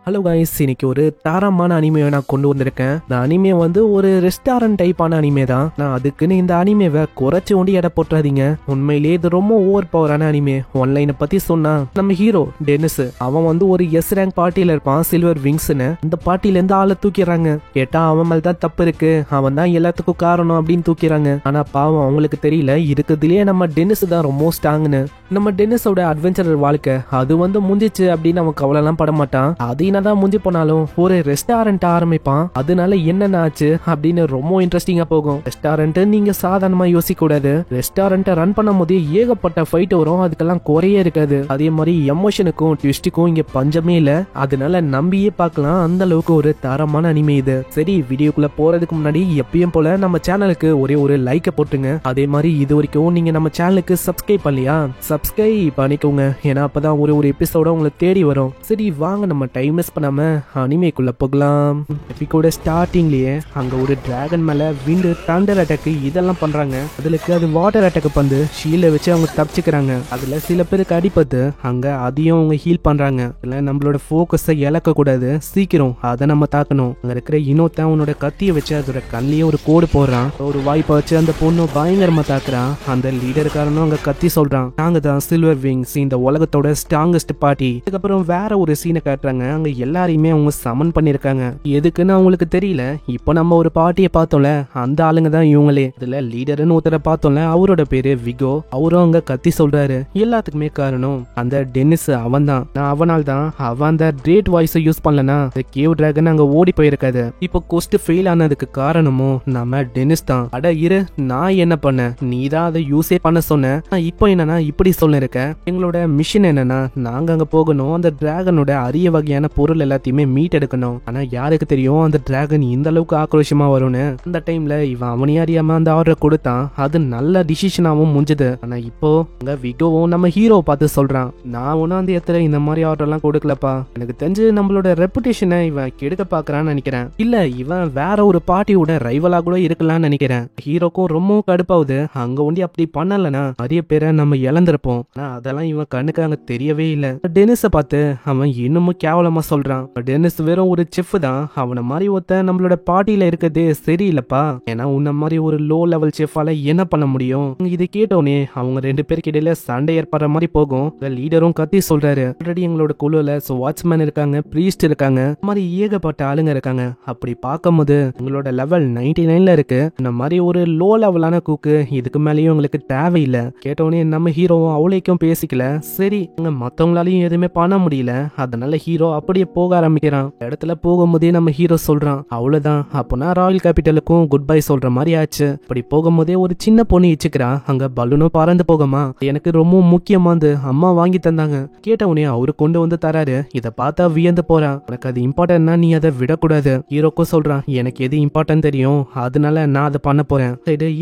Hello guys, இன்னைக்கு ஒரு தரமான அனிமையை நான் கொண்டு வந்திருக்கேன். இந்த அனிமே வந்து ஒரு ரெஸ்டாரண்ட் டைப்பான அனிமே தான். நான் அதுக்குன்னு இந்த அனிமேவை குறைச்சி ஒண்டி எடை போட்டுறாதீங்க. உண்மையிலேயே இது ரொம்ப ஓவர் பவரான அனிமே. ஒன்லைனை பத்தி சொன்னா, நம்ம ஹீரோ டெனிஸ் அவன் வந்து ஒரு எஸ் ரேங்க் பார்ட்டியில இருப்பான், சில்வர் விங்ஸ்னு. இந்த பார்ட்டில இருந்து ஆளை தூக்கிறாங்க. கேட்டா அவன் மேல தான் தப்பு இருக்கு, அவன் தான் எல்லாத்துக்கும் காரணம் அப்படின்னு தூக்கிறாங்க. ஆனா பாவம் அவங்களுக்கு தெரியல, இருக்கிறதுலயே நம்ம டெனிஸ் தான் ரொம்ப ஸ்ட்ராங்னு. நம்ம டெனிஸோட அட்வென்ச்சரர் வாழ்க்கை அது வந்து முடிஞ்சிச்சு அப்படின்னு அவன் கவலை எல்லாம் பட மாட்டான். அது என்னதான் முடிஞ்சு போனாலும் ஒரு ரெஸ்டாரண்ட் ஆரம்பிப்பான். அதனால என்னென்ன ஆச்சு அப்படின்னு ரொம்ப இன்ட்ரெஸ்டிங்கா போகும். ரெஸ்டாரண்ட் நீங்க சாதாரணமா யோசிக்க கூடாது. ரெஸ்டாரண்ட் ரன் பண்ணும் போது ஏகப்பட்ட ஃபைட் வரும், அதுக்கெல்லாம் குறையே இருக்காது. அதே மாதிரி எமோஷனுக்கும் ட்விஸ்டுக்கும் இங்க பஞ்சமே இல்ல. அதனால நம்பியே பார்க்கலாம், அந்த அளவுக்கு ஒரு தரமான அனிமே இது. சரி, வீடியோக்குள்ள போறதுக்கு முன்னாடி எப்பயும் போல நம்ம சேனலுக்கு ஒரே ஒரு லைக் போட்டுங்க. அதே மாதிரி இது வரைக்கும் நீங்க நம்ம சேனலுக்கு சப்ஸ்கிரைப் பண்ணலையா, சப்ஸ்கிரைப் பண்ணிக்கோங்க. ஏன்னா அப்பதான் ஒரு எபிசோட உங்களுக்கு தேடி வரும். சரி வாங்க, நம்ம டைம் வேஸ்ட் பண்ணாம அனிமேக்குள்ள போகலாம். எபிக்கோட ஸ்டார்டிங்லயே அங்க ஒரு டிராகன் மேல விண்டு தண்டர் அட்டாக் இதெல்லாம் பண்றாங்க. அதுக்கு அது வாட்டர் அட்டாக் வந்து ஷீல்ட வச்சு அவங்க தப்பிச்சுக்கிறாங்க. அதுல சில பேருக்கு அடிபட்டு அங்க அதையும் அவங்க ஹீல் பண்றாங்க. இல்ல நம்மளோட போக்கஸை இழக்க கூடாது, சீக்கிரம் அதை நம்ம தாக்கணும். அங்க இருக்கிற இன்னொருத்தன் அவனோட கத்தியை வச்சு அதோட கண்ணிலேயே ஒரு கோடு போடுறான். ஒரு வாய்ப்பை வச்சு அந்த பொண்ணு பயங்கரமா தாக்குறான். அந்த லீடருக்காரனும் அங்க கத்தி சொல்றான், நாங்க தான் சில்வர் விங்ஸ், இந்த உலகத்தோட ஸ்ட்ராங்கஸ்ட் பார்ட்டி. அதுக்கப்புறம் வேற ஒரு சீனை காட்டுறாங்க. அங்க எல்லாரையுமே அவங்க சமன் பண்ணிருக்காங்க. எதுக்குன்னு அவங்களுக்கு தெரியல. இப்போ நம்ம ஒரு பார்ட்டியை பார்த்தோம்ல, அந்த ஆளுங்க தான் இவங்களே. இதுல லீடர்னு ஒருத்தரை பார்த்தோம்ல, அவரோட பேரு விகோ. அவரும் அங்க கத்தி சொல்றாரு. எல்லாத்துக்குமே காரணம் அந்த டெனிஸ். அவன் தான், அவனால் தான் அவன் அந்த கிரேட் வாய்ஸை யூஸ் பண்ணலனா கேவ் டிராகன் அங்க ஓடி போயிருக்காது. இப்போ கொஸ்ட் ஃபெயில் ஆனதுக்கு காரணமும் நம்ம டெனிஸ் தான். அட இரு, நான் என்ன பண்ண, நீ தான் அதை யூஸே பண்ண சொன்ன. இப்போ என்னன்னா இப்படி சொல்லிருக்க. எங்களோட மிஷன் என்னன்னா, நாங்க அங்க போகணும், அந்த டிராகனோட அரிய வகையான பொருள் எல்லாத்தையுமே மீட் எடுக்கணும். ஆனா யாருக்கு தெரியும் அந்த டிராகன் இந்த அளவுக்கு ஆக்ரோஷமா வரும்னு. அந்த டைம்ல இவன் அவனே அறியாம அந்த ஆர்டர் கொடுத்தான். அது நல்ல டிசிஷனாவும் முடிஞ்சது. ஆனா இப்போ அங்க விகோவும் நம்ம ஹீரோ பார்த்து சொல்றான், நான் ஒன்னும் அந்த இடத்துல இந்த மாதிரி ஆர்டர் எல்லாம் கொடுக்கலப்பா. எனக்கு தெரிஞ்சு நம்மளோட ரெப்புடேஷனை இவன் கெடுக்க பாக்குறான்னு நினைக்கிறேன். இல்ல இவன் வேற ஒரு பார்ட்டியோட ரைவலா கூட இருக்கலாம்னு நினைக்கிறேன். ஹீரோக்கும் ரொம்ப கடுப்பாவுது. அங்க ஒண்டி அப்படி பண்ணலனா நிறைய பேரை நம்ம இழந்திருப்போம். ஆனா அதெல்லாம் இவன் கண்ணுக்கு அங்க தெரியவே இல்ல. டெனிஸ பார்த்து அவன் இன்னமும் கேவலமா சொல்றான், டெனிஸ் வெறும் ஒரு செஃப் தான், அவனை மாதிரி ஒருத்த நம்மளோட பார்ட்டியில இருக்கிறதே சரியில்லப்பா. ஏன்னா உன்ன மாதிரி ஒரு லோ லெவல் செஃபால என்ன பண்ண முடியும். இதை கேட்டோனே அவங்க ரெண்டு பேருக்கு இடையில சண்டை ஏற்படுற மாதிரி போகும். லீடரும் கத்தி சொல்றாரு, ஆல்ரெடி எங்களோட குழுல வாட்ச்மேன் இருக்காங்க, பிரீஸ்ட் இருக்காங்க, இந்த மாதிரி ஏகப்பட்ட ஆளுங்க இருக்காங்க. அப்படி பார்க்கும்போது உங்களோட லெவல் 99ல இருக்கு. இந்த மாதிரி ஒரு லோ லெவலான கூக்கு இதுக்கு மேலேயும் உங்களுக்கு தேவையில்லை. கேட்டோடனே நம்ம ஹீரோவும் அவளைக்கும் பேசிக்கல. சரி, மத்தவங்களாலையும் எதுவுமே பண்ண முடியல. அதனால ஹீரோ அப்படியே போக ஆரம்பிக்கிறான். இடத்துல போகும்போதே நம்ம ஹீரோ சொல்றான், அவ்வளவுதான், அப்போனா ராயல் கேபிட்டலுக்கும் குட் பை சொல்ற மாதிரி ஆச்சு. அப்படி போகும்போதே ஒரு சின்ன பொண்ணு இச்சுக்கிறான். அங்க பலூனும் பறந்து போகுமா, எனக்கு ரொம்ப முக்கியமானது அம்மா வாங்கி தந்தாங்க. கேட்டவனே அவரு கொண்டு வந்து தராரு. இதை பார்த்தா வியந்து போறான். உனக்கு அது இம்பார்ட்டன்ட்னா நீ அதை விடக்கூடாது. ஹீரோக்கும் சொல்றான், எனக்கு எது இம்பார்ட்டன்ட் தெரியும், அதனால நான் அதை பண்ண போறேன்.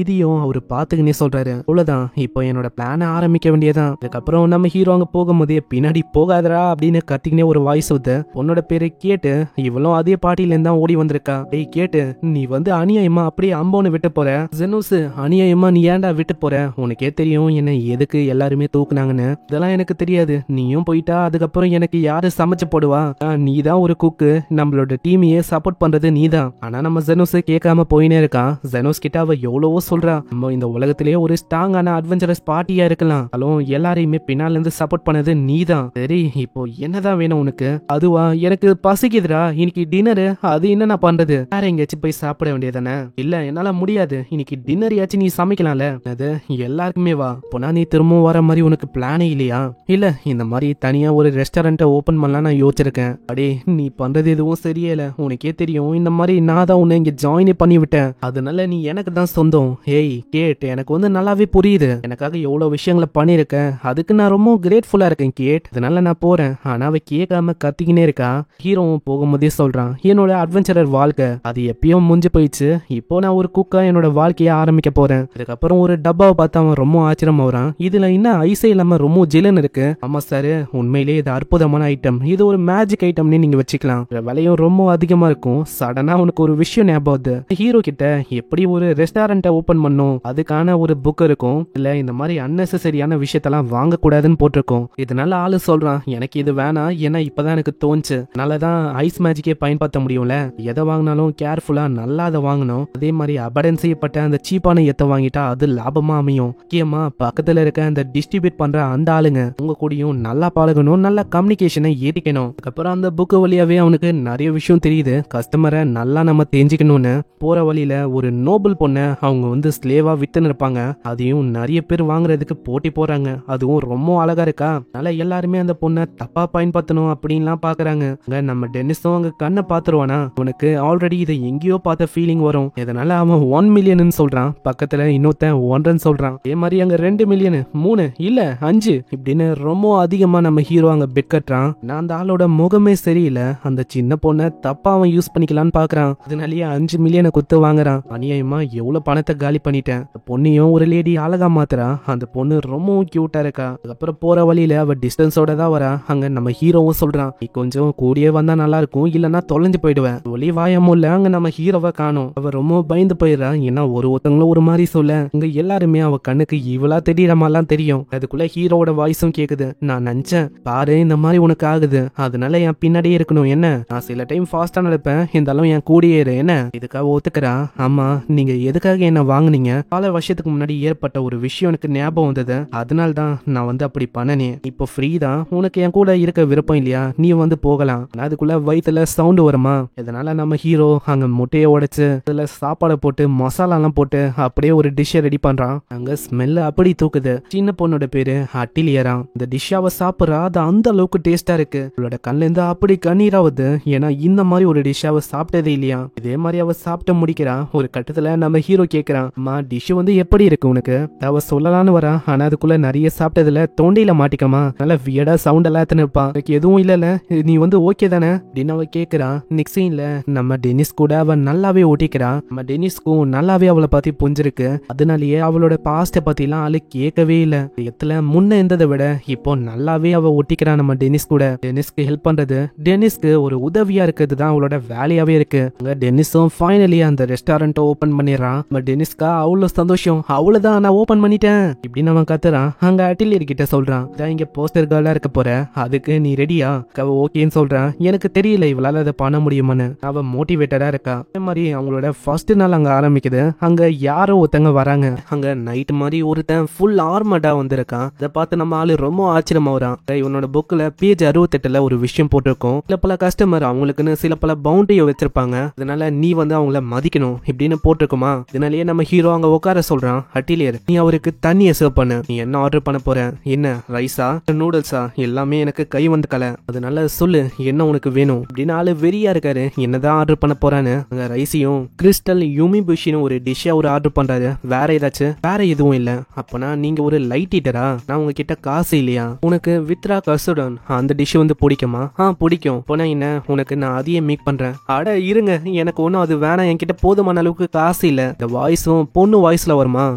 இதையும் அவரு பாத்துக்கினே சொல்றாரு. அவ்வளவுதான், இப்போ என்னோட பிளான ஆரம்பிக்க வேண்டியதான். அதுக்கப்புறம் நம்ம ஹீரோ அங்க போகும்போதே பின்னாடி போகாதரா அப்படின்னு கத்திக்கினே ஒரு வாய்ஸ் வந்து உன்னோட பேரை கேட்டு இவளும் அதே பார்ட்டில இருந்தா ஓடி வந்திருக்கா. டேய் கேட்டு, நீ வந்து அநியாயமா அப்படியே அம்போன்னு விட்டு போற. ஜெனோஸ், அநியாயமா நீ ஏன்டா விட்டு போற? உனக்கே தெரியும் என்ன எதுக்கு எல்லாருமே தூக்குனாங்கன்னு. இதெல்லாம் எனக்கு தெரியாது, நீயும் போயிட்டா அதுக்கப்புறம் எனக்கு யாரு சமைச்சு போடுவா? நீ தான் ஒரு குக்கு, நம்மளோட டீமையே சப்போர்ட் பண்றது நீ தான். ஆனா நம்ம ஜெனோஸ் கேட்காம போயினே இருக்கான். ஜெனோஸ் கிட்ட அவ எவ்வளவோ சொல்றா, நம்ம இந்த உலகத்திலேயே ஒரு ஸ்ட்ராங்கான அட்வென்ச்சரஸ் பார்ட்டியா இருக்கலாம், அதுவும் எல்லாரையுமே பின்னால இருந்து சப்போர்ட் பண்ணது நீ தான். சரி, இப்போ என்னதான் வேணும் உனக்கு? அதுவா, எனக்கு பசிக்குதுடா, இன்னைக்கு டின்னரு. அது என்ன நான் பண்றது? வேற எங்கேயாச்சும் போய் சாப்பிட வேண்டியதானே? இல்ல என்னால முடியாது, இன்னைக்கு டின்னர் யாச்சும் நீ சமைக்கலாம்ல. அது எல்லாருக்குமே வா. போனா நீ திரும்பவும் வர மாதிரி உனக்கு பிளானே இல்லையா? இல்ல இந்த மாதிரி தனியா ஒரு ரெஸ்டாரண்ட்டை ஓபன் பண்ணலாம் நான் யோசிச்சிருக்கேன். அடே நீ பண்றது எதுவும் சரியே இல்ல. உனக்கே தெரியும் இந்த மாதிரி நான் தான் உன்னை இங்க ஜாயின் பண்ணி விட்டேன். அதனால நீ எனக்கு தான் சொந்தம். ஏய் கேட், எனக்கு வந்து நல்லாவே புரியுது, எனக்காக எவ்வளவு விஷயங்களை பண்ணிருக்கேன், அதுக்கு நான் ரொம்ப கிரேட்ஃபுல்லா இருக்கேன் கேட். அதனால நான் போறேன். ஆனா அவ கேட்காம கத்திக்கினே இருக்கா. ஹீரோவும் போகும்போதே சொல்றான், என்னோட அட்வென்ச்சரர் வாழ்க்கை அது எப்பயும் முடிஞ்சு போயிடுச்சு, இப்போ நான் ஒரு குக்கா என்னோட வாழ்க்கையை ஆரம்பிக்க போறேன். அதுக்கப்புறம் ஒரு டப்பாவை பார்த்து அவன் ரொம்ப ஆச்சரியமா வரான். இதுல இன்னும் ஐஸே இல்லாம ரொம்ப ஜிலன்னு இருக்கு. ஆமா சார், உண்மையிலேயே இது அற்புதமான ஐட்டம், இது ஒரு மேஜிக் ஐட்டம்னு நீங்க வச்சுக்கலாம், விலையும் ரொம்ப அதிகமா இருக்கும். சடனா உனக்கு ஒரு விஷயம் ஞாபகம். ஹீரோ கிட்ட எப்படி ஒரு ரெஸ்டாரண்ட்டை ஓபன் பண்ணும் அதுக்கான ஒரு புக் இருக்கும். இல்ல இந்த மாதிரி அன்னெசரியான விஷயத்தெல்லாம் வாங்க கூடாதுன்னு போட்டிருக்கோம். இதனால ஆளு சொல்றான், எனக்கு இது வேணாம், ஏன்னா இப்பதான் எனக்கு தோணுச்சு. அதனாலதான் ஐஸ் மேஜிக்கே பயன்படுத்த முடியும்ல. எதை வாங்கினாலும் கேர்ஃபுல்லா நல்லா அதை வாங்கணும். அதே மாதிரி அபடன் செய்யப்பட்ட அந்த சீப்பான எத்தை வாங்கிட்டா அது லாபமா அமையும். முக்கியமா பக்கத்துல இருக்க அந்த டிஸ்ட்ரிபியூட் பண்ற அந்த ஆளுங்க உங்க கூடயும் நல்லா பழகணும், நல்ல கம்யூனிகேஷனை ஏத்திக்கணும். அதுக்கப்புறம் அந்த புக்கு வழியாவே அவனுக்கு நிறைய விஷயம் தெரியுது. கஸ்டமரை நல்லா நம்ம தெரிஞ்சுக்கணும்னு போற வழியில ஒரு நோபல் பொண்ணை அவங்க வந்து ஸ்லேவா வித்துன்னு இருப்பாங்க. அதையும் நிறைய பேர் வாங்குறதுக்கு போட்டி போறாங்க. அதுவும் ரொம்ப அழகா இருக்கா. அதனால எல்லாருமே அந்த பொண்ணை தப்பா பயன்படுத்தணும் அப்படின்லாம் பாக்குறாங்க. நம்ம டென்னிஸும் அங்க கண்ணை பாத்துருவானா, அவனுக்கு ஆல்ரெடி இதை எங்கேயோ பார்த்த ஃபீலிங் வரும். இதனால அவன் 1 மில்லியன் சொல்றான். பக்கத்துல இன்னொருத்தன் 1 சொல்றான். அதே மாதிரி அங்க 2 மில்லியன் 3 இல்ல 5 இப்படின்னு ரொம்ப அதிகமா நம்ம ஹீரோ அங்க பெட் கட்டுறான். நான் அந்த ஆளோட முகமே சரியில்லை. அந்த சின்ன பொண்ணை தப்பா அவன் யூஸ் பண்ணிக்கலான்னு பாக்குறான். அதனாலயே 5 மில்லியனை குத்து வாங்குறான். அநியாயமா எவ்வளவு பணத்தை காலி பண்ணிட்டேன். பொண்ணையும் ஒரு லேடி அழகா மாத்துறா. அந்த பொண்ணு ரொம்பவும் கியூட்டா இருக்கா. அதுக்கப்புறம் போற வழியில அவ டிஸ்டன்ஸோட தான் வரா. அங்க நம்ம ஹீரோவும் சொல்றான், நீ கொஞ்சம் கூடியே வந்தா நல்லா இருக்கும், இல்லன்னா தொலைஞ்சு போயிடுவேன். ஒளி வாயமுல்ல அங்க நம்ம ஹீரோவை காணும். அவ ரொம்ப பயந்து போயிடுறா. ஏன்னா ஒருத்தங்களும் ஒரு மாதிரி சொல்ல இங்க எல்லாருமே அவ கண்ணுக்கு இவளா தெரியற மாதிரிலாம் தெரியும். அதுக்குள்ள ஹீரோவோட வாய்ஸும் கேக்குது. நான் நினைச்சேன் பாரு இந்த மாதிரி உனக்கு ஆகுது, அதனால என் பின்னாடியே இருக்கணும். என்ன நான் சில டைம் ஃபாஸ்டா நடப்பேன், இருந்தாலும் என் கூடியே இரு. என்ன இதுக்காக ஒத்துக்கிறா. ஆமா நீங்க எதுக்காக என்ன வாங்குனீங்க? பல வருஷத்துக்கு முன்னாடி ஏற்பட்ட ஒரு விஷயம் எனக்கு ஞாபகம் வந்தது, அதனால தான் நான் வந்து அப்படி பண்ணனேன். இப்போ ஃப்ரீ தான், உனக்கு என் கூட இருக்க விருப்பம் இல்லையா? நீ வந்து போகலாம். அதுக்குள்ள வயிற்றுல சவுண்டு வருமா. இதனால நம்ம ஹீரோ அங்க முட்டையை உடைச்சு அதுல சாப்பாடை போட்டு மசாலா எல்லாம் போட்டு அப்படியே ஒரு டிஷ்ஷை ரெடி பண்றான். அங்க ஸ்மெல் அப்படி தூக்குது. சின்ன பொண்ணோட பேரு அட்டிலியரா. இந்த டிஷ் அவ சாப்பிட்றா. அது அந்த அளவுக்கு டேஸ்டா இருக்கு. அவளோட கண்ணுல இருந்து அப்படி கண்ணீராவது. ஏன்னா இந்த மாதிரி ஒரு டிஷ் அவ சாப்பிட்டதே இல்லையா. இதே மாதிரி அவ சாப்பிட்டு முடிக்கிறா. ஒரு கட்டத்துல நம்ம ஹீரோ கேக்குறான், அம்மா டிஷ் வந்து எப்படி இருக்கு உனக்கு? அவ சொல்லலான்னு வரா. ஆனா அதுக்குள்ள நிறைய சாப்பிட்டதுல தோண்டையில மாட்டிக்கமா, நல்ல வியடா சவுண்ட் எல்லாம் இருப்பா. எனக்கு எதுவும் இல்லல, நீ வந்து ஓகே தானே அப்படின்னு அவ கேக்குறா. நெக்ஸ்ட் சீன்ல நம்ம டெனிஸ் கூட அவ நல்லாவே ஓட்டிக்கிறா. நம்ம டெனிஸ்க்கும் நல்லாவே அவளை பத்தி புரிஞ்சிருக்கு. அதனாலயே அவளோட பாஸ்ட பத்தி எல்லாம் ஆளு கேட்கவே இல்ல. இடத்துல முன்ன இருந்ததை விட இப்போ நல்லாவே அவ ஒட்டிக்கிறா நம்ம டெனிஸ் கூட. டெனிஸ்க்கு ஹெல்ப் பண்றது, டெனிஸ்க்கு ஒரு உதவியா இருக்கிறது தான் அவளோட வேலையாவே இருக்கு. டெனிஸும் ஃபைனலி அந்த ரெஸ்டாரண்ட் ஓபன் பண்ணிடுறான். டெனிஸ்கா அவ்வளவு சந்தோஷம். அவ்வளவுதான் நான் ஓபன் பண்ணிட்டேன் இப்படின்னு அவன் கத்துறான். அங்க அட்டிலியர் கிட்ட சொல்றான், இங்க போஸ்டர் கேர்லா இருக்க போற, அதுக்கு நீ ரெடியா? அவ ஓகேன்னு சொல்றான். எனக்கு தெரியல இவளால அதை பண்ண முடியுமான்னு. அவ மோட்டிவேட்டடா இருக்கா. அதே மாதிரி அவங்களோட ஃபர்ஸ்ட் நாள் அங்க ஆரம்பிக்குது. அங்க யாரோ ஒருத்தங்க வராங்க. அங்க நைட் மாதிரி ஒருத்தன் ஃபுல் ஆர்மடா வந்திருக்கான். அதை பார்த்து நம்ம ஆளு ரொம்ப ஆச்சரியமா வரான். இவனோட புக்ல பேஜ் 68 ஒரு விஷயம் போட்டிருக்கோம். சில பல கஸ்டமர் அவங்களுக்குன்னு சில பல பவுண்டரியை வச்சிருப்பாங்க. அதனால நீ வந்து அவங்கள மதிக்கணும் இப்படின்னு போட்டிருக்குமா. இதனாலேயே நம்ம ஹீரோ அங்க உட்கார சொல்றான். அட்டிலியர், நீ அவருக்கு தண்ணியை சர்வ் பண்ணு. நீ என்ன ஆர்டர் பண்ண போற? என்ன ரைஸா நூடுல்ஸா? எல்லாமே எனக்கு கை வந்து கலை. அதனால சொல்லு என்ன உனக்கு வேணும் அப்படின்னு ஆளு வெறியா இருக்காரு. என்னதான் ஆர்டர் பண்ண போறான்னு அங்க ரைஸையும் கிறிஸ்டல் யூமிபுஷின்னு ஒரு டிஷ்ஷை ஒரு ஆர்டர் பண்றாரு. வேற ஏதாச்சும்? வேற எதுவும் இல்ல. அப்பனா நீங்க ஒரு லைட் ஈட்டரா? நான் உங்ககிட்ட காசு இல்லையா? உனக்கு வித்ரா கசுடன் அந்த டிஷ் வந்து பிடிக்குமா? பிடிக்கும். போனா என்ன, உனக்கு நான் அதையே மேக் பண்றேன். அட இருங்க, எனக்கு ஒன்னும் அது வேணாம், என்கிட்ட போதுமான அளவுக்கு காசு இல்ல. இந்த வாய்ஸும் பொண்ணு வாய்ஸ்ல வருமா?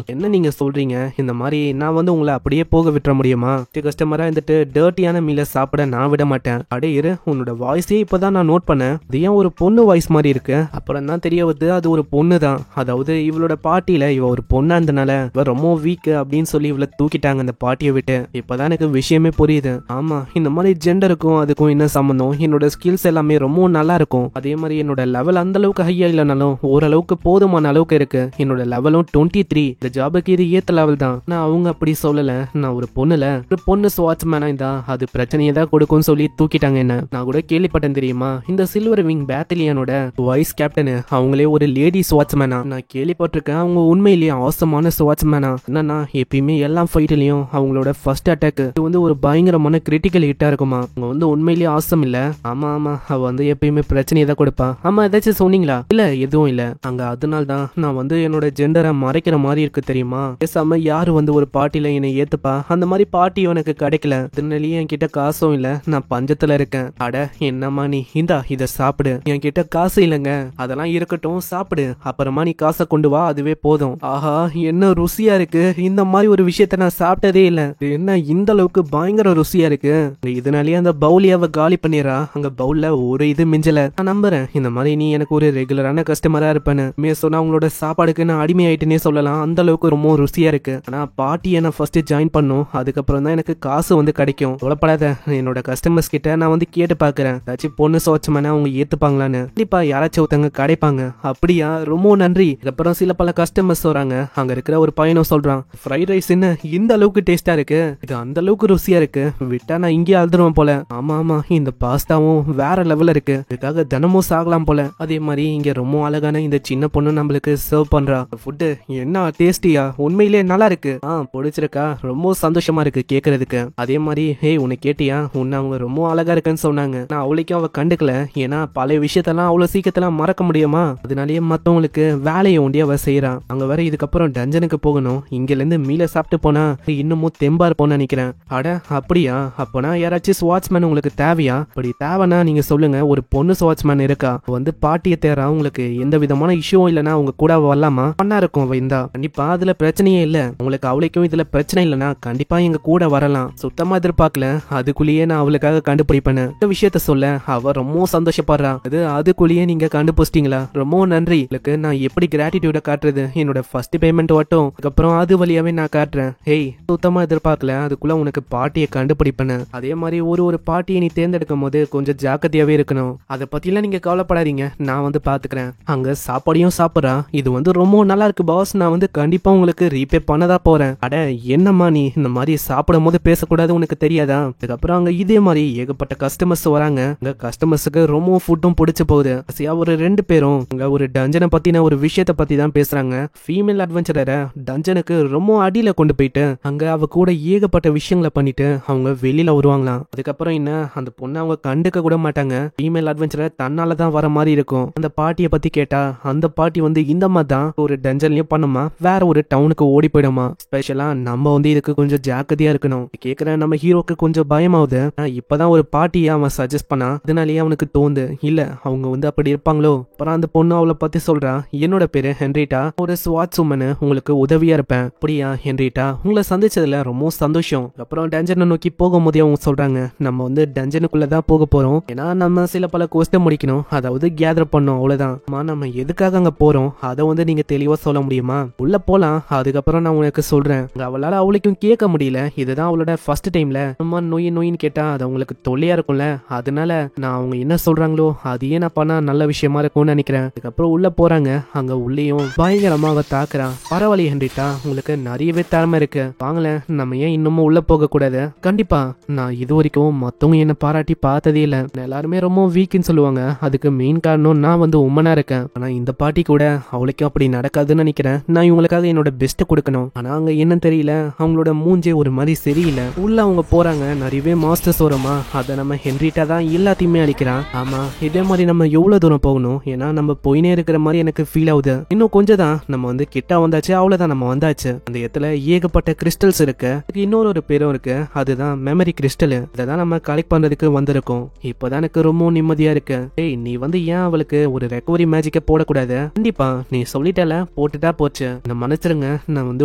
என்ன நீங்க சொல்றீங்க? இந்த மாதிரி நான் வந்து உங்களை அப்படியே போக விட்டுற முடியுமா? கஸ்டமரா இருந்துட்டு டர்ட்டியான மீல சாப்பிட நான் விட மாட்டேன். அடே இரு, உன்னோட வாய்ஸே இப்பதான் நான் நோட் பண்ணேன். இது ஏன் ஒரு பொண்ணு வாய்ஸ் மாதிரி இருக்கு? அப்புறம் தான் தெரிய வருது அது ஒரு பொண்ணு தான். அதாவது இவளோட பாட்டியில இவ ஒரு பொண்ணா இருந்தனால இவ ரொம்ப வீக் அப்படின்னு சொல்லி இவளை தூக்கிட்டாங்க அந்த பாட்டியை விட்டு. இப்பதான் எனக்கு விஷயமே புரியுது. ஆமா, இந்த மாதிரி ஜெண்டருக்கும் அதுக்கும் என்ன சம்பந்தம்? என்னோட ஸ்கில்ஸ் எல்லாமே ரொம்ப நல்லா இருக்கும். அதே மாதிரி என்னோட லெவல் அந்த அளவுக்கு ஹையா இல்லைனாலும் ஓரளவுக்கு போதுமான அளவுக்கு இருக்கு. என்னோட லெவலும் 23. இந்த ஜாபுக்கு இது ஏத்த லெவல் தான். நான் அவங்க அப்படி சொல்லல. நான் ஒரு பொண்ணுல ஒரு பொண்ணு ஸ்வாட்ச்மேனா இருந்தா அது பிரச்சனையை தான் கொடுக்கும்னு சொல்லி தூக்கிட்டாங்க என்ன. நான் கூட கேள்விப்பட்டேன் தெரியுமா, இந்த சில்வர் விங் பேட்டலியனோட வைஸ் கேப்டன் அவங்களே ஒரு லேடி ஸ்வாட்ச்மேனா. நான் கேள்விப்பட்டிருக்கேன். அவங்க உண்மையிலேயே அவசரமான ஸ்வாட்ச்மேனா. என்னன்னா எப்பயுமே எல்லா ஃபைட்லயும் அவங்களோட ஃபர்ஸ்ட் அட்டாக் இது வந்து ஒரு பயங்கரமான கிரிட்டிக்கல் ஹிட்டா இருக்குமா. அவங்க வந்து உண்மையிலேயே அவசரம் இல்ல. ஆமா ஆமா, அவ வந்து எப்பயுமே பிரச்சனையை தான் கொடுப்பா. ஆமா, ஏதாச்சும் சொன்னீங்களா? இல்ல எதுவும் இல்ல. அங்க அதனால தான் நான் வந்து என்னோட ஜெண்டரை மறைக்கிற மாதிரி இருக்கு தெரியுமா. பேசாம யாரு வந்து ஒரு பார்ட்டில என்னை ஏத்துப்பா, அந்த மாதிரி பார்ட்டி எனக்கு கிடைக்கல. அதனாலயே என்கிட்ட காசும் இல்ல, நான் பஞ்சத்துல இருக்கேன். அட என்னம்மா நீ, இந்தா இத சாப்பிடு. என்கிட்ட காசு இல்லைங்க. அதெல்லாம் இருக்கட்டும், சாப்பிடு. அப்புறமா நீ காசை கொண்டு வா, அதுவே போதும். ஆஹா என்ன ருசியா இருக்கு. இந்த மாதிரி ஒரு விஷயத்த நான் சாப்பிட்டதே இல்ல. என்ன இந்த அளவுக்கு பயங்கர ருசியா இருக்கு. இதனாலேயே அந்த பவுலியாவை காலி பண்ணிடுறா. அங்க பவுல்ல ஒரு இது மிஞ்சல. நான் நம்புறேன் இந்த மாதிரி நீ எனக்கு ஒரு ரெகுலரான கஸ்டமரா இருப்பேன்னு. சொன்னா உங்களோட சாப்பாடுக்கு நான் அடிமை ஆயிட்டுனே சொல்லலாம். அந்த அளவுக்கு ரொம்ப ருசியா இருக்கு. ஆனா பார்ட்டியை நான் ஃபர்ஸ்ட் ஜாயின் பண்ணும், அதுக்கப்புறம் தான் எனக்கு காசு வந்து கிடைக்கும். சொல்லப்படாத, என்னோட கஸ்டமர்ஸ் கிட்ட நான் வந்து வந்து கேட்டு பாக்குறேன், ஏதாச்சும் பொண்ணு சோச்சமான அவங்க ஏத்துப்பாங்களான்னு. கண்டிப்பா யாராச்சும் ஒருத்தங்க கிடைப்பாங்க. அப்படியா, ரொம்ப நன்றி. அதுக்கப்புறம் சில பல கஸ்டமர்ஸ் வராங்க. அங்க இருக்கிற ஒரு பையனும் சொல்றான், ஃப்ரைட் ரைஸ் என்ன இந்த அளவுக்கு டேஸ்டா இருக்கு, இது அந்த அளவுக்கு ருசியா இருக்கு, விட்டா நான் இங்கே அழுதுருவேன் போல. ஆமா ஆமா, இந்த பாஸ்தாவும் வேற லெவல்ல இருக்கு, இதுக்காக தினமும் சாகலாம் போல. அதே மாதிரி இங்க ரொம்ப அழகான இந்த சின்ன பொண்ணு நம்மளுக்கு சர்வ் பண்றா. ஃபுட்டு என்ன டேஸ்டியா, உண்மையிலே நல்லா இருக்கு, பிடிச்சிருக்கா, ரொம்ப சந்தோஷமா இருக்கு கேக்குறதுக்கு. அதே மாதிரி ஹேய் உன்னை கேட்டியா, உன்னை அவங்க ரொம்ப அழகா இருக்குன்னு சொன்னாங்க. நான் அவளைக்கும் அவ கண்டுக்கல, ஏன்னா பழைய விஷயத்தெல்லாம் அவ்வளவு சீக்கிரத்துல மறக்க முடியுமா, அதனாலேயே மத்தவங்களுக்கு வேலையை ஒண்டி அவ செய்யறான். அங்க வேற இதுக்கப்புறம் டஞ்சனுக்கு போகணும். இங்க இருந்து மீல சாப்பிட்டு போனா இன்னமும் தெம்பா இருப்போம்னு நினைக்கிறேன். அட அப்படியா, அப்பனா யாராச்சும் ஸ்வாட்ச்மேன் உங்களுக்கு தேவையா? அப்படி தேவைன்னா நீங்க சொல்லுங்க, ஒரு பொண்ணு ஸ்வாட்ச்மேன் இருக்கா, வந்து பாட்டியை தேரா, உங்களுக்கு எந்த விதமான இஷ்யூவும் இல்லைன்னா அவங்க கூட வரலாமா? பண்ணா இருக்கும் அவ இந்தா, கண்டிப்பா அதுல பிரச்சனையே இல்ல. உங்களுக்கு அவளுக்கும் இதுல பிரச்சனை இல்லைன்னா கண்டிப்பா எங்க கூட வரலாம். சுத்தமா எதிர்பார்க்கல, அதுக்குள்ளேயே நான் அவளுக்காக கண்டுபிடிப்பேன். இந்த விஷயத்த சொல்ல அவ ரொம்ப சந்தோஷப்படுறா. அதுக்குள்ளேயே நீங்க கண்டுபிடிச்சிட்டீங்களா, ரொம்ப நன்றி. உங்களுக்கு நான் எப்படி கிராட்டிடியூட காட்டுறது, என்னோட ஃபர்ஸ்ட் பேமெண்ட் வட்டும் அதுக்கப்புறம் அது வழியாவே நான் காட்டுறேன். ஹேய் சுத்தமா எதிர்பார்க்கல, அதுக்குள்ள உனக்கு பாட்டியை கண்டுபிடிப்பேன். அதே மாதிரி ஒரு பாட்டியை நீ தேர்ந்தெடுக்கும் போது கொஞ்சம் ஜாக்கிரதையாவே இருக்கணும். அதை பத்திலாம் நீங்க கவலைப்படாதீங்க, நான் வந்து பாத்துக்கிறேன். அங்க சாப்பாடையும் சாப்பிட்றா. இது வந்து ரொம்ப நல்லா இருக்கு பாஸ், நான் வந்து கண்டிப்பா உங்களுக்கு ரீபே பண்ணதா போறேன். அட என்னம்மா நீ இந்த மாதிரி சாப்பிடும் போது பேசக்கூடாது உனக்கு தெரியாதா? அதுக்கப்புறம் அங்க இதே மாதிரி ஏகப்பட்ட கஸ்டமர்ஸ் வராங்க. அங்க கஸ்டமர்ஸுக்கு ரொம்ப ஃபுட்டும் பிடிச்சு போகுது. ஒரு 2 பேரும் அங்க ஒரு டஞ்சனை பத்தின ஒரு விஷயத்த பத்தி தான் பேசுறாங்க. ஃபீமேல் அட்வென்ச்சரரை டஞ்சனுக்கு ரொம்ப அடியில கொண்டு போயிட்டு அங்க அவ கூட ஏகப்பட்ட விஷயங்களை பண்ணிட்டு அவங்க வெளியில வருவாங்களாம். அதுக்கப்புறம் என்ன, அந்த பொண்ணு அவங்க கண்டுக்க கூட மாட்டாங்க. ஃபீமேல் அட்வென்ச்சரர் தன்னாலதான் வர மாதிரி இருக்கும். அந்த பாட்டியை பத்தி கேட்டா அந்த பாட்டி வந்து இந்த மாதிரி தான் ஒரு டஞ்சன்லயும் பண்ணுமா, வேற ஒரு டவுனுக்கு ஓடி போயிடுமா. ஸ்பெஷலா நம்ம வந்து இதுக்கு கொஞ்சம் ஜாக்கிரதையா இருக்கணும். கேக்குறேன், நம்ம ஹீரோக்கு கொஞ்சம் பயமாவுது. இப்பதான் ஒரு பாட்டியை அவன் சஜஸ்ட் பண்ணா, அதனாலேயே அவனுக்கு தோந்து இல்ல அவங்க வந்து அப்படி இருப்பாங்களோ. அப்புறம் அந்த பொண்ணு அவளை பத்தி சொல்றா, என்னோட பேரு ஹென்ரிட்டா, ஒரு ஸ்வாட்ச் உமனு, உங்களுக்கு உதவியா இருப்பேன். அப்படியா ஹென்ரிட்டா, உங்களை சந்திச்சதுல ரொம்ப சந்தோஷம். அப்புறம் டஞ்சனை நோக்கி போகும்போதே அவங்க சொல்றாங்க, நம்ம வந்து டஞ்சனுக்குள்ளதான் போக போறோம், ஏன்னா நம்ம சில பல கோஸ்ட முடிக்கணும், அதாவது கேதர் பண்ணோம், அவ்வளவுதான். நம்ம எதுக்காக அங்க போறோம் அதை வந்து நீங்க தெளிவா சொல்ல முடியுமா? உள்ள போலாம், அதுக்கப்புறம் நான் உனக்கு சொல்றேன். அவளால அவளுக்கும் கேட்க முடியல, இதுதான் அவளோட ஃபர்ஸ்ட் டைம்ல. நம்ம நோயின்னு கேட்டா அது அவங்களுக்கு தொல்லையா இருக்கும்ல, அதனால நான் அவங்க என்ன சொல்றாங்களோ அதையே நான் பண்ணா நல்ல விஷயமா இருக்கும்னு நினைக்கிறேன். அதுக்கப்புறம் உள்ள போறாங்க. அங்க உள்ளேயும் பயங்கரமா அவ தாக்குறான். பரவாயில்ல ஹென்ரிட்டா, உங்களுக்கு நிறையவே திறமை இருக்கு, வாங்கல நம்ம ஏன் இன்னமும் உள்ள போக கூடாது? கண்டிப்பா, நான் இது வரைக்கும் மத்தவங்க என்ன பாராட்டி பார்த்ததே இல்ல, எல்லாருமே ரொம்ப வீக்னு சொல்லுவாங்க, அதுக்கு மெயின் காரணம் நான் வந்து உமனா இருக்கேன். ஆனா இந்த பாட்டி கூட அவளுக்கும் அப்படி நடக்காதுன்னு நினைக்கிறேன். நான் இவங்களுக்காக என்னோட பெஸ்ட் கொடுக்கணும். ஆனா அங்க என்ன தெரியல, அவங்களோட மூஞ்சே ஒரு மாதிரி சரியில்லை. உள்ள அவங்க போறாங்க, நிறையவே மாஸ்டர்ஸ் வருமா, அதை நம்ம ஹென்ரிட்டா தான் எல்லாத்தையுமே அழிக்கிறான். ஆமா, இதே மாதிரி நம்ம எவ்வளவு தூரம் போகணும், ஏன்னா நம்ம போயினே இருக்கிற மாதிரி எனக்கு ஃபீல் ஆகுது. இன்னும் கொஞ்சம் தான், நம்ம வந்து கிட்ட வந்தாச்சு, அவ்வளவுதான் நம்ம வந்தாச்சு. அந்த இடத்துல ஏகப்பட்ட கிறிஸ்டல்ஸ் இருக்கு. இன்னொரு பேரும் இருக்கு, அதுதான் மெமரி கிறிஸ்டல். இதான் நம்ம கலெக்ட் பண்றதுக்கு வந்திருக்கோம். இப்பதான் எனக்கு ரொம்ப நிம்மதியா இருக்கு. ஏய் நீ வந்து ஏன் அவளுக்கு ஒரு ரெக்கவரி மேஜிக்க போடக்கூடாது? கண்டிப்பா நீ சொல்லிட்டல, போட்டுட்டா போச்சு. நான் மன்னிச்சிருங்க, நான் வந்து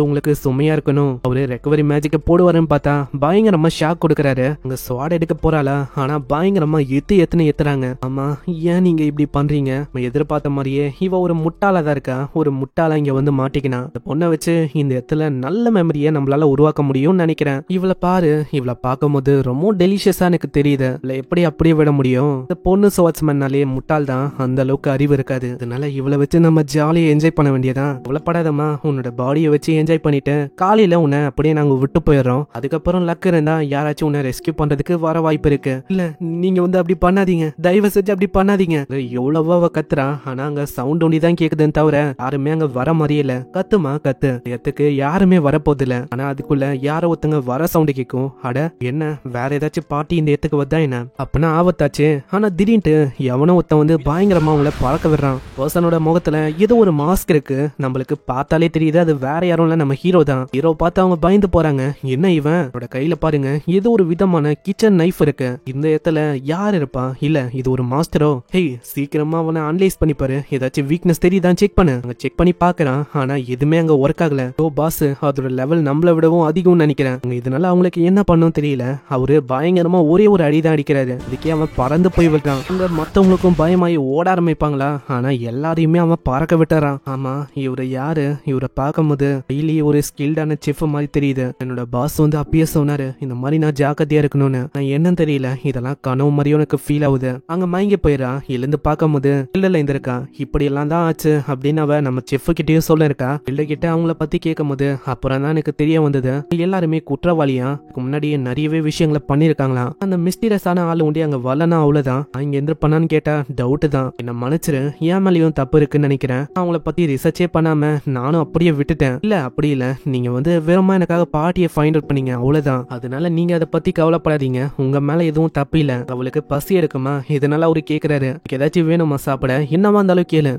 உங்களுக்கு சுமையா இருக்கணும். அவரு ரெக்கவரி மேஜிக்க போடுவாருன்னு பார்த்தா பயங்கரமா ஷாக் கொடுக்கறாரு. அங்க ஸ்வாட் எடுக்க போறாளா, ஆனா பயங்கரமா எத்துறாங்க. ஆமா, ஏன் நீங்க இப்படி பண்றீங்க? எதிர்பார்த்த மாதிரியே இவ ஒரு முட்டாளா தான் இருக்கா. ஒரு முட்டாளா இங்க வந்து மாட்டிக்கினா. இந்த பொண்ணை வச்சு இந்த இடத்துல நல்ல மெமரியை நம்மளால உருவாக்க முடியும்னு நினைக்கிறேன். இவளை பாரு, இவளை பார்க்கும் போது ரொம்ப டெலிஷியஸா எனக்கு தெரியுது. இல்ல எப்படி அப்படியே விட முடியும்? இந்த பொண்ணு ஸ்வாட்ச்மேன்னாலே முட்டாள் தான், அந்த அளவுக்கு அறிவு இருக்காது. அதனால இவளை வச்சு நம்ம ஜாலியா என்ஜாய் பண்ண வேண்டியதான். இவ்வளவுப்படாதம்மா, உன்னோட பாடியை வச்சு என்ஜாய் பண்ணிட்டு காலையில உன்னை அப்படியே நாங்க விட்டு போயிடுறோம். அதுக்கப்புறம் லக் இருந்தா யாராச்சும் உன்னை ரெஸ்கியூ பண்றதுக்கு வர வாய்ப்பு இருக்கு. இல்ல நீங்க வந்து அப்படி பண்ணாதீங்க, தயவு செஞ்சு அப்படி பண்ணாதீங்க. எவ்வளவோ அவ கத்துறா, ஆனா அங்க சவுண்ட் ஒண்டி தான் கேக்குதுன்னு தவிர யாருமே அங்க வர மாதிரியே இல்ல. கத்துமா கத்து, இடத்துக்கு யாருமே வரப்போது இல்ல. ஆனா அதுக்குள்ள யாரோ ஒருத்தங்க வர சவுண்ட் கேட்கும். அட என்ன, வேற ஏதாச்சும் பாட்டி இந்த இடத்துக்கு வந்தா என்ன, அப்பனா ஆபத்தாச்சு. ஆனா திடீர்னு எவனோ ஒருத்தன் வந்து பயங்கரமா அவங்கள பறக்க விடுறான். பர்சனோட முகத்துல ஏதோ ஒரு மாஸ்க் இருக்கு, நம்மளுக்கு பார்த்தாலே தெரியுது அது வேற யாரும் இல்ல, நம்ம ஹீரோ தான். ஹீரோ பார்த்து அவங்க பயந்து போறாங்க. என்ன இவன் கையில பாருங்க ஏதோ ஒரு விதமான கிச்சன் நைஃப் இருக்கு, இந்த இடத்துல யார் இருப்பா? இல்ல இது ஒரு மாஸ்டரோ? ஹேய் சீக்கிரமா அவனை அனலைஸ் பண்ணி பாரு, ஏதாச்சும் வீக்னஸ் தெரியுதான் செக் பண்ணு. அங்க செக் பண்ணி பாக்குறான், ஆனா எதுவுமே அங்க ஒர்க் ஆகல. ஓ பாஸ், அதோட லெவல் நம்மள விடவும் அதிகம்னு நினைக்கிறேன். இதனால அவங்களுக்கு என்ன பண்ணும் தெரியல. அவரு பயங்கரமா ஒரே ஒரு அடிதான் அடிக்கிறாரு. இதுக்கே அவன் பறந்து போய் விடுறான். அங்க மத்தவங்களுக்கும் பயமாயி ஓட ஆரம்பிப்பாங்களா, ஆனா எல்லாரையுமே அவன் பறக்க விட்டுறான். ஆமா, இவரு யாரு? இவரை பார்க்கும் போது டெய்லி ஒரு ஸ்கில்டான செஃப் மாதிரி தெரியுது. என்னோட பாஸ் வந்து அப்பயே சொன்னாரு இந்த மாதிரி நான் ஜாக்கிரதையா இருக்கணும்னு. நான் என்னன்னு தெரியல, இதெல்லாம் கனவு மாதிரியும் எனக்கு ஃபீல் ஆகுது. அங்க மயங்கி போயிடா. எழுந்து பார்க்கும் போது இல்ல இருந்திருக்கா. இப்படி எல்லாம் தான் ஆச்சு அப்படின்னு அவ நம்ம செஃப் கிட்டயும் சொல்ல இருக்கா. பில்டர் கிட்ட அவங்கள பத்தி கேட்கும் போது அப்புறம் தான் எனக்கு தெரிய வந்தது எல்லாருமே குற்றவாளியா முன்னாடியே நிறையவே விஷயங்களை பண்ணிருக்காங்களா. அந்த மிஸ்டீரியஸான ஆள் உண்டி அங்க வரலனா அவ்வளவுதான். இங்க எந்த பண்ணான்னு கேட்டா டவுட் தான். என்ன மன்னிச்சிரு, என் மேலயும் தப்பு இருக்குன்னு நினைக்கிறேன். அவங்கள பத்தி ரிசர்ச்சே பண்ணாம நானும் அப்படியே விட்டுட்டேன். இல்ல அப்படி இல்ல, நீங்க வந்து வெறுமா எனக்காக பார்ட்டியை ஃபைண்ட் அவுட் பண்ணீங்க அவ்வளவுதான். அதனால நீங்க அதை பத்தி கவலைப்படாதீங்க. உங்க மேல எதுவும் தப்பு இல்ல. அவளுக்கு பசி எடுக்குமா இதனால அவரு கேக்குறாரு. ஏதாச்சும் வேணுமா சாப்பிட? என்னவா இருந்தாலும் கேளு.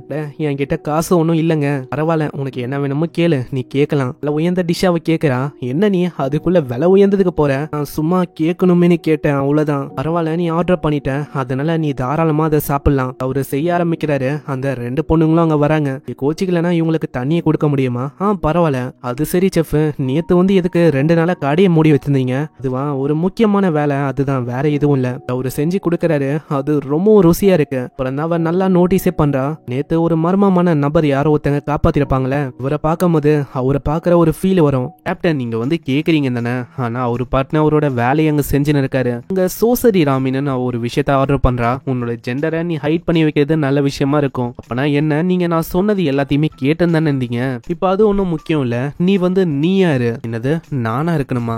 என்கிட்ட காசு ஒன்னும் இல்லங்க. பரவாயில்ல, உனக்கு என்ன வேணுமோ கேளு, நீ கேட்கலாம். இல்ல உயர்ந்த டிஷ்ஷாவை கேக்குறா. என்ன நீ அதுக்குள்ள விலை உயர்ந்ததுக்கு போற? நான் சும்மா கேட்கணுமே கேட்டேன் அவ்வளவுதான். பரவாயில்ல, நீ ஆர்டர் பண்ணிட்ட, அதனால நீ தாராளமா அதை சாப்பிடலாம். அவரு செய்ய ஆரம்பிக்கிறாரு. அந்த 2 பொண்ணுங்களும் அங்க வராங்க. கோச்சிக்கலனா இவங்களுக்கு தண்ணியை கொடுக்க முடியுமா? பரவாயில்ல. அது சரி செஃப், நேத்து வந்து எதுக்கு 2 நாளா கடையை மூடி வச்சிருந்தீங்க? அதுவா ஒரு முக்கியமான வேலை, அதுதான், வேற எதுவும் இல்ல. அவரு செஞ்சு கொடுக்கறாரு, அது ரொம்ப ருசியா இருக்கு. அப்புறம் அவ நல்லா நோட்டீஸே பண்றா. நேத்து ஒரு மர்மமான நபர் யாரோ ஒருத்தங்க காப்பாத்திருப்பாங்களே, இவரை பார்க்கும் போது அவரை பாக்குற ஒரு ஃபீல் வரும். கேப்டன், நீங்க வந்து கேக்குறீங்க தானே, ஆனா அவரு பாட்டுன அவரோட வேலையை அங்க செஞ்சுன்னு இருக்காரு. அங்க சோசரி ராமின்னு ஒரு விஷயத்த ஆர்டர் பண்றா. உன்னோட ஜெண்டரை நீ ஹைட் பண்ணி வைக்கிறது நல்ல விஷயமா இருக்கும். அப்பனா என்ன, நீங்க நான் சொன்னது எல்லாத்தையுமே கேட்டுன்னு தானே இருந்தீங்க. இப்ப அது ஒன்னும் முக்கியம் இல்ல. நீ வந்து நீ யாரு? என்னது நானா இருக்கணுமா?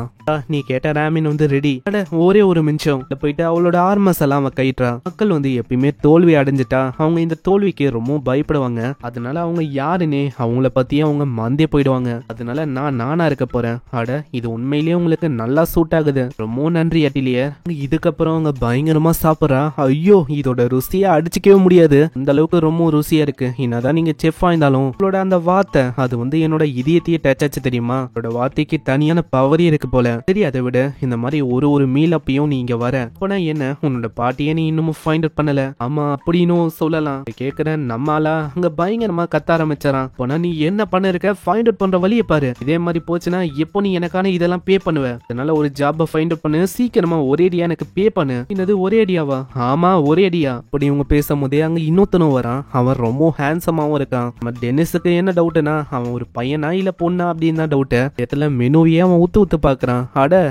நீ கேட்ட ராமின் வந்து ரெடி. ஒரே ஒரு நிமிஷம் போயிட்டு அவளோட ஆர்மஸ் எல்லாம் அவ கைட்டுறா. மக்கள் வந்து எப்பயுமே தோல்வி அடைஞ்சிட்டா அவங்க இந்த தோல்விக்கு ரொம்ப பயப்படுவாங்க. அதனால அவங்க யாருன்னே அவங்கள பத்தி அவங்க மந்தே போயிடுவாங்க. அதனால நானா இருக்க போறேன். இது உண்மையிலேயே உங்களுக்கு நல்லா சூட் ஆகுது. ரொம்ப நன்றி அட்டிலியர். இதுக்கப்புறம் அவங்க பயங்கரமா சாப்பிட்றா. ஐயோ, இதோட ருசியா அடிச்சுக்கவே முடியாது, அந்த அளவுக்கு ரொம்ப ருசியா இருக்கு. என்னதான் நீங்க செஃப் ஆயிருந்தாலும் உங்களோட அந்த வார்த்தை அது வந்து என்னோட இதயத்தையே டச் ஆச்சு தெரியுமா. உங்களோட வார்த்தைக்கு தனியான பவரே இருக்கு போல. சரி, அதை விட இந்த மாதிரி ஒரு மீல் அப்பயும் நீ இங்க வர போனா என்ன, உன்னோட பாட்டியை நீ இன்னமும் ஃபைண்ட் அவுட் பண்ணல? ஆமா அப்படின்னு சொல்லலாம். கேக்குறேன், நம்மால அங்க பயங்கரமா கத்த ஆரம்பிச்சாராம். போனா நீ என்ன பண்ண இருக்க, ஃபைண்ட் அவுட் பண்ற வழியை பாரு. இதே மாதிரி போச்சுன்னா எப்போ நீ எனக்கான இதெல்லாம் பே பண்ணுவ? அதனால ஒரு ஜாப ஃபைண்ட் அவுட் பண்ணு, சீக்கிரமா ஒரே அடியா எனக்கு பே பண்ணு. என்னது ஒரே அடியாவா? ஆமா ஒரே அடியா. அப்படி இவங்க பேசும்போதே அங்க இன்னொருத்தனும் வரான். அவன் ரொம்ப ஹேண்ட்ஸமாவும் இருக்கான். டென்னிஸுக்கு என்ன டவுட்னா, அவன் ஒரு பையனா இல்ல பொண்ணா அப்படின்னு தான் டவுட். இடத்துல மெனுவையே அவன் ஊத்து பாக்குறான்.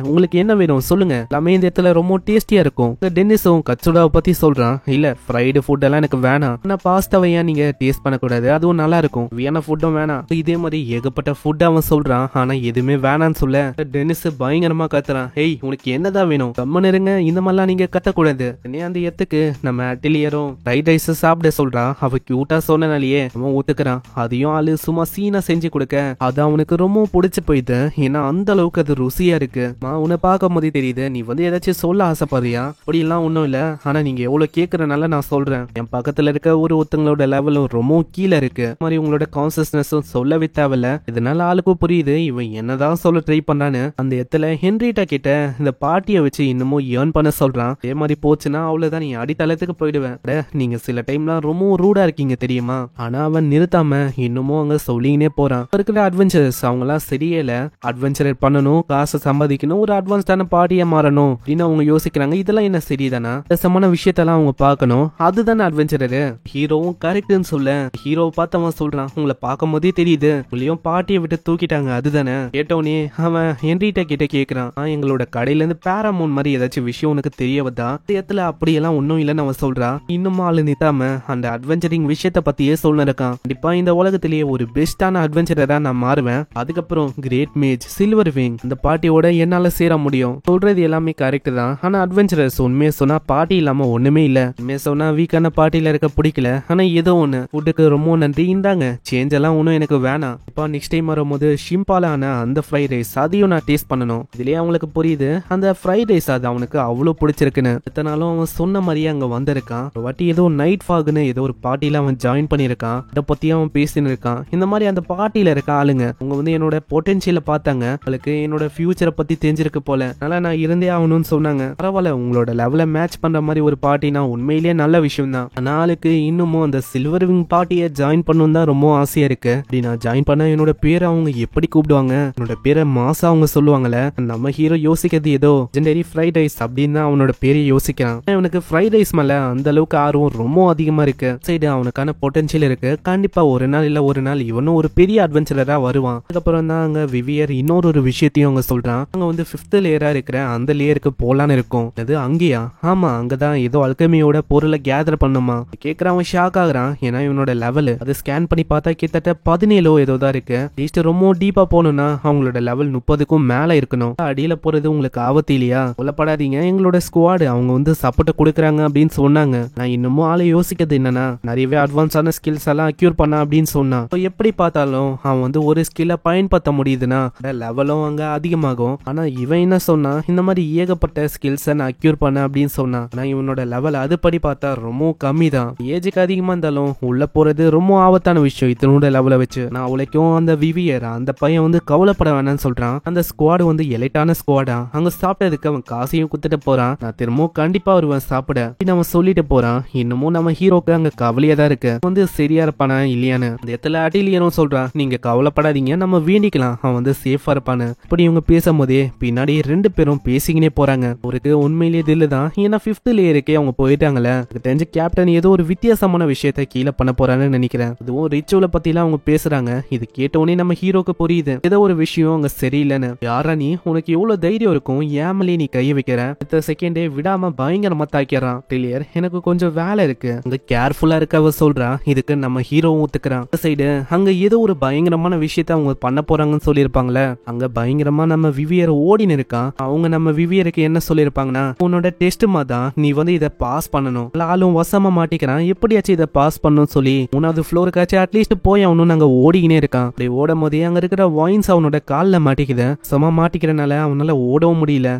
உங்களுக்கு என்ன வேணும் சொல்லுங்க, எல்லாமே இந்த இடத்துல ரொம்ப டேஸ்டியா இருக்கும். டென்னிஸும் கச்சுடாவை பத்தி சொல்றான். இல்ல ஃப்ரைடு ஃபுட் எல்லாம் எனக்கு வேணாம், ஆனா பாஸ்தாவை ஏன் நீங்க டேஸ்ட் பண்ணக்கூடாது, அதுவும் நல்லா இருக்கும். வியனா ஃபுட்டும் வேணாம். இதே மாதிரி ஏகப்பட்ட ஃபுட் அவன் சொல்றான். ஆனா எதுவுமே வேணான்னு சொல்ல டென்னிஸ் பயங்கரமா கத்துறான். ஹேய், உனக்கு என்னதான் வேணும்? கம்மன் இருங்க, இந்த மாதிரிலாம் நீங்க கத்தக்கூடாது. அந்த இடத்துக்கு நம்ம அட்டிலியரும் ஃப்ரைட் ரைஸ் சாப்பிட சொல்றான். அவ கியூட்டா சொன்னனாலேயே அவன் ஒத்துக்கிறான். அதையும் ஆளு சும்மா சீனா செஞ்சு கொடுக்க அது அவனுக்கு ரொம்ப பிடிச்சு போயிடுது. ஏன்னா அந்த அளவுக்கு அது ருசியா இருக்கு. உன்னை பார்க்கும் போதே தெரியுது நீ வந்து ஏதாச்சும் சொல்ல ஆசைப்படுறியா? அப்படி எல்லாம் ஒன்னும் இல்ல, ஆனா நீங்க எவ்வளவு கேக்குறனால நான் சொல்றேன். என் பக்கத்துல இருக்க ஒருத்தங்களோட லெவலும் ரொம்ப கீழே இருக்கு. மாதிரி உங்களோட கான்சியஸ்னஸும் சொல்லவே தேவையில்ல. இதனால ஆளுக்கும் புரியுது இவன் என்னதான் சொல்ல ட்ரை பண்றான்னு. அந்த இடத்துல ஹென்ரிட்டா கிட்ட இந்த பார்ட்டியை வச்சு இன்னமும் ஏர்ன் பண்ண சொல்றான். அதே மாதிரி போச்சுன்னா அவ்வளவுதான், நீ அடித்தளத்துக்கு போயிடுவேன். நீங்க சில டைம்லாம் ரொம்ப ரூடா இருக்கீங்க தெரியுமா? ஆனா அவன் நிறுத்தாம இன்னமும் அங்க சொல்லினே போறான். இருக்கிற அட்வென்ச்சர்ஸ் அவங்க எல்லாம் சரியே இல்ல. அட்வென்ச்சர் பண்ணணும், காசை சம்பாதிக்கணும், ஒரு அட்வான்ஸ்டான பார்ட்டியா மாறணும் அப்படின்னு அவங்க யோசிக்கிறாங்க. இதெல்லாம் என்ன சரிதானா? விசமான விஷயத்தெல்லாம் அவங்க பார்க்கணும், அதுதானே அட்வென்ச்சரரு. ஹீரோவும் கரெக்ட்னு சொல்ல ஹீரோவை பார்த்து அவன் சொல்றான், உங்களை பார்க்கும் போதே தெரியுது உங்களையும் பார்ட்டியை விட்டு தூக்கிட்டாங்க அதுதானே. கேட்டவனே அவன் ஹென்ரிட்டா கிட்ட கேட்கிறான், எங்களோட கடையில இருந்து பேராமௌண்ட் மாதிரி ஏதாச்சும் விஷயம் உனக்கு தெரியவதா? இடத்துல அப்படியெல்லாம் ஒன்னும் இல்லைன்னு அவன் சொல்றான். இன்னும் ஆளு நித்தாம அந்த அட்வென்ச்சரிங் விஷயத்த பத்தியே சொல்ல இருக்கான். கண்டிப்பா இந்த உலகத்திலேயே ஒரு பெஸ்டான அட்வென்ச்சரரா நான் மாறுவேன். அதுக்கப்புறம் கிரேட் மேஜ் சில்வர் விங் இந்த பார்ட்டியோட என்னால சேர முடியும். சொல்றது எல்லாமே கரெக்ட் தான். ஆனா அட்வென்ச்சரஸ் உண்மையை சொன்னா பார்ட்டி இல்லாம ஒண்ணுமே இல்ல. உண்மையை சொன்னா வீக்கான பார்ட்டியில இருக்க பிடிக்கல. ஆனா ஏதோ ஒண்ணு ஃபுட்டுக்கு ரொம்ப நன்றி, இந்தாங்க சேஞ்ச் எல்லாம் ஒன்னும் எனக்கு வேணாம். இப்ப நெக்ஸ்ட் டைம் வரும்போது ஷிம்பால ஆன அந்த ஃப்ரைட் ரைஸ் அதையும் நான் டேஸ்ட் பண்ணணும். இதுலயே அவங்களுக்கு புரியுது அந்த ஃப்ரைட் ரைஸ் அது அவனுக்கு அவ்வளவு பிடிச்சிருக்குன்னு. எத்தனாலும் அவன் சொன்ன மாதிரியே அங்க வந்திருக்கான். ஒரு வாட்டி ஏதோ நைட் ஃபாக்னு ஏதோ ஒரு பார்ட்டியில அவன் ஜாயின் பண்ணிருக்கான். இதை பத்தி அவன் பேசின்னு இருக்கான். இந்த மாதிரி அந்த பார்ட்டியில இருக்க ஆளுங்க அவங்க வந்து என்னோட பொட்டன்ஷியல பார்த்தாங்க, அவளுக்கு என்னோட ஃபியூச்சரை பத்தி தெரிஞ்சிருக்கு போல, அதனால நான் இருந்தே ஆகணும்னு சொன்னாங்க. பரவாயில்ல, உங்களோட லெவல மேட்ச் பண்ற மாதிரி ஒரு பார்ட்டினா உண்மையிலேயே நல்ல விஷயம் தான். ஆனா ஆளுக்கு இன்னமும் அந்த சில்வர் விங் பார்ட்டியை ஜாயின் பண்ணணும் தான் ரொம்ப ஆசையா இருக்கு. அப்படி நான் ஜாயின் பண்ண என்னோட பேரை அவங்க எப்படி கூப்பிடுவாங்க? என்னோட பேரை மாசா அவங்க சொல்லுவாங்கல்ல. நம்ம ஹீரோ யோசிக்கிறது ஏதோ லெஜெண்டரி ஃப்ரைட் ரைஸ் அப்படின்னு தான் அவனோட பேரை யோசிக்கிறான். அவனுக்கு ஃப்ரைட் ரைஸ் மேல அந்த அளவுக்கு ஆர்வம் ரொம்ப அதிகமா இருக்கு. சைடு அவனுக்கான பொட்டன்ஷியல் இருக்கு. கண்டிப்பா ஒரு நாள் இல்ல ஒரு நாள் இவனும் ஒரு பெரிய அட்வென்ச்சரரா வருவான். அதுக்கப்புறம் தான் அங்க விவியர் இன்னொரு விஷயத்தையும் அவங்க சொல்றான். அங்க வந்து 5th லேயரா இருக்கிற அந்த லேயருக்கு போலான்னு இருக்கும். அது அங்கேயா? ஆமா, அங்கதான் ஏதோ அல்கெமியோட பொருளை கேதர் பண்ணுமா. கேக்குறான், அவன் ஷாக் ஆகுறான். ஏன்னா இவனோட லெவல் அது ஸ்கேன் பண்ணி பார்த்தா கிட்டத்தட்ட 17 ஏதோ தான் இருக்கு. ஜஸ்ட் ரொம்ப டீப்பா போகணும்னா அவங்களோட லெவல் 30க்கும் மேல இருக்கணும். அடியில போறது உங்களுக்கு ஆபத்து இல்லையா? கொல்லப்படாதீங்க, எங்களோட ஸ்குவாடு அவங்க வந்து சப்போர்ட் கொடுக்குறாங்க அப்படின்னு சொன்னாங்க. நான் இன்னமும் ஆளை யோசிக்கிறது என்னன்னா, நிறையவே அட்வான்ஸான ஸ்கில்ஸ் எல்லாம் அக்யூர் பண்ணா அப்படின்னு சொன்னான். எப்படி பார்த்தாலும் அவன் வந்து ஒரு ஸ்கில்ல பயன்படுத்த முடியுதுன்னா லெவலும் அங்க அதிகமாகும். ஆனா இவன் என்ன சொன்னா, இந்த மாதிரி ஏகப்பட்ட ஸ்கில்ஸ் நான் அக்யூர் பண்ண அப்படின்னு சொன்னான். ஆனா இவனோட லெவல் அதுபடி பார்த்தா ரொம்ப கம்மி தான். ஏஜுக்கு அதிகமா இருந்தாலும் உள்ள போறது ரொம்ப ஆபத்தான விஷயம். இத்தனோட லெவலை வச்சு நான் உழைக்கும் அந்த விவியர் அந்த பையன் வந்து கவலைப்பட வேணாம்னு சொல்றான். அந்த ஸ்குவாடு வந்து எலைட்டான ஸ்குவாடா, அங்க சாப்பிட்டதுக்கு அவன் காசையும் குத்துட்டு போறான். நான் திரும்பவும் கண்டிப்பா வருவேன் சாப்பிட அவன் சொல்லிட்டு போறான். இன்னமும் நம்ம ஹீரோக்கு அங்க கவலையா தான் இருக்கு, வந்து சரியா இருப்பானா இல்லையான்னு. அந்த இடத்துல அடிலியனும் சொல்றான், நீங்க கவலைப்படாதீங்க, நம்ம வேண்டிக்கலாம், அவன் வந்து சேஃபா இருப்பான்னு. இப்படி இவங்க பேசும்போதே பின்னாடி 2 பேரும் பேசிக்கினே போறாங்க. அவருக்கு உண்மையிலேயே தில்லு தான். ஏன்னா 5th லேயருக்கே அவங்க போயிட்டாங்கல்ல. தெரிஞ்ச கேப்டன் ஏதோ ஒரு வித்தியாசமான விஷயத்த கீழே பண்ண போறான்னு நினைக்கிறேன். அதுவும் ரிச்சுவலை பத்தி எல்லாம் அவங்க பேசுறாங்க. இது கேட்டோடனே நம்ம ஹீரோக்கு புரியுது ஏதோ ஒரு விஷயம் அங்க சரியில்லைன்னு. யாரா நீ, உனக்கு எவ்வளவு தைரியம் இருக்கும், ஏமலே நீ கைய வைக்கிற? அடுத்த செகண்டே விடாம பயங்கரமா தாக்கிறான். கிளியர், எனக்கு கொஞ்சம் வேலை இருக்கு, அங்க கேர்ஃபுல்லா இருக்க அவ சொல்றா. இதுக்கு நம்ம ஹீரோவும் ஒத்துக்கிறான். சைடு அங்க ஏதோ ஒரு பயங்கரமான விஷயத்த அவங்க பண்ண போறாங்கன்னு சொல்லியிருப்பாங்களே. அங்க பயங்கரமா நம்ம விவியர் ஓடின்னு இருக்கான். அவங்க நம்ம விவியருக்கு என்ன சொல்லியிருப்பாங்கன்னா, உன்னோட டெஸ்ட் தான் நீ வந்து இதை பாஸ் பண்ணணும். ஆளும் வசமா மாட்டிக்கிறான், எப்படியாச்சும் இதை பாஸ் பண்ணணும் சொல்லி 3வது ஃப்ளோருக்காச்சும் அட்லீஸ்ட் போய் அவனும் அங்க ஓடிக்கினே இருக்கான். அப்படி ஓடும் போதே அங்க இருக்கிற வாயின்ஸ் அவனோட கால்ல மாட்டிக்குது. சம மாட்டிக்கிறனால அவனால ஓடவும் முடியல.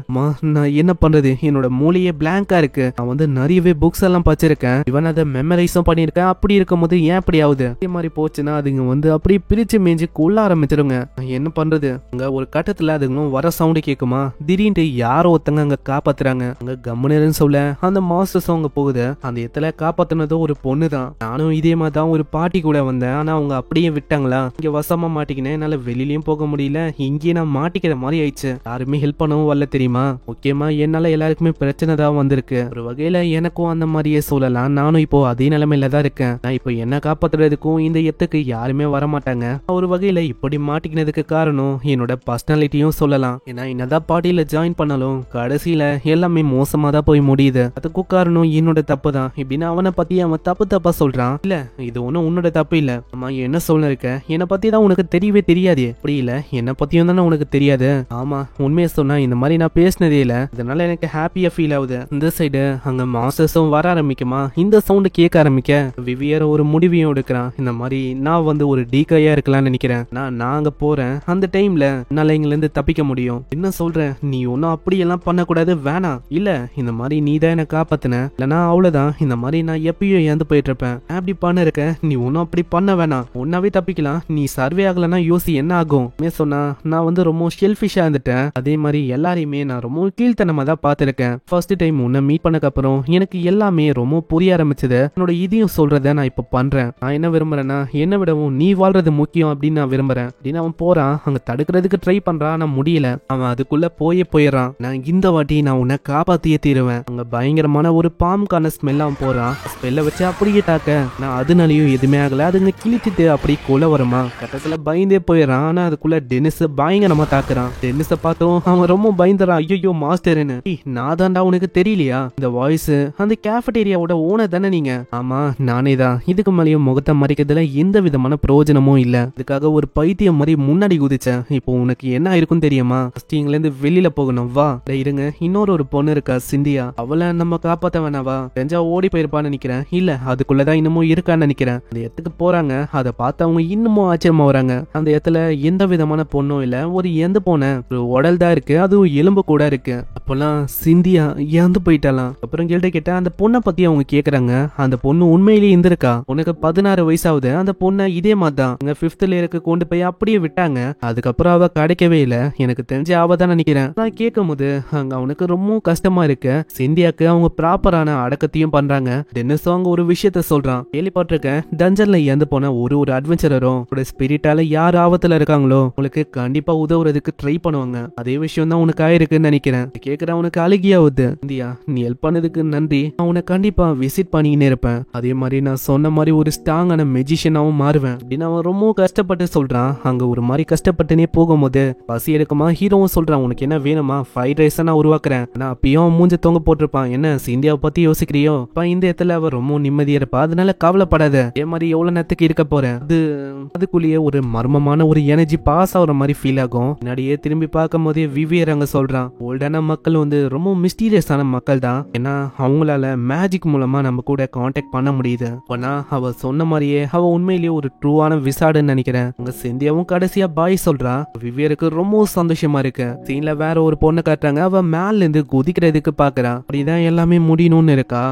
நான் என்ன பண்றது, என்னோட மூளையே பிளாங்கா இருக்கு. நான் வந்து நிறையவே புக்ஸ் எல்லாம் படிச்சிருக்கேன், இவன் அதை மெமரைஸும் பண்ணிருக்கேன். அப்படி இருக்கும் போது ஏன் அப்படி ஆகுது? அதே மாதிரி போச்சுன்னா அதுங்க வந்து அப்படி பிரிச்சு மேஞ்சு கொள்ள ஆரம்பிச்சிருங்க. என்ன பண்றது? அங்க ஒரு கட்டத்துல அதுங்களும் வர சவுண்டு கேக்குமா, திடீர்னு யாரோ ஒருத்தங்க அங்க காப்பாத்துறாங்க. அங்க கம்முனர்னு சொல்ல அந்த மாஸ்டர்ஸ் அவங்க போகுது. அந்த இடத்துல காப்பாத்துனதும் ஒரு பொண்ணு தான். நானும் இதே மாதிரி தான் ஒரு பாட்டி கூட வந்தேன், ஆனா அவங்க அப்படியே விட்டாங்களா. இங்க வசமா மாட்டிக்கினேன், என்னால வெளியிலயும் போக முடியல, இங்கேயே நான் மாட்டிக்கிற மாதிரி ஆயிடுச்சு. யாருமே ஹெல்ப் பண்ணவும் வரல தெரியுமா. முக்கியமா என்னால எல்லாருக்குமே பிரச்சனை தான் வந்திருக்கு. ஒரு வகையில எனக்கும் அந்த மாதிரியே சொல்லலாம். நானும் இப்போ அதே நிலைமையில தான் இருக்கேன். நான் இப்போ என்ன காப்பாத்துறதுக்கும் இந்த இடத்துக்கு யாருமே வரமாட்டாங்க. ஒரு வகையில இப்படி மாட்டிக்கினதுக்கு காரணம் என்னோட பர்சனாலிட்டியும் சொல்லலாம். ஏன்னா என்னதான் பார்ட்டியில ஜாயின் பண்ணாலும் கடைசியில எல்லாமே மோசமா தான் போய் முடியுது. அதுக்கும் காரணம் என்னோட தப்பு தான் இப்படின்னு அவனை பத்தி அவன் தப்பா சொல்றான். இல்ல, இது ஒன்னும் உன்னோட தப்பு இல்ல. அம்மா என்ன சொல்ல இருக்க, என்னை பத்தி தான் உனக்கு தெரியவே தெரியாது. அப்படி இல்ல, என்னை பத்தியும் தானே உனக்கு தெரியாது. ஆமா, உண்மையை சொன்னா இந்த மாதிரி நான் பேசினதே இல்ல, இதனால எனக்கு ஹாப்பியா ஃபீல் ஆகுது. இந்த சைடு அங்க மாஸ்டர்ஸும் வர ஆரம்பிக்குமா. இந்த சவுண்ட் கேட்க ஆரம்பிக்க விவியர் ஒரு முடிவையும் எடுக்கிறான். இந்த மாதிரி நான் வந்து ஒரு டீக்கையா இருக்கலாம்னு நினைக்கிறேன். நான் அங்க போறேன், அந்த டைம்ல என்னால இங்க இருந்து தப்பிக்க முடியும். என்ன சொல்ற, நீ ஒன்னும் அப்படி எல்லாம் பண்ணக்கூடாது, வேணாம். இல்ல, இந்த மாதிரி நீ தான் என்ன காப்பாத்தின, இல்லனா அவ்வளவுதான், இந்த மாதிரி நான் எப்பயும் ஏந்து போயிட்டு இருப்பேன். அப்படி பண்ண இருக்க, நீ ஒன்னும் அப்படி பண்ண வேணாம், ஒன்னாவே தப்பிக்கலாம். நீ சர்வே ஆகலன்னா யோசி என்ன ஆகும். சொன்னா நான் வந்து ரொம்ப ஷெல்ஃபிஷா இருந்துட்டேன். அதே மாதிரி எல்லாரையுமே நான் ரொம்ப கீழ்த்தனமா தான் பாத்திருக்கேன். ஃபர்ஸ்ட் டைம் உன்னை மீட் பண்ணக்கு அப்புறம் எனக்கு எல்லாமே ரொம்ப புரிய ஆரம்பிச்சது. என்னோட இதையும் சொல்றத நான் இப்ப பண்றேன். நான் என்ன விரும்புறேன்னா, என்ன விடவும் நீ வாழ்றது முக்கியம் அப்படின்னு நான் விரும்புறேன் அப்படின்னு அவன் போறான். அங்க தடுக்கிறதுக்கு ட்ரை பண்றான், ஆனா முடியல. அவன் அதுக்குள்ள போயிடறான். நான் இந்த வாட்டி நான் உன்னை காப்பாத்தியே தீருவேன். அங்க பயங்கரமான ஒரு பாம்புக்கான ஸ்மெல் அவன் போறான். ஸ்மெல்ல வச்சு அப்படியே தாக்க, நான் அதனாலயும் எதுவுமே ஆகல. அதுங்க கிழிச்சிட்டு அப்படி கொலை வருமா. கட்டத்துல பயந்தே போயிடறான். ஆனா அதுக்குள்ள டெனிஸ் பயங்கரமா தாக்குறான். டெனிஸ பார்த்தோம் அவன் ரொம்ப பயந்துறான். ஐயோ மாஸ்டர்னு. நான் தான்டா, உனக்கு தெரியலையா? இந்த வாய்ஸ் அந்த கேஃபடேரியாவோட ஓனர் தானே நீங்க? ஆமா, நானே தான். இதுக்கு மேலேயும் முகத்தை மறைக்கிறதுல எந்த விதமான பிரயோஜனமும் இல்ல. இதுக்காக ஒரு பைத்தியம் மாதிரி முன்னாடி குதிச்சேன். இப்போ உனக்கு என்ன ஆயிருக்கும் தெரியுமா? இங்க இருந்து வெளியில போகணும், வா. இருங்க, இன்னொரு பொண்ணு இருக்கா, சிந்தியா. அவளை நம்ம காப்பாத்த வேணாவா? தெரிஞ்சா ஓடி போயிருப்பான்னு நினைக்கிறேன். இல்ல, அதுக்குள்ளதான் இன்னமும் இருக்கான்னு நினைக்கிறேன். அந்த இடத்துக்கு போறாங்க. அதை பார்த்து அவங்க இன்னமும் ஆச்சரியமா வராங்க. அந்த இடத்துல எந்த விதமான பொண்ணும் இல்ல, ஒரு இறந்து போன ஒரு உடல் தான் இருக்கு, அதுவும் எலும்பு கூட இருக்கு. அப்பெல்லாம் சிந்தியா இறந்து போயிட்டாலாம். அப்புறம் கேட்ட அந்த பொண்ணை பத்தி அவங்க கேக்குறாங்க. அந்த பொண்ணு உண்மையிலேயே இருந்திருக்கா. உனக்கு 16 வயசாவது. அந்த பொண்ணை இதே மாதிரிதான் 5th லேயருக்கு கொண்டு போய் அப்படியே விட்டாங்க. அதுக்கப்புறம் அவ கிடைக்கவே இல்ல. எனக்கு தெரிஞ்ச அவ தான் நினைக்கிறேன். நான் கேட்கும் போது அங்க அவனுக்கு ரொம்ப கஷ்டமா இருக்கு. சிந்தியாக்கு அவங்க ப்ராப்பரான அடக்கத்தையும் பண்றாங்க. டென்னிஸ் அவங்க ஒரு விஷயத்த சொல்றான். கேள்விப்பட்டிருக்கேன், டஞ்சன்ல இறந்து போன ஒரு அட்வென்ச்சரரும் ஸ்பிரிட்டால யார் ஆபத்துல இருக்காங்களோ உங்களுக்கு கண்டிப்பா உதவுறதுக்கு ட்ரை பண்ணுவாங்க. அதே விஷயம் தான் உனக்கு ஆயிருக்குன்னு நினைக்கிறேன். கேக்குற உனக்கு அழுகியாவுது. இந்தியா, நீ ஹெல்ப் பண்ணதுக்கு நன்றி. நான் உனக்கு கண்டிப்பா விசிட் பண்ணிக்கினே இருப்பேன். அதே மாதிரி நான் சொன்ன மாதிரி ஒரு ஸ்ட்ராங்கான மெஜிஷியனாவும் மாறுவேன் அப்படின்னு அவன் ரொம்ப கஷ்டப்பட்டு சொல்றான். அங்க ஒரு மாதிரி கஷ்டப்பட்டுனே போகும்போது பசி எடுக்குமா. ஹீரோவும் சொல்றான், உனக்கு என்ன வேணுமா? ஃப்ரைட் ரைஸ் நான் உருவாக்குறேன். நான் அப்பயும் மூஞ்ச தொங்க போட்டிருப்பான். என்ன சிந்தியாவை பத்தி யோசிக்கிறியோ அப்ப இந்த இடத்துல அவ ரொம்ப நிம்மதியா இருப்பா, அதனால கவலைப்படாத, அதே மாதிரி எவ்வளவு நேரத்துக்கு இருக்க போறேன். அதுக்குள்ளேயே ஒரு மர்மமான ஒரு எனர்ஜி பாஸ் ஆகுற மாதிரி ஃபீல் ஆகும். முன்னாடியே திரும்பி பார்க்கும் போதே விவியர் அங்க சொல்றான், ஓல்டான மக்கள் வந்து ரொம்ப மிஸ்டீரியஸான மக்கள் தான், ஏன்னா அவங்களால மேஜிக் மூலமா நம்ம கூட கான்டாக்ட் பண்ண முடியுது. ஆனா அவ சொன்ன மாதிரியே அவ உண்மையிலேயே ஒரு ட்ரூவான விசாடுன்னு நினைக்கிறேன். அங்க சிந்தியாவும் கடைசியா பாய் சொல்றா. விவியருக்கு ரொம்ப சந்தோஷமா இருக்கு. சீன்ல வேற ஒரு பொண்ணை காட்டுறாங்க. அவ மேல இருந்து குதிக்கிறதுக்கு பாக்குறா. அப்படிதான் எல்லாமே முடியணும்னு இருக்கா,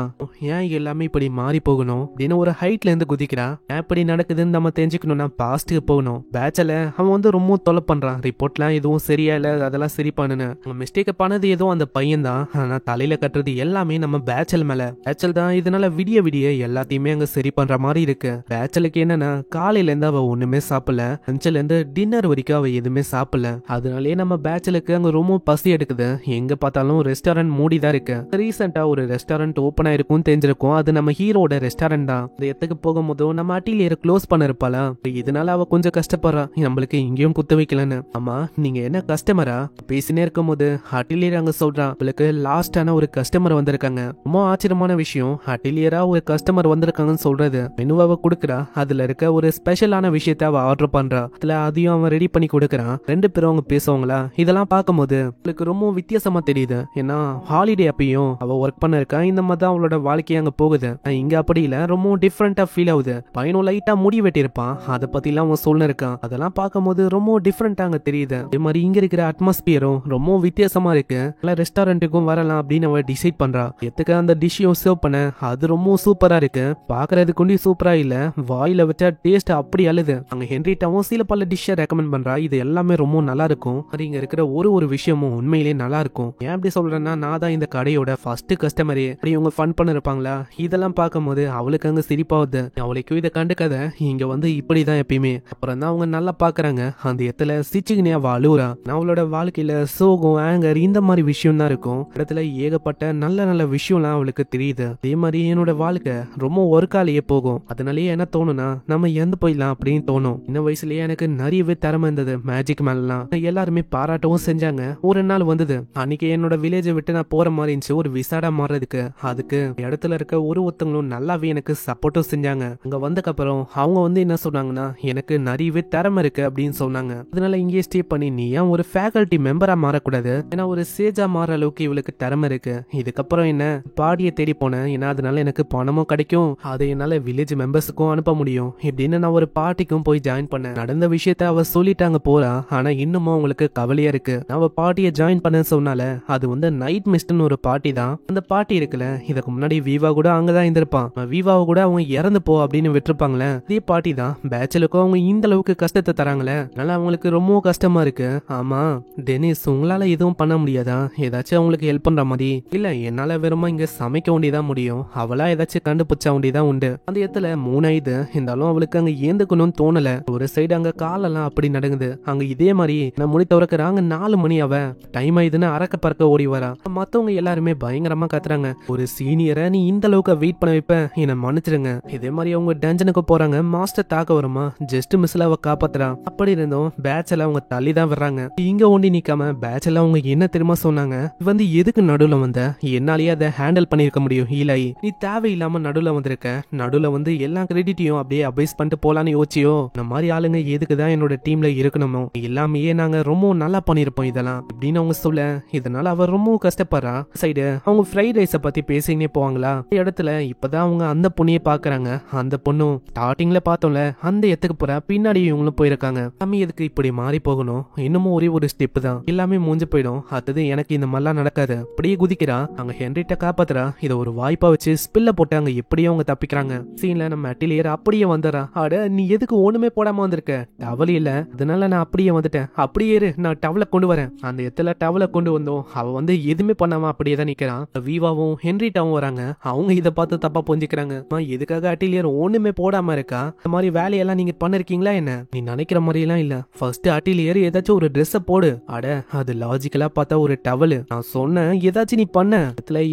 ஏன் எல்லாமே இப்படி மாறி போகணும் அப்படின்னு ஒரு ஹைட்ல இருந்து குதிக்கிறா. ஏன் இப்படி நடக்குதுன்னு நம்ம தெரிஞ்சுக்கணும்னா பாஸ்டுக்கு போகணும். பேட்ச்ல அவன் வந்து ரொம்ப தொலை பண்றான். ரிப்போர்ட்லாம் எதுவும் சரியா இல்ல, அதெல்லாம் சரி பண்ணுன்னு. மிஸ்டேக் பண்ணது ஏதோ அந்த பையன் தான், ஆனா தலையில கட்டுறது எல்லாமே நம்ம பேட்சல் மேல. பேட்சல் தான் இதனால விடிய விடிய எல்லாத்தையுமே அங்க சரி பண்ற மாதிரி இருக்கு. பேட்சலுக்கு என்னன்னா காலையில இருந்து அவ ஒண்ணுமே சாப்பிடல, லஞ்ச்ல இருந்து டின்னர் வரைக்கும் அவ எதுவுமே சாப்பிடல. அதனாலே நம்ம பேட்சலுக்கு அங்க ரொம்ப பசி எடுக்குது. எங்க பார்த்தாலும் ரெஸ்டாரண்ட் மூடிதான் இருக்கு. ரீசெண்டா ஒரு ரெஸ்டாரண்ட் ஓபன் ஆயிருக்கும் தெரிஞ்சிருக்கும், அது நம்ம ஹீரோட ரெஸ்டாரண்ட் தான். இந்த இடத்துக்கு போகும்போதும் நம்ம அட்டிலியர் க்ளோஸ் பண்ண இருப்பாளா, இதனால அவ கொஞ்சம் கஷ்டப்படுறா, நம்மளுக்கு இங்கேயும் குத்த வைக்கலன்னு. ஆமா நீங்க என்ன கஸ்டமரா பேசினே இருக்கும் போது அட்டிலியர் அங்க சொல்றான், உங்களுக்கு லாஸ்டான ஒரு கஸ்டமர் வந்திருக்காங்க. ரொம்ப ஆச்சரியமான விஷயம், அட்டிலியரா ஒரு கஸ்டமர் வந்திருக்காங்கன்னு சொல்றது. மெனுவாவை கொடுக்குறா, அதுல இருக்க ஒரு ஸ்பெஷலான விஷயத்த அவ ஆர்டர் பண்றா. அதுல அதையும் அவன் ரெடி பண்ணி கொடுக்கறான். ரெண்டு பேரும் அவங்க பேசுவாங்களா, இதெல்லாம் பார்க்கும்போது அவளுக்கு ரொம்ப வித்தியாசமா தெரியுது. ஏன்னா ஹாலிடே அப்பயும் அவ ஒர்க் பண்ண இருக்கா, இந்த மாதிரி தான் அவளோட வாழ்க்கையை அங்க போகுது. இங்க அப்படி இல்ல, ரொம்ப டிஃப்ரெண்டா ஃபீல் ஆகுது. பையனும் லைட்டா முடி வெட்டியிருப்பான், அதை பத்தி எல்லாம் அவன் சொல்ல இருக்கான். அதெல்லாம் பார்க்கும்போது ரொம்ப டிஃப்ரெண்டா அங்க தெரியுது. அதே மாதிரி இங்க இருக்கிற அட்மாஸ்பியரும் ரொம்ப வித்தியாசமா இருக்கு. ரெஸ்டாரண்ட்டுக்கும் வரலாம் அப்படின்னு அவ டிசைட் பண்றா. எத்துக்கு அந்த டிஷ்ஷையும் சர்வ் பண்ண, அது ரொம்ப சூப்பரா இருக்கு. பாக்குறதுக்குண்டி சூப்பரா இல்ல, வாயில வச்சா டேஸ்ட் அப்படி அழுது. அங்க ஹென்ரிட்டாவும் சில பல டிஷ்ஷை ரெக்கமெண்ட் பண்றா, இது எல்லாமே ரொம்ப நல்லா இருக்கும். அது இங்க இருக்கிற ஒரு விஷயமும் உண்மையிலேயே நல்லா இருக்கும். ஏன் அப்படி சொல்றேன்னா, நான் தான் இந்த கடையோட ஃபர்ஸ்ட் கஸ்டமரே. அப்படி இவங்க ஃபன் பண்ண இருப்பாங்களா, இதெல்லாம் பார்க்கும்போது அவளுக்கு அங்க சிரிப்பாவுது. அவளுக்கும் இதை கண்டுக்காத, இங்க வந்து இப்படிதான் எப்பயுமே. அப்புறம் தான் அவங்க நல்லா பாக்குறாங்க. அந்த இடத்துல சிச்சுக்குனே அவ அழுவுறா. அவளோட வாழ்க்கையில சோகம், ஆங்கர் இந்த மாதிரி விஷயம் தான் இருக்கும். இடத்துல ஏகப்பட்ட நல்ல நல்ல விஷயம்லாம் அவளுக்கு தெரியுது. அதே மாதிரி என்னோட வாழ்க்கை ரொம்ப ஒர்க்காலேயே போகும். அதனாலேயே என்ன தோணுனா, நம்ம எந்த போயிடலாம் அப்படின்னு தோணும். இந்த வயசுலயே எனக்கு நிறையவே திறமை இருந்தது மேஜிக் மேலாம். எல்லாருமே பாராட்டவும் செஞ்சாங்க. ஒரு நாள் வந்தது, அன்னைக்கு என்னோட வில்லேஜை விட்டு நான் போற மாதிரி இருந்துச்சு, ஒரு விசாடா மாறதுக்கு. அதுக்கு இடத்துல இருக்க ஒருத்தங்களும் நல்லாவே எனக்கு சப்போர்ட்டும் செஞ்சாங்க. அங்க வந்தக்கப்புறம் அவங்க வந்து என்ன சொன்னாங்கன்னா, எனக்கு நிறையவே திறமை இருக்கு அப்படின்னு சொன்னாங்க. அதனால இங்கேயே ஸ்டே பண்ணி நீ ஏன் ஒரு ஃபேக்கல்டி மெம்பரா மாறக்கூடாது, ஏன்னா ஒரு சேஜா மாற அளவுக்கு இவளுக்கு திறமை இருக்கு. இதுக்கப்புறம் என்ன பாடியை தேடி போனேன், ஏன்னா அதனால எனக்கு பணமும் கிடைக்கும், அதை என்னால வில்லேஜ் மெம்பர்ஸுக்கும் அனுப்ப முடியும் இப்படின்னு நான் ஒரு பார்ட்டிக்கும் போய் ஜாயின் பண்ணேன். நடந்த விஷயத்த அவ சொல்லிட்டாங்க போறா. ஆனா இன்னமும் அவங்களுக்கு கவலையா இருக்கு. அவ பார்ட்டியை ஜாயின் பண்ண சொன்னால, அது வந்து நைட் மிஸ்ட்னு ஒரு பார்ட்டி தான். அந்த பார்ட்டி இருக்குல்ல, இதுக்கு முன்னாடி வீவா கூட அங்கதான் இருந்திருப்பான். வீவாவை கூட அவங்க இறந்து போ அப்படின்னு விட்டுருப்பாங்களே, அதே பார்ட்டி தான். பேச்சலுக்கும் அவங்க இந்த அளவுக்கு கஷ்டத்தை தராங்களே, அதனால அவங்களுக்கு ரொம்ப கஷ்டமா இருக்கு. ஆமா டெனிஸ், உங்களால எதுவும் பண்ண முடியாதா, ஏதாச்சும் அவங்களுக்கு ஹெல்ப் பண்ற மாதிரி? இல்ல, என்னால வெறுமா இங்க சமைக்க வேண்டியதான் முடியும், அவளா ஏதாச்சும் கண்டுபிடிச்ச வேண்டியதான் உண்டு. அந்த இடத்துல மூணாயுது இருந்தாலும் அவளுக்கு அங்க ஏந்துக்கணும்னு தோணல. ஒரு சைடு அங்க காலெல்லாம் அப்படி நடங்குது. அங்க இதே மாதிரி நான் முடி தவிர்க்கிறாங்க. 4 மணி அவ டைம் ஆயுதுன்னு அறக்க பறக்க ஓடி வரா. மத்தவங்க எல்லாருமே பயங்கரமா கத்துறாங்க, ஒரு சீனியரை நீ இந்த அளவுக்கு வெயிட் பண்ண வைப்ப, என்ன மன்னிச்சிருங்க. இதே மாதிரி அவங்க டஞ்சனுக்கு போறாங்க. மாஸ்டர் தாக்க வருமா, ஜஸ்ட் மிஸ்ல அவ காப்பாத்துறா. அப்படி இருந்தும் பேட்ச்ல அவங்க தள்ளி தான் வர்றாங்க. இங்க ஒண்டி நிக்காம பேட்ச்ல அவங்க என்ன தெரியுமா சொன்னாங்க, வந்து எதுக்கு நடுவுல வந்த, என்னாலேயே அதை ஹேண்டில் பண்ணிருக்க முடியும், ஈலாயி நீ தேவையில்லாம நடுவுல வந்திருக்க, நடுவுல வந்து எல்லா கிரெடிட்டையும் அப்படியே அபைஸ் பண்ணிட்டு போலான்னு யோசிச்சியோ, இந்த மாதிரி ஆளுங்க எதுக்குதான் என்னோட டீம்ல இருக்கணுமோ, எல்லாமே நாங்க ரொம்ப நல்லா பண்ணிருப்போம் இதெல்லாம் அப்படின்னு அவங்க சொல்ல. இதனால அவ ரொம்ப கஷ்டப்படுறா. சைடு அவங்க ஃப்ரைட் ரைஸ பத்தி பேசினே போவாங்களா, இடத்துல இப்பதான் அவங்க அந்த பொண்ணையே பாக்குறாங்க. அந்த பொண்ணும் ஸ்டார்டிங்ல பார்த்தோம்ல அந்த இடத்துக்கு போற, பின்னாடி இவங்களும் போயிருக்காங்க. நம்ம எதுக்கு இப்படி மாறி போகணும், இன்னமும் ஒரே ஒரு ஸ்டெப் தான், எல்லாமே மூஞ்சு போயிடும், அடுத்தது எனக்கு இந்த மாதிரிலாம் நடக்காது. அப்படியே குதிக்கிறா. அங்க ஹென்ரிட்ட காப்பாத்துறா. இதை ஒரு வாய்ப்பா வச்சு ஸ்பில்ல போட்டு அங்க எப்படியோ அவங்க தப்பிக்கிறாங்க. சீன்ல நம்ம அட்டிலியர் அப்படியே வந்துடுறா. அட நீ எதுக்கு ஒண்ணுமே போடாம வந்திருக்க, டவல் இல்ல, அதனால நான் அப்படியே வந்துட்டேன், அப்படியே இரு நான் டவலை கொண்டு வரேன். அந்த இடத்துல டவலை கொண்டு வந்தோம், அவ வந்து எதுவுமே பண்ணாம அப்படியே தான் நிக்கிறான். வீவாவும் ஹென்ரிட்டாவும் வராங்க. அவங்க இதை பார்த்து தப்பா புரிஞ்சுக்கிறாங்க. எதுக்காக அட்டிலியர் ஒண்ணுமே போடாம இருக்கா, இந்த மாதிரி வேலையெல்லாம் நீங்க பண்ணிருக்கீங்களா என்ன, நீ நினைக்கிற மாதிரி எல்லாம் இல்ல, ஃபர்ஸ்ட் அட்டிலியர் ஏதாச்சும் ஒரு ட்ரெஸ் போடு. அட அது லாஜிக்கலா பார்த்தா ஒரு டவல், நான் சொன்னேன் ஏதாச்சும் நீ பண்ண.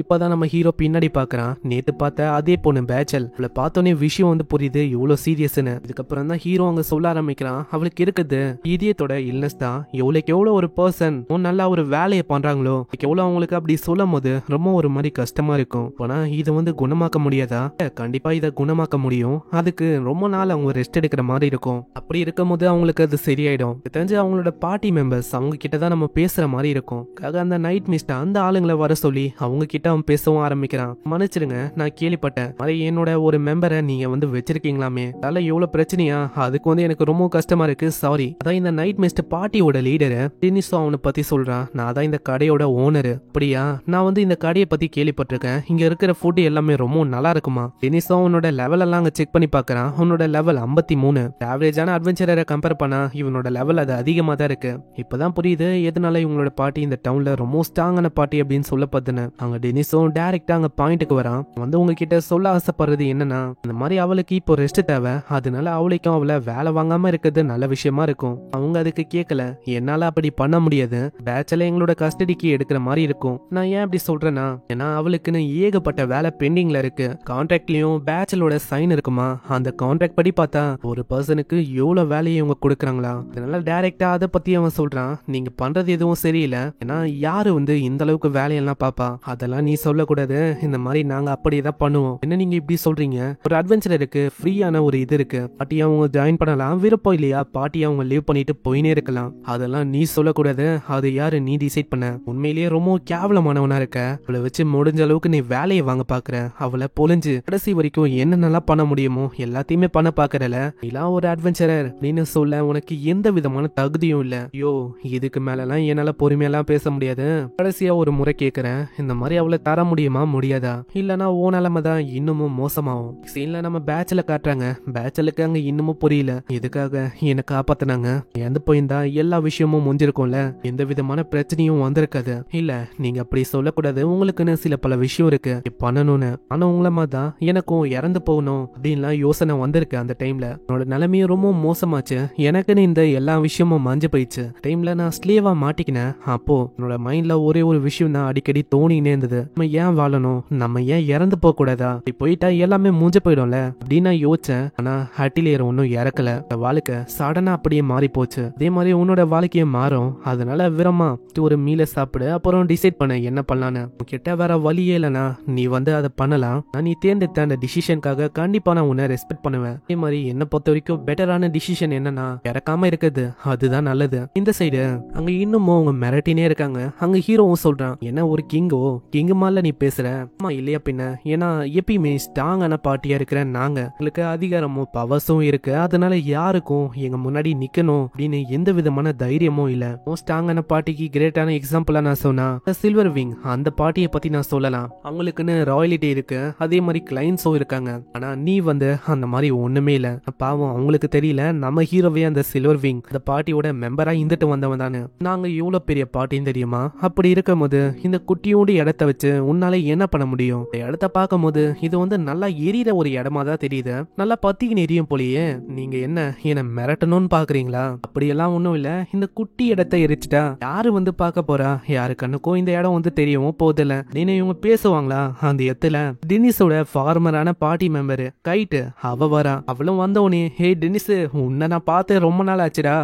இப்பதான் நம்ம ஹீரோ பின்னாடி பாக்குறான். நேத்து பார்த்த அதே பொண்ணு பேச்சல், அவளை பார்த்தோன்னே விஷயம் வந்து புரியுது இவ்வளவு சீரியஸ்னு. இதுக்கப்புறம் தான் ஹீரோ அங்க சொல்ல ஆரம்பிக்கிறான், அவளுக்கு இருக்குது இதயத்தோட இல்னஸ் தான். எவ்வளவுக்கு எவ்வளவு ஒரு பர்சன் நல்லா ஒரு வேலையை பண்றாங்களோ, எவ்வளவு அவங்களுக்கு அப்படி சொல்லும் போது ரொம்ப ஒரு மாதிரி கஷ்டமா இருக்கும். ஆனா இதை வந்து குணமாக்க முடியாதா? கண்டிப்பா இதை குணமாக்க முடியும். அதுக்கு ரொம்ப நாள் அவங்க ரெஸ்ட் எடுக்கிற மாதிரி இருக்கும். அப்படி இருக்கும் போது அவங்களுக்கு அது சரியாயிடும். தெரிஞ்சு அவங்களோட பார்ட்டி மெம்பர்ஸ் அவங்க கிட்ட தான் நம்ம பேசுற மாதிரி இருக்கும். அந்த நைட் மிஸ்ட் அந்த ஆளுங்களை வர சொல்லி அவங்க கிட்ட அவன் பேசவும் ஆரம்பிக்கிறான். மன்னிச்சிருங்க, நான் கேள்விப்பட்டேன் மாதிரி என்னோட ஒரு மெம்பரை நீங்க வந்து வச்சிருக்கீங்களாமே, அதனால எவ்வளவு பிரச்சனையா, அதுக்கு வந்து எனக்கு ரொம்ப கஷ்டமா இருக்கு, சாரி. அதான் இந்த நைட் மிஸ்ட் பார்ட்டியோட லீடரு டெனிஸோ அவனை பத்தி சொல்றான். நான் தான் இந்த கடையோட ஓனரு. அப்படியா? நான் வந்து இந்த கடையை பத்தி கேள்விப்பட்டிருக்கேன். இங்க இருக்கிற ஃபுட் எல்லாமே ரொம்ப நல்லா இருக்குமா? டெனிஸோ அவனோட லெவல் எல்லாம் அங்க செக் பண்ணி பாக்குறான். அவனோட லெவல் 53. ஆவரேஜான அட்வென்ச்சரரை கம்பேர் பண்ணா இவனோட லெவல் அது அதிகமா தான் இருக்கு. இப்பதான் புரியுது எதனால இவங்களோட பார்ட்டி இந்த டவுன்ல ரொம்ப ஸ்ட்ராங்கான பார்ட்டி அப்படின்னு சொல்லப்படுதுன்னு. அங்க டெனிஸோ டைரக்டா அங்க பாயிண்ட்டுக்கு வரான். வந்து உங்ககிட்ட சொல்ல ஆசைப்படுறது என்னன்னா, இந்த மாதிரி அவளுக்கு இப்போ ரெஸ்ட் தேவை, அதனால அவளுக்கும் அவளை வேலை வாங்காம இருக்கிறது நல்ல விஷயமா இருக்கும். அவங்க அதுக்கு கேட்கல. என்னால அப்படி பண்ண முடியாது, பேட்ச்ல எங்களோட கஸ்டடிக்கு எடுக்கிற மாதிரி இருக்கும். நான் ஏன் அப்படி சொல்றேன்னா, ஏன்னா அவளுக்குன்னு ஏகப்பட்ட வேலை பெண்டிங்ல இருக்கு. கான்ட்ராக்ட்லயும் பேட்ச்லோட சைன் இருக்குமா, அந்த கான்ட்ராக்ட் படி பார்த்தா ஒரு பர்சனுக்கு எவ்வளவு வேலையை இவங்க கொடுக்குறாங்களா. அதனால டைரக்டா அதை பத்தி அவன் சொல்றான். நீங்க பண்றது எதுவும் சரியில்லை, ஏன்னா யாரு வந்து இந்த அளவுக்கு வேலையெல்லாம் பாப்பா, அதெல்லாம் நீ சொல்லக்கூடாது. இந்த மாதிரி நாங்க அப்படியேதான் பண்ணுவோம். என்ன நீங்க இப்படி சொல்றீங்க? ஒரு அட்வென்ச்சருக்கு ஃப்ரீயான ஒரு இது இருக்கு, பாட்டி அவங்க ஜாயின் பண்ணலாம், விருப்பம் இல்லையா பாட்டி அவங்க லீவ் பண்ணிட்டு போயினே இருக்கலாம். அதெல்லாம் நீ சொல்லக்கூடாது. அது யாரு நீ டிசைட் பண்ண? உண்மையிலேயே ரொம்ப கேவலமானவனா இருக்க. அவளை வச்சு முடிஞ்ச அளவுக்கு நீ வேலையை வாங்க பாக்குற. அவளை பொழிஞ்சு கடைசி வரைக்கும் என்னென்னலாம் பண்ண முடியுமோ எல்லாத்தையுமே பண்ண பாக்குறல. நீலாம் ஒரு அட்வென்ச்சரர் அப்படின்னு சொல்ல உனக்கு எந்த விதமான தகுதியும் இல்ல. ஐயோ, இதுக்கு மேலலாம் என்னால பொறுமையெல்லாம் பேச முடியாது. கடைசியா ஒரு முறை கேக்குறேன், இந்த மாதிரி அவளை தர முடியுமா முடியாதா? இல்லனா ஓ நிலைமை தான் இன்னமும் மோசமாகும். சீன்ல நம்ம பேட்ச்ல காட்டுறாங்க. பேட்ச்லுக்கு அங்க இன்னமும் புரியல எதுக்காக என்ன காப்பாத்தினாங்க. இறந்து போயிருந்தா எல்லா விஷயமும் முடிஞ்சிருக்கும்ல, எந்த விதமான பிரச்சனையும் வந்திருக்காது. இல்ல, நீங்க அப்படி சொல்லக்கூடாது. உங்களுக்குன்னு சில பல விஷயம் இருக்கு பண்ணணும்னு. ஆனா உங்களை மாதிரி தான் எனக்கும் இறந்து போகணும் அப்படின்லாம் யோசனை வந்திருக்கு. அந்த டைம்ல என்னோட நிலைமையும் ரொம்ப மோசமாச்சு. எனக்குன்னு இந்த எல்லா விஷயமும் மஞ்சு போயிடுச்சு. டைம்ல நான் ஸ்லேவா மாட்டிக்கினேன். அப்போ என்னோட மைண்ட்ல ஒரே ஒரு விஷயம் தான் அடிக்கடி தோணினே இருந்தது. நம்ம ஏன் வாழணும், நம்ம ஏன் இறந்து போக கூடாதா, போயிட்டா எல்லாமே மூஞ்சு போயிடும்ல அப்படின்னு நான் யோசிச்சேன். ஆனா ஹட்டிலேயர் ஒன்னும் இறக்கல. வாழ்க்கை சடனா அப்படியே மாறி போச்சு. அதே மாதிரி உன்னோட வாழ்க்கையே மாறும். அதனால விரமா ஒரு மீலை சாப்பிடு, அப்புறம் டிசைட் பண்ண என்ன பண்ணலான்னு. கிட்ட வேற வழியே இல்லைனா நீ வந்து அதை பண்ணலாம். நீ தேர்ந்தெடுத்த அந்த டிசிஷனுக்காக கண்டிப்பா நான் உன்னை ரெஸ்பெக்ட் பண்ணுவேன். அதே மாதிரி என்ன பொறுத்த வரைக்கும் பெட்டரான டிசிஷன் என்னன்னா இறக்காம இருக்குது, அதுதான் நல்லது. இந்த சைடு அங்க இன்னமும் அவங்க மிரட்டினே இருக்காங்க. அங்க ஹீரோவும் சொல்றான், என்ன ஒரு கிங்கோ, கிங் மேல நீ பேசுற? அம்மா இல்லையா பின்ன, ஏன்னா எப்பயுமே ஸ்ட்ராங்கான பார்ட்டியா இருக்கிற நாங்க, உங்களுக்கு அதிகாரமும் பவர்ஸும் இருக்கு. அதனால யாருக்கும் எங்க முன்னாடி நிக்கணும் அப்படின்னு எந்த விதமான தைரியமும் இல்ல. ஸ்ட்ராங்கான பார்ட்டிக்கு கிரேட்டான எக்ஸாம்பிளா நான் சொன்னா சில்வர் விங் அந்த பார்ட்டியை பத்தி நான் சொல்லலாம். அவங்களுக்குன்னு ராயலிட்டி இருக்கு, அதே மாதிரி கிளைண்ட்ஸும் இருக்காங்க. ஆனா நீ வந்து அந்த மாதிரி ஒண்ணுமே இல்ல. பாவம் அவங்களுக்கு தெரியல நம்ம ஹீரோவே அந்த சில்வர் விங் அந்த பார்ட்டியோட மெம்பரா இருந்துட்டு வந்தவன் தானே. நாங்க எவ்வளவு பெரிய பார்ட்டின்னு தெரியுமா? அப்படி இருக்கும் போது இந்த குட்டியோட இடத்த வச்சு உன்னால என்ன பண்ண முடியும்? இந்த இடத்த பார்க்கும் போது இது வந்து நல்லா எரியிற ஒரு இடமா தான் தெரியுது. நல்லா பத்திக்கு எரியும் போலயே. நீங்க என்ன என்ன மிரட்டணும்னு பாக்குறீங்களா? அப்படியெல்லாம் ஒண்ணும் இல்ல. இந்த குட்டி இடத்த எரிச்சுட்டா யாரு வந்து பார்க்க போறா? யாரு கண்ணுக்கும் இந்த இடம் வந்து தெரியவும் போதில்ல. நீங்க இவங்க பேசுவாங்களா? அந்த இடத்துல டெனிஸோட ஃபார்மரான பார்ட்டி மெம்பரு கைட்டு அவ வரா. அவளும் வந்தவனே, ஹே டெனிஸ், உன்னை நான் பார்த்து ரொம்ப நாள் ஆச்சுடா.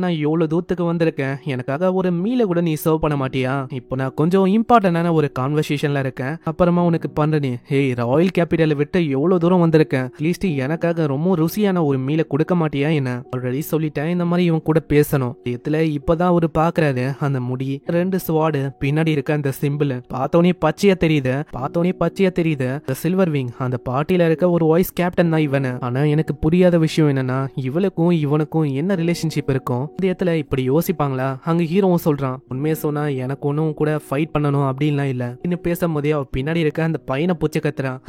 நான் எவ்வளவு தூரத்துக்கு வந்திருக்கேன், எனக்காக ஒரு மீலை கூட நீ சர்வ் பண்ண மாட்டியா? இப்போ நான் கொஞ்சம் இம்பார்ட்டன்டான ஒரு கான்வர்சேஷன்ல இருக்கேன், அப்புறமா உனக்கு பண்றேனே. ஹே, ராயல் கேபிட்டலை விட்டு எவ்வளவு தூரம் வந்திருக்கேன், அட்லீஸ்ட் எனக்காக ரொம்ப ருசியான ஒரு மீலை கொடுக்க மாட்டியா என்ன? ஆல்ரெடி சொல்லிட்டேன் இந்த மாதிரி இவன் கூட பேசணும். இடத்துல இப்பதான் அவரு பாக்குறாரு அந்த முடி, 2 ஸ்வாடு, பின்னாடி இருக்க அந்த சிம்பிள் பார்த்தோன்னே பச்சையா தெரியுது. இந்த சில்வர் விங் அந்த பார்ட்டியில இருக்க ஒரு வாய்ஸ் கேப்டன் தான் இவனு. ஆனா எனக்கு புரியாத விஷயம் என்னன்னா, இவளுக்கும் இவனுக்கும் என்ன ரிலேஷன்ஷிப் இருக்கும்? இந்த இடத்துல இப்படி யோசிப்பாங்களா? அங்க ஹீரோவும் சொல்றான், உண்மையை சொன்னா எனக்கு ஒன்னும் கூட ஃபைட் பண்ணணும் அப்படின்லாம் இல்ல. இன்னும் பேசும்போதே அவ பின்னாடி இருக்க அந்த பையனை பூச்சி கத்துறான்.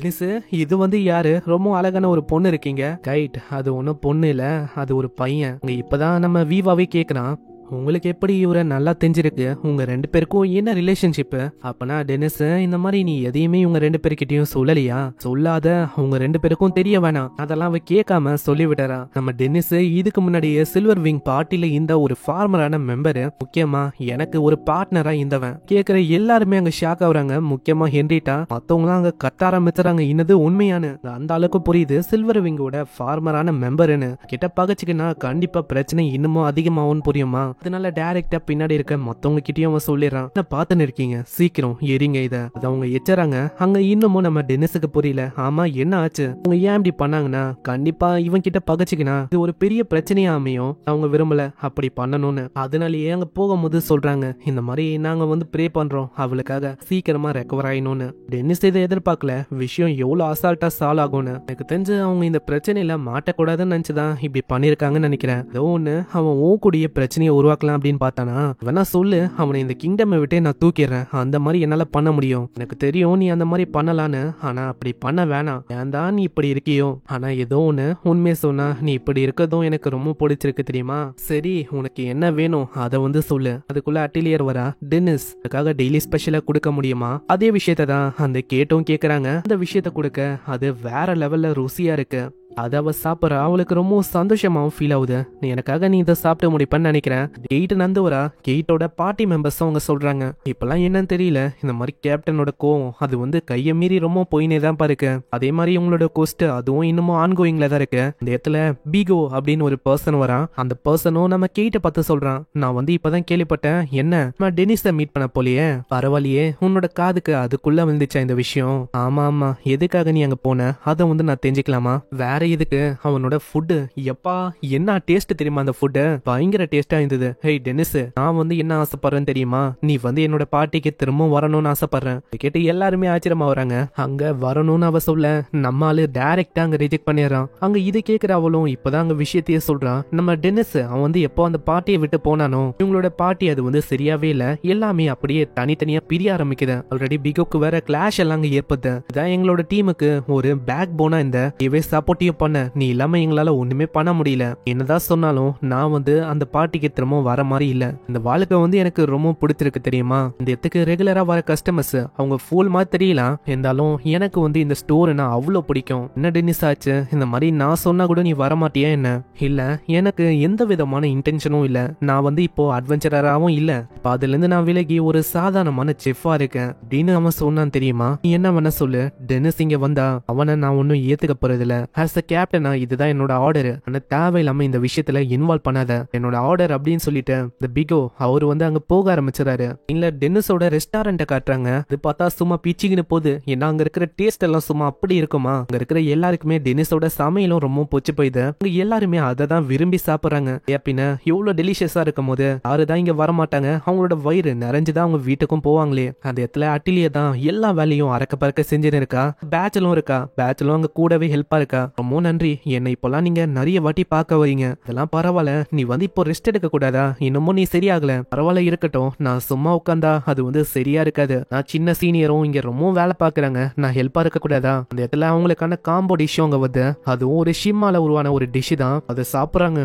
இது வந்து யாரு? ரொம்ப அழகான ஒரு பொண்ணு இருக்கீங்க. கைட், அது ஒன்னும் பொண்ணு இல்ல, அது ஒரு பையன். இப்பதான் நம்ம வீவாவே கேக்குறான், உங்களுக்கு எப்படி இவரை நல்லா தெரிஞ்சிருக்கு, உங்க 2 பேருக்கும் என்ன ரிலேஷன்ஷிப்? அப்பனா டெனிஸ், இந்த மாதிரி நீ எதையுமே இவங்க 2 பேர்கிட்டயும் சொல்லலையா? சொல்லாத, உங்க 2 பேருக்கும் தெரிய வேணாம். அதெல்லாம் அவ கேட்காம சொல்லிவிட்டாரா. நம்ம டெனிஸ் இதுக்கு முன்னாடியே சில்வர் விங் பார்ட்டில இந்த ஒரு ஃபார்மரான மெம்பரு, முக்கியமா எனக்கு ஒரு பார்ட்னரா இருந்தவன். கேக்குற எல்லாருமே அங்க ஷாக் ஆகுறாங்க. முக்கியமா ஹென்ரிட்டா, மத்தவங்க அங்க கத்த ஆரம்பிச்சுறாங்க. இன்னது உண்மையான அந்த அளவுக்கு புரியுது சில்வர் விங்கோட ஃபார்மரான மெம்பர்னு. கிட்ட பகச்சுக்குன்னா கண்டிப்பா பிரச்சனை இன்னமும் அதிகமாகும் புரியுமா? அதனால டைரக்டா பின்னாடி இருக்க மத்தவங்க கிட்டயும் அவன் சொல்லிடுறான், நான் பாத்துன்னு இருக்கீங்க, சீக்கிரம் எரிங்க இத. அது அவங்க எச்சறாங்க. அங்க இன்னமும் நம்ம டெனிஸுக்கு புரியல. ஆமா என்ன ஆச்சு, அவங்க ஏன் இப்படி பண்ணாங்கன்னா கண்டிப்பா இவன் கிட்ட பகச்சுக்கினா இது ஒரு பெரிய பிரச்சனையா அமையும், அவங்க விரும்பல அப்படி பண்ணணும்னு. அதனாலயே அங்க போகும்போது சொல்றாங்க, இந்த மாதிரி நாங்க வந்து ப்ரே பண்றோம் அவளுக்காக சீக்கிரமா ரெக்கவர் ஆயிடும்னு. டென்னிஸ் இதை எதிர்பார்க்கல, விஷயம் எவ்வளவு அசால்ட்டா சால்வ் ஆகும்னு. எனக்கு தெரிஞ்சு அவங்க இந்த பிரச்சனையில மாட்டக்கூடாதுன்னு நினைச்சுதான் இப்படி பண்ணிருக்காங்கன்னு நினைக்கிறேன். ஏதோ ஒண்ணு அவன் ஓ கூடிய பிரச்சனையை உருவாக்கலாம் அப்படின்னு பார்த்தானா, வேணா சொல்லு, அவனை இந்த கிங்டம் விட்டே நான் தூக்கிடுறேன், அந்த மாதிரி என்னால பண்ண முடியும், எனக்கு தெரியும் நீ அந்த மாதிரி பண்ணலான்னு, ஆனா அப்படி பண்ண வேணாம், ஏன் தான் நீ இப்படி இருக்கியோ, ஆனா ஏதோ ஒண்ணு உண்மையை சொன்னா நீ இப்படி இருக்கதும் எனக்கு ரொம்ப பிடிச்சிருக்கு தெரியுமா, சரி உனக்கு என்ன வேணும் அதை வந்து சொல்லு. அதுக்குள்ள அட்டிலியர் வரா, டென்னிஸ் அதுக்காக டெய்லி ஸ்பெஷலா கொடுக்க முடியுமா, அதே விஷயத்த தான் அந்த கேட்டும் கேக்குறாங்க. அந்த விஷயத்த கொடுக்க அது வேற லெவல்ல ருசியா இருக்கு. அதை அவ சாப்பிட்றா, அவளுக்கு ரொம்ப சந்தோஷமாவும் ஃபீல் ஆகுது. எனக்காக நீ இதை சாப்பிட்டு முடிப்பேன்னு நினைக்கிறேன். கெயிட் நந்து வரா, கெயிட்டோட பார்ட்டி மெம்பர்ஸ் அவங்க சொல்றாங்க, இப்பெல்லாம் என்னன்னு தெரியல, இந்த மாதிரி கேப்டனோட கோவம் அது வந்து கையை மீறி ரொம்ப போயினே தான் பாருக்கு. அதே மாதிரி உங்களோட கோஸ்ட் அதுவும் இன்னமும் ஆன்கோயிங்ல தான் இருக்கு. இந்த இடத்துல பீகோ அப்படின்னு ஒரு பர்சன் வரா, அந்த பர்சனும் நம்ம கெயிட்டை பார்த்து சொல்றான், நான் வந்து இப்பதான் கேள்விப்பட்டேன், என்ன நான் டெனிஸை மீட் பண்ண போலியே, பரவாயில்லையே, உன்னோட காதுக்கு அதுக்குள்ள வந்துச்சா இந்த விஷயம், ஆமா ஆமா எதுக்காக நீ அங்க போன அதை வந்து நான் தெரிஞ்சுக்கலாமா, வேற இதுக்கு அவனோட ஃபுட்டு எப்பா என்ன டேஸ்ட் தெரியுமா, அந்த ஃபுட்டு பயங்கர டேஸ்டா இருந்தது. ஹேய் டெனிஸ், நான் வந்து என்ன ஆசைப்படுறேன்னு தெரியுமா, நீ வந்து என்னோட பார்ட்டிக்கு திரும்ப வரணும்னு ஆசைப்படுறேன். கேட்டு எல்லாருமே ஆச்சரியமா வராங்க. அங்க வரணும்னு அவ சொல்ல நம்ம ஆளு டைரக்டா அங்க ரிஜெக்ட் பண்ணிடுறான். அங்க இது கேக்குற அவளும் இப்பதான் அங்க விஷயத்தையே சொல்றான். நம்ம டெனிஸ் அவன் வந்து எப்போ அந்த பார்ட்டியை விட்டு போனானோ இவங்களோட பார்ட்டி அது வந்து சரியாவே இல்ல, எல்லாமே அப்படியே தனித்தனியா பிரிய ஆரம்பிக்குது. ஆல்ரெடி பிகோக்கு வேற கிளாஷ் எல்லாம் அங்க ஏற்படுது. இதான் எங்களோட டீமுக்கு ஒரு பேக் போனா இந்த இவே சப்போர்ட்டிவ் பண்ண, நீ இல்லாம எங்களால ஒண்ணுமே பண்ண முடியல, என்னதான் சொன்னாலும் நான் வந்து அந்த பார்ட்டிக்கு திரும்ப வர மாதிரி இல்ல, இந்த வாழ்க்கை வந்து எனக்கு ரொம்ப பிடிச்சிருக்கு தெரியுமா, இந்த இடத்துக்கு ரெகுலரா வர கஸ்டமர்ஸ் அவங்க ஃபுல் மாதிரி தெரியலாம், இருந்தாலும் எனக்கு வந்து இந்த ஸ்டோர்னா அவ்வளவு பிடிக்கும். என்ன டென்னிஸ் ஆச்சு, இந்த மாதிரி நான் சொன்னா கூட நீ வர மாட்டியா என்ன, இல்ல எனக்கு எந்த விதமான இன்டென்ஷனும் இல்ல, நான் வந்து இப்போ அட்வென்ச்சராகவும் இல்ல, இப்ப அதுல இருந்து நான் விலகி ஒரு சாதாரணமான செஃப்பா இருக்கேன் அப்படின்னு அவன் சொன்னான் தெரியுமா. நீ என்ன வேணா சொல்லு, டென்னிஸ் இங்க வந்தா அவனை நான் ஒன்னும் ஏத்துக்க போறதில்ல, ஆஸ் அ கேப்டனா இதுதான் என்னோட ஆர்டர், ஆனா தேவையில்லாம இந்த விஷயத்துல இன்வால்வ் பண்ணாத, என்னோட ஆர்டர் அப்படின்னு சொல்லிட்டு இந்த பிகோ அவர் வந்து அங்க போக ஆரம்பிச்சிடாரு. இல்ல டென்னிஸோட ரெஸ்டாரண்ட்டை காட்டுறாங்க. இது பார்த்தா சும்மா பிச்சிக்கின்னு போகுது, ஏன்னா அங்க இருக்கிற டேஸ்ட் எல்லாம் சும்மா அப்படி இருக்குமா, அங்க இருக்கிற எல்லாருக்குமே டென்னிஸோட சமையலும் ரொம்ப பொச்சு போயுது, அங்க எல்லாருமே அதை தான் விரும்பி சாப்பிடுறாங்க. ஏப்பின இவ்வளவு டெலிஷியஸா இருக்கும் போது யாருதான் இங்க வரமாட்டாங்க, அவங்களோட வயிறு நிறைஞ்சுதான் அவங்க வீட்டுக்கும் போவாங்களே. அந்த இடத்துல அட்டிலியே தான் எல்லா வேலையும் அறக்க பறக்க செஞ்சுன்னு இருக்கா, பேச்சலும் இருக்கா, பேச்சலும் அங்க கூடவே ஹெல்ப்பா இருக்கா. ரொம்ப நன்றி, என்னை இப்பெல்லாம் நீங்க நிறைய வாட்டி பார்க்க வரீங்க, அதெல்லாம் பரவாயில்ல, நீ வந்து இப்போ ரெஸ்ட் எடுக்க கூடாதா, இன்னமும் நீ சரியாகல, பரவாயில்ல இருக்கட்டும், நான் சும்மா உட்காந்தா அது வந்து சரியா இருக்காது, நான் சின்ன சீனியரும் இங்க ரொம்ப வேலை பாக்குறாங்க, நான் ஹெல்ப்பா இருக்க கூடாதா. அந்த இடத்துல அவங்களுக்கான காம்போ டிஷ் அவங்க வந்து அதுவும் ஒரு ஷிம்மால உருவான ஒரு டிஷ் தான், அதை சாப்பிடுறாங்க.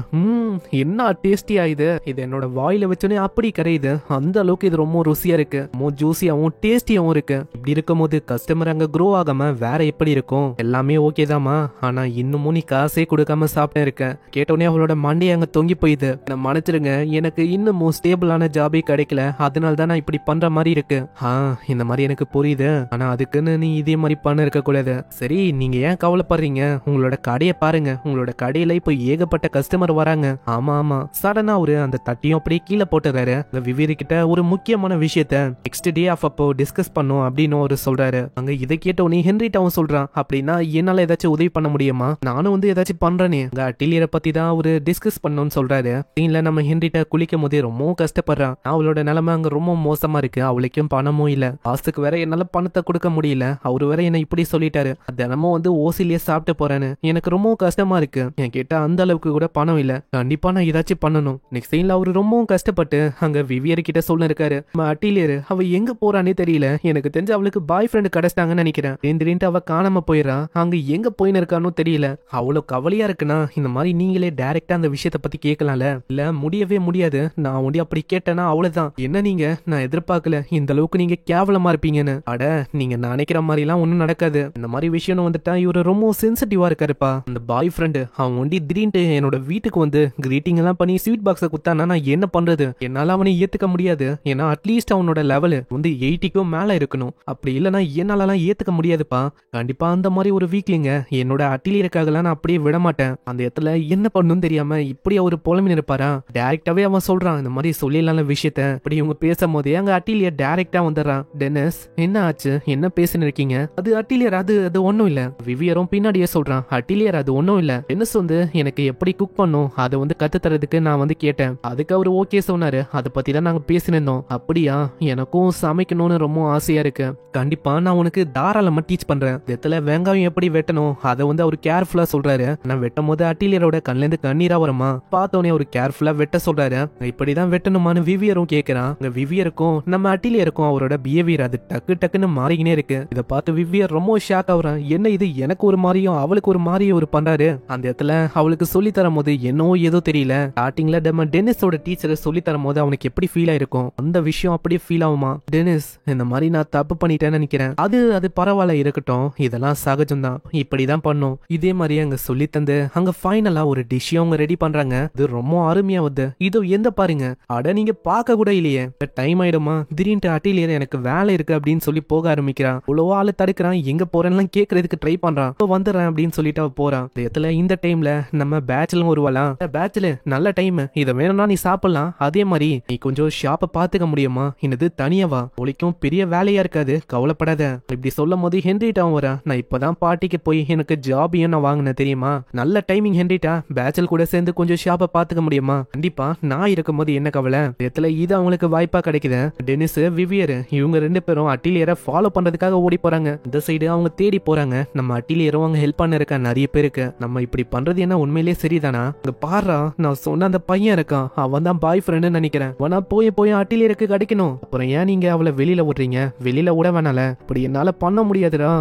என்ன டேஸ்டியா இது என்னோட வாயில வச்சோன்னே அப்படி கரையுது, அந்த அளவுக்கு இது ரொம்ப ருசியா இருக்கு, ரொம்ப ஜூசியாவும் டேஸ்டியாவும் இருக்கு. இப்படி இருக்கும் போது கஸ்டமர் அங்க க்ரோ ஆகாம வேற எப்படி இருக்கும், எல்லாமே ஓகே தாமா, ஆனா இன்னமும் நீ காசே கொடுக்காம சாப்பிட்டு இருக்க. கேட்டோடனே அவளோட மண்டையை அங்க தொங்கி போயிது. நான் மன்னிச்சிருங்க, எனக்கு இன்னமும் ஸ்டேபிளான ஜாபே கிடைக்கல, அதனால தான் நான் இப்படி பண்ற மாதிரி இருக்கு. இந்த மாதிரி எனக்கு புரியுது, ஆனா அதுக்குன்னு நீ இதே மாதிரி பண்ண இருக்க கூடாது. சரி நீங்க ஏன் கவலைப்படுறீங்க, உங்களோட கடையை பாருங்க, உங்களோட கடையில இப்போ ஏகப்பட்ட கஸ்டமர் வராங்க. ஆமா ஆமா, சடனா ஒரு அந்த தட்டியும் அப்படியே கீழே போட்டுறாரு. இந்த விவேரி கிட்ட ஒரு முக்கியமான விஷயத்த நெக்ஸ்ட் டே ஆஃப் அப்போ டிஸ்கஸ் பண்ணும் அப்படின்னு ஒரு சொல்றாரு. அங்க இதை கேட்டோன்னே ஹென்ரிட்டாவும் சொல்றான், அப்படின்னா என்னால ஏதாச்சும் உதவி பண்ண முடியுமா, நானும் வந்து ஏதாச்சும் பண்றேனே. அட்டிலியரை பத்தி தான் ஒரு டிஸ்கஸ் பண்ணணும்னு சொல்றாரு. சீன்ல நம்ம ஹென்ரிட்ட குளிக்கும் போதே ரொம்ப கஷ்டப்படுறான், அவளோட நிலைமை அங்க ரொம்ப மோசமா இருக்கு, அவளுக்கும் பணமும் இல்ல, பாஸ்துக்கு வேற என்னால பணத்தை கொடுக்க முடியல, அவரு வேற என்ன இப்படி சொல்லிட்டாரு, தினமும் வந்து ஓசிலியே சாப்பிட்டு போறேன்னு, எனக்கு ரொம்ப கஷ்டமா இருக்கு, என் கிட்ட அந்த அளவுக்கு கூட பணம் இல்ல, கண்டிப்பா நான் ஏதாச்சும் பண்ணணும். நெக்ஸ்ட் சீன்ல அவரு ரொம்பவும் கஷ்டப்பட்டு அங்க விவியர் கிட்ட சொல்ல இருக்காரு. அட்டிலியர் அவ எங்க போறானே தெரியல, எனக்கு தெரிஞ்சு அவளுக்கு பாய் ஃப்ரெண்ட் கிடைச்சிட்டாங்கன்னு நினைக்கிறேன், திடீர்னு அவ காணாம போயிடறா, அங்க எங்க போயின்னு இருக்கான்னு தெரியல, அவ்வளவு கவலையா இருக்குன்னா இந்த மாதிரி நீங்களே டைரக்டா அந்த விஷயத்த பத்தி கேட்கலாம்ல. இல்ல முடியவே முடியாது, நான் ஒண்டி அப்படி கேட்டேன்னா அவ்வளவுதான், என்ன நீங்க, நான் எதிர்பார்க்கல இந்த அளவுக்கு நீங்க கேவலமா இருப்பீங்கன்னு. அட நீங்க நினைக்கிற மாதிரி எல்லாம் ஒண்ணும் நடக்காது, இந்த மாதிரி விஷயம் வந்துட்டா இவரு ரொம்ப சென்சிட்டிவா இருக்காருப்பா. அந்த பாய் ஃப்ரெண்டு அவன் ஒண்டி திடீர்னு என்னோட வீட்டுக்கு வந்து கிரீட்டிங் எல்லாம் பண்ணி ஸ்வீட் பாக்ஸ குத்தானா நான் என்ன பண்றது, என்னால அவனை ஏத்துக்க முடியாது, ஏன்னா அட்லீஸ்ட் அவனோட லெவல் வந்து 80க்கும் மேல இருக்கணும், அப்படி இல்லைன்னா என்னால ஏத்துக்க முடியாதுப்பா. கண்டிப்பா அந்த மாதிரி ஒரு வீக்லிங்க என்னோட அட்டிலியர் ஹென்ரிக்காகலாம் நான் அப்படியே விட மாட்டேன். அந்த இடத்துல என்ன பண்ணணும்னு தெரியாம இப்படி ஒரு புலம்பின்னு இருப்பாரா. டைரக்டாவே அவன் சொல்றான் இந்த மாதிரி சொல்லிடலாம் விஷயத்த. இப்படி இவங்க பேசும்போதே அங்க அட்டிலியர் டைரக்டா வந்துடுறான். டெனிஸ் என்ன ஆச்சு, என்ன பேசின்னு இருக்கீங்க? அது அட்டிலியர் அது அது ஒன்னும் இல்ல. விவியரும் பின்னாடியே சொல்றான் அட்டிலியர் அது ஒன்னும் இல்ல. டெனிஸ் வந்து எனக்கு எப்படி குக் பண்ணும் அதை வந்து கத்து தரதுக்கு நான் வந்து கேட்டேன். அதுக்கு அவர் ஓகே சொன்னாரு. அதை பத்தி தான் நாங்க பேசினோம். அப்படியா, எனக்கும் சமைக்கணும்னு ரொம்ப ஆசையா இருக்கு. கண்டிப்பா நான் உனக்கு தாராளமா டீச் பண்றேன். இடத்துல வெங்காயம் எப்படி வெட்டணும் அதை வந்து அவர் கேர்ஃபுல்லா சொல்றாரு. நான் வெட்டும் போது அட்டிலியரோட கண்ல இருந்து கண்ணீரா வருமா. பார்த்தோன்னே அவர் கேர்ஃபுல்லா வெட்ட சொல்றாரு. இப்படிதான் வெட்டணுமான்னு விவியரும் கேக்குறான். விவியருக்கும் நம்ம அட்டிலியருக்கும் அவரோட பிஹேவியர் அது டக்குன்னு மாறிக்கினே இருக்கு. இதை பார்த்து விவியர் ரொம்ப ஷாக் ஆகுறான். என்ன இது எனக்கு ஒரு மாதிரியும் அவளுக்கு ஒரு மாதிரியும் ஒரு பண்றாரு. அந்த இடத்துல அவளுக்கு சொல்லி தரும் போது என்னவோ ஏதோ தெரியல. ஸ்டார்டிங்ல நம்ம டெனிஸோட டீச்சரை சொல்லி தரும் போது அவனுக்கு எப்படி ஃபீல் ஆயிருக்கும் அந்த விஷயம் அப்படியே ஃபீல் ஆகுமா. டெனிஸ் இந்த மாதிரி நான் தப்பு பண்ணிட்டேன்னு நினைக்கிறேன். அது பரவாயில்ல இருக்கட்டும், இதெல்லாம் சகஜம் தான், இப்படிதான் பண்ணும். இதே மாதிரி அங்க சொல்லி தந்து அங்க ஃபைனலா ஒரு டிஷ்ஷையும் அவங்க ரெடி பண்றாங்க. இது ரொம்ப அருமையா வந்து இதோ எந்த பாருங்க. அட நீங்க பார்க்க கூட இல்லையே, டைம் ஆயிடுமா. திடீர்னு அட்டிலியர் எனக்கு வேலை இருக்கு அப்படின்னு சொல்லி போக ஆரம்பிக்கிறான். அவ்வளோ ஆளு தடுக்கிறான். எங்க போறேன்னு கேட்கறதுக்கு ட்ரை பண்றான். வந்துடுறேன் அப்படின்னு சொல்லிட்டு அவ போறான். இந்த டைம்ல நம்ம பேட்ச்ல வருவாளாம். பேட்ச்ல நல்ல டைம், இதை வேணும்னா நீ சாப்பிடலாம். அதே மாதிரி நீ கொஞ்சம் ஷாப்பை பாத்துக்க முடியுமா? என்னது தனியாவா? ஒளிக்கும் பெரிய வேலையா இருக்காது, கவலைப்படாத. இப்படி சொல்லும் போது ஹென்ரிட்டாவும் வரா. நான் இப்பதான் பார்ட்டிக்கு போய் எனக்கு ஜாபையும் நான் வாங்கினேன் தெரியுமா. நல்ல டைமிங் ஹென்ரிட்டா, பேட்சல் கூட சேர்ந்து கொஞ்சம் ஷாப்பை பாத்துக்க முடியுமா? கண்டிப்பா, நான் இருக்கும் போது என்ன கவலை. இது அவங்களுக்கு வாய்ப்பா கிடைக்குது. டெனிஸ் விவியர் இவங்க ரெண்டு பேரும் அட்டிலியரை ஃபாலோ பண்றதுக்காக ஓடி போறாங்க. இந்த சைடு அவங்க தேடி போறாங்க. நம்ம அட்டிலியரும் அவங்க ஹெல்ப் பண்ண இருக்க நிறைய பேருக்கு. நம்ம இப்படி பண்றது என்ன உண்மையிலேயே சரிதானா? இங்க பாரு, நான் சொன்ன அந்த பையன் இருக்கான், அவன் தான் பாய் ஃப்ரெண்ட் நினைக்கிறேன். ஆனா போய் அட்டிலியருக்கு கிடைக்கணும். அப்புறம் ஏன் நீங்க அவளை வெளியில விடுறீங்க? வெளியில விட வேணால. இப்படி என்னால பண்ண முடியாதுடா.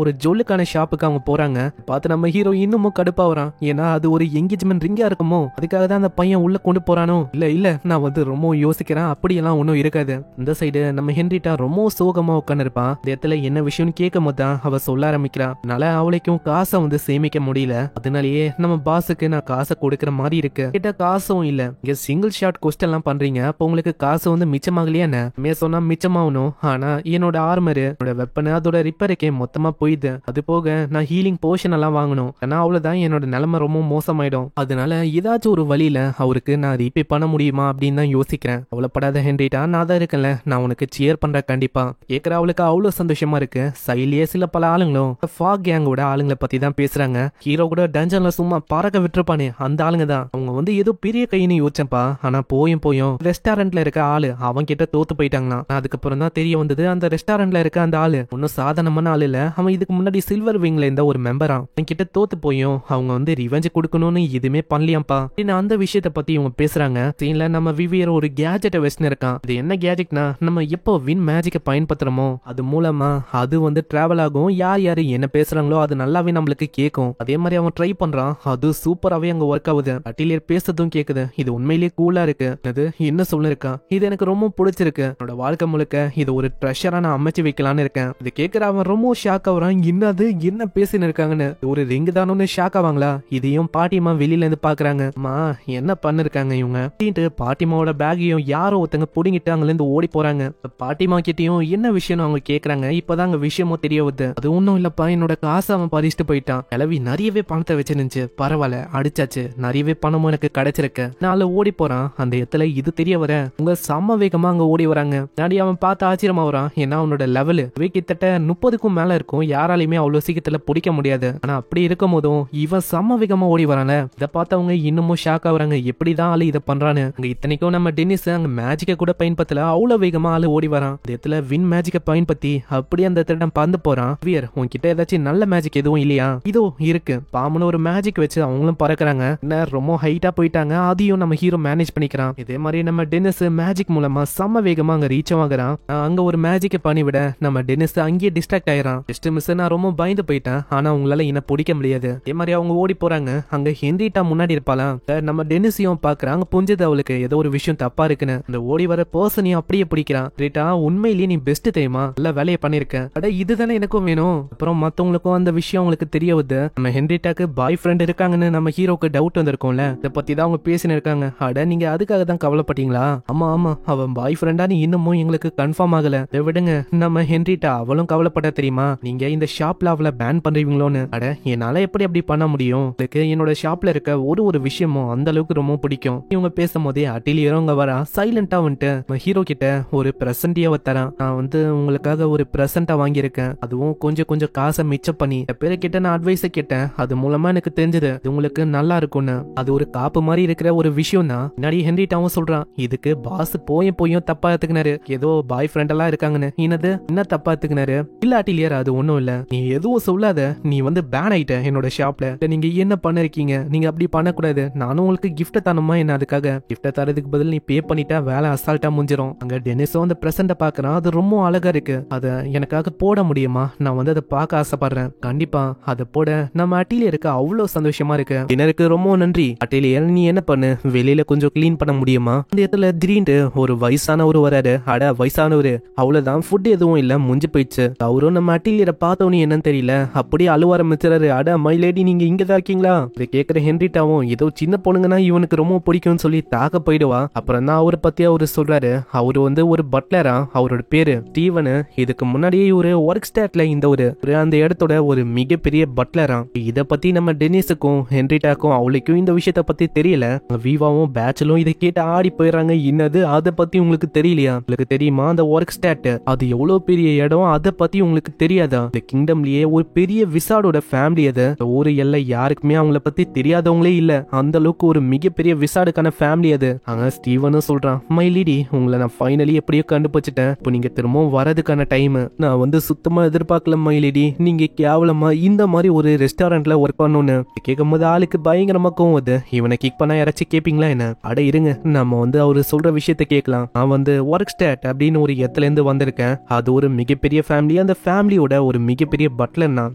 ஒரு ஜொல்லுக்கான ஷாப்புக்கு அவங்க போறாங்க. பார்த்து நம்ம ஹீரோ இன்னமும் கடுப்பா வரான். ஏன்னா அது ஒரு என்கேஜ்மெண்ட் ரிங்கா இருக்குமோ, அதுக்காக தான் அந்த பையன் உள்ள கொண்டு போறானோ. இல்ல நான் வந்து ரொம்ப யோசிக்கிறேன், அப்படியெல்லாம் ஒன்னும் இருக்காது. இந்த சைடு நம்ம ஹென்ரிட்டா ரொம்ப சோகமா உட்காந்து இருப்பான். இந்த இடத்துல என்ன விஷயம்னு கேட்கும் போது தான் அவ சொல்ல ஆரம்பிக்கிறா. அதனால அவளைக்கும் காசை வந்து சேமிக்க முடியல. அதனாலயே நம்ம பாஸுக்கு நான் காசை கொடுக்கற மாதிரி இருக்கு. கிட்ட காசும் இல்ல. இங்க சிங்கிள் ஷாட் கொஸ்ட் எல்லாம் பண்றீங்க, அப்ப உங்களுக்கு காசு வந்து மிச்சமாகலையா? என்ன சொன்னா மிச்சமாகணும். ஆனா என்னோட ஆர்மரு, என்னோட வெப்பன், அதோட ரிப்பேருக்கே மொத்தமா போயிடுது. அது போக நான் ஹீலிங் போர்ஷன் எல்லாம் வாங்கணும். ஆனா அவ்வளவுதான், என்னோட நிலைமை ரொம்ப மோசமாயிடும். அதனால ஏதாச்சும் ஒரு வழியில அவருக்கு நான் ரீபே பண்ண முடியுமா அப்படின்னு தான் யோசிக்கிறேன். அவ்வளவுப்படாத ஹென்ரிட்டா, நான் தான் இருக்கேன்ல, நான் உனக்கு சியர் பண்றேன் கண்டிப்பா. கேக்குற அவளுக்கு அவ்வளவு சந்தோஷமா இருக்கு. சைட்லயே சில பல ஆளுங்களும் ஃபாக் கேங்கோட ஆளுங்களை பத்தி தான் பேசுறாங்க. ஹீரோ கூட டஞ்சன்ல சும்மா பறக்க விட்டுருப்பானே அந்த ஆளுங்க தான். அவங்க வந்து ஏதோ பெரிய கைன்னு யோசிச்சப்பா. ஆனா போயும் ரெஸ்டாரண்ட்ல இருக்க ஆளு அவன் கிட்ட தோத்து போயிட்டாங்களாம். அதுக்கப்புறம் தான் தெரிய வந்தது அந்த ரெஸ்டாரண்ட்ல இருக்க அந்த ஆளு ஒன்னும் சாதாரணமான ஆளு இல்ல. அவன் இதுக்கு முன்னாடி சில்வர் விங்ல இருந்த ஒரு மெம்பரா. அவன் கிட்ட தோத்து போயும் அவங்க வந்து ரிவெஞ்ச் கொடுக்கணும்னு எதுவுமே பண்ணலையாம்பா. அந்த விஷயத்த பத்தி இவங்க பேசுறாங்க. சீன்ல நம்ம விவியர் ஒரு கேஜெட்டை வச்சுன்னு இருக்கான். இது என்ன கேஜெட்னா, நம்ம எப்போ வின் மேஜிக்கை பயன்படுத்துறோமோ அது மூலமா அது வந்து டிராவல் ஆகும். யாரு என்ன பேசுறாங்களோ அது நல்லாவே நம்மளுக்கு கேட்கும். அதே மாதிரி அவன் ட்ரை பண்றான். அது சூப்பராவே அங்க ஒர்க் ஆகுது. அட்டிலியர் பேசுறதும் கேக்குது. இது உண்மையிலேயே கூலா இருக்கு. அது என்ன சொல்லிருக்கா, இது எனக்கு ரொம்ப பிடிச்சிருக்கு. என்னோட வாழ்க்கை முழுக்க இது ஒரு ட்ரெஷரா நான் அமைச்சு வைக்கலான்னு இருக்கேன். இது கேட்கிற அவன் ரொம்ப ஷாக் ஆகுறான். என்னது என்ன பேசின்னு இருக்காங்கன்னு. ஒரு ரிங் தானோன்னு ஷாக் ஆவாங்களா? இதையும் பாட்டிமா வெளியில இருந்து பாக்குறாங்க. அம்மா என்ன பண்ணிருக்காங்க இவங்க அப்படின்ட்டு பாட்டிமாவோட பேக்கையும் யாரோ ஒருத்தங்க புடிங்கிட்டு அங்க இருந்து ஓடி போறாங்க. பாட்டிமா கிட்டயும் என்ன விஷயம் அவங்க கேக்குறாங்க. இப்பதான் அங்க விஷயமும் தெரிய வருது. அது ஒண்ணும் இல்லப்பா, என்னோட காசை அவன் பறிச்சுட்டு போயிட்டான். கிளவி நிறையவே பணத்தை வச்சிருந்துச்சு, பரவாயில்ல அடிச்சாச்சு, நிறையவே பணமும் எனக்கு கிடைச்சிருக்கு. நான் ஓடி போறான். அந்த இடத்துல இது தெரிய வர உங்க செம்ம வேகமா அங்க ஓடி வராங்க. நாடி அவன் பார்த்து ஆச்சரியமா வரான். ஏன்னா அவனோட லெவலு கிட்டத்தட்ட 30க்கும் மேல இருக்கும். யாராலையுமே அவ்வளவு சீக்கிரத்துல பிடிக்க முடியாது. ஆனா அப்படி இருக்கும் போதும் இவன் செம்ம வேகமா ஓடி வரான. இதை பார்த்தவங்க இன்னமும் ஷாக் ஆகுறாங்க. எப்படிதான் ஆளு இதை பண்றான்னு. அங்க இத்தனைக்கும் நம்ம டென்னிஸ் அங்க மேஜிக்க கூட பயன்படுத்தல, அவ்வளவு வேகமா ஆளு ஓடி வரான். இந்த இடத்துல வின் மேஜிக்க பயன்படுத்தி அப்படியே அந்த திருடம் பறந்து போறான். வியர் உன்கிட்ட ஏதாச்சும் நல்ல மேஜிக் எதுவும் இல்லையா? இதோ இருக்கு. பாம்புன்னு ஒரு மேஜிக் வச்சு அவங்களும் பறக்குறாங்க. என்ன ரொம்ப ஹைட்டா போயிட்டாங்க, அதையும் நம்ம ஹீரோ மேனேஜ் பண்ணிக்கிறான். இதே மாதிரி நம்ம டென்னிஸ் மேஜிக் மூலமா செம்ம வேகமா அங்க ரீச் ஆகுறான். அங்க ஒரு மேஜிக்க பண்ணி விட நம்ம டென்னிஸ் அங்கேயே டிஸ்ட்ராக்ட் ஆயிரான். ஜஸ்ட் மிஸ், நான் ரொம்ப பயந்து போயிட்டேன். ஆனா உங்களால என்ன பிடிக்க முடியாது. அதே மாதிரி அவங்க ஓடி போறாங்க. அங்க ஹென்ரிட்டா முன்னாடி இருப்பாளாம். நம்ம டென்னிஸையும் பாக்குறாங்க. புரிஞ்சது அவளுக்கு ஏதோ ஒரு விஷயம் தப்பா இருக்குன்னு. அந்த ஓடி வர பர்சனையும் அப்படியே பிடிக்கிறான். ரீட்டா உண்மையிலேயே நீ பெஸ்ட் தெரியுமா, நல்ல வேலையை பண்ணிருக்க. அட இதுதானே எனக்கும் வேணும். அப்புறம் மத்தவங்களுக்கும் அந்த விஷயம் உங்களுக்கு தெரிய வருது. நம்ம ஹென்ரிட்டாக்கு பாய் ஃப்ரெண்ட் இருக்காங்கன்னு நம்ம ஹீரோக்கு டவுட் வந்திருக்கும்ல. இதை பத்தி தான் அவங்க பேசின்னு இருக்காங்க. அட நீங்க அதுக்காக தான் கவலைப்பட்டீங்களா? ஆமா அவன் பாய் ஃப்ரெண்டான்னு இன்னமும் எங்களுக்கு கன்ஃபார்ம் ஆகல. இதை விடுங்க. நம்ம ஹென்ரிட்டா அவளும் கவலைப்பட தெரியுமா, நீங்க இந்த ஷாப்ல அவளை பேன் பண்றீங்களோன்னு. அட என்னால எப்படி அப்படி பண்ண முடியும், இதுக்கு என்னோட ஷாப்ல இருக்க ஒரு விஷயமும் அந்த அளவுக்கு ரொம்ப பிடிக்கும். இவங்க பேசும்போதே அட்டிலியரும் அங்க வரா. சைலண்டா வந்துட்டு ஹீரோ கிட்ட ஒரு பிரசன்டியாவ தரான். நான் வந்து உங்களுக்காக ஒரு பிரசன்டா வாங்கியிருக்கேன், அதுவும் கொஞ்சம் காசை மிச்சம் பண்ணி பேரு கிட்ட நான் அட்வைஸ கேட்டேன். அது மூலமா எனக்கு தெரிஞ்சது இது உங்களுக்கு நல்லா இருக்கும்னு. அது ஒரு காப்பு மாதிரி இருக்கிற ஒரு விஷயம் தான். முன்னாடி ஹென்ரிட்டாவும் சொல்றான், இதுக்கு பாஸ் போயும் தப்பா எடுத்துக்கினாரு, ஏதோ பாய் ஃப்ரெண்ட் எல்லாம் இருக்காங்கன்னு. என்ன தப்பா எடுத்துக்கினாரு? இல்ல அட்டிலியர், அது ஒண்ணும் இல்ல, நீ எதுவும் சொல்லாத, நீ வந்து பேன் ஆயிட்ட என்னோட ஷாப்ல. நீங்க என்ன பண்ணிருக்கீங்க, நீங்க அப்படி பண்ணக்கூடாது. நானும் உங்களுக்கு கிஃப்ட் தரணுமா என்ன, அதுக்காக கிஃப்ட் தரதுக்கு பதில் நீ பே பண்ணிட்டா வேலை அசால்ட்டா முடிஞ்சிரும். அங்க டெனிஸும் அந்த பிரசன்ட பாக்குறான். அது ரொம்ப அழகா இருக்கு, அத எனக்காக போட முடியுமா, நான் வந்து அதை பார்க்க ஆசைப்படுறேன். கண்டிப்பா அதை போட நம்ம அட்டிலியருக்கு அவ்வளவு சந்தோஷமா இருக்கு. டின்னருக்கு ரொம்ப நன்றி அட்டிலியர், நீ என்ன பண்ணு, வெளியில கொஞ்சம் கிளீன் பண்ண முடியுமா. அந்த இடத்துல திடீர்னு ஒரு வயசானவர் வராரு. அட வயசானவரு, அவ்வளவுதான், ஃபுட் எதுவும் இல்ல, முடிஞ்சு போயிடுச்சு. அவரும் நம்ம அட்டிலியரை பார்த்தவனு என்னன்னு தெரியல, அப்படியே அழுவ ஆரம்பிச்சாரு. அட மை லேடி, நீங்க இங்கதான் இருக்கீங்களா? இதை கேட்கிற ஹென்ரிட்டாவும் ஏதோ சின்ன பொண்ணுங்கன்னா இவனுக்கு ரொம்ப பிடிக்கும்னு சொல்லி தாக்க போயிடுவா. அப்புறம் தான் அவரை பத்தி அவரு சொல்றாரு. அவரு வந்து ஒரு பட்லரா, அவரோட பேரு ஸ்டீவனு. இதுக்கு முன்னாடியே ஒரு ஒர்க் ஸ்டேட்ல இந்த ஒரு அந்த இடத்தோட ஒரு மிகப்பெரிய பட்லரா. இத பத்தி நம்ம டெனிஸுக்கும் ஹென்ரிட்டாக்கும் அவளுக்கும் இந்த விஷயத்த பத்தி தெரியல. வீவாவும் பேச்சலும் இதை கேட்டு ஆடி போயிடுறாங்க. என்னது, அதை பத்தி உங்களுக்கு தெரியலையா? உங்களுக்கு தெரியுமா அந்த ஒர்க் ஸ்டேட் அது எவ்வளவு பெரிய இடம், அதை பத்தி உங்களுக்கு தெரியாதா? இந்த கிங்டம்லயே ஒரு பெரிய விசாடோட ஃபேமிலி அது. ஊரு எல்லை யாருக்குமே அவங்கள பத்தி தெரியாதவங்களே இல்ல, அந்த அளவுக்கு ஒரு மிகப்பெரிய விசாடுக்கான ஃபேமிலி அது. ஆனா ஸ்டீவனும் சொல்றான், மை லேடி, உங்களை நான் ஃபைனலி எப்படியோ கண்டுபிடிச்சிட்டேன், இப்போ நீங்க திரும்பவும் வரதுக்கான டைம். நான் வந்து சுத்தமா எதிர்பார்க்கல மை லேடி, நீங்க கேவலமா இந்த மாதிரி ஒரு ரெஸ்டாரண்ட்ல ஒர்க் பண்ணணும்னு. கேட்கும் போது ஆளுக்கு பயங்கரமா கோவம் வருது. இவனை கிக் பண்ணா யாராச்சும் கேப்பீங்களா என்ன? அட இருங்க, நம்ம வந்து அவரு சொல்ற விஷயத்த கேட்கலாம். நான் வந்து ஒர்க் ஸ்டேட் அப்படின்னு ஒரு இடத்துல இருந்து வந்திருக்கேன். அது ஒரு மிகப்பெரிய ஃபேமிலி. அந்த ஃபேமிலியோட ஒரு மிகப்பெரிய பட்லர் நான்.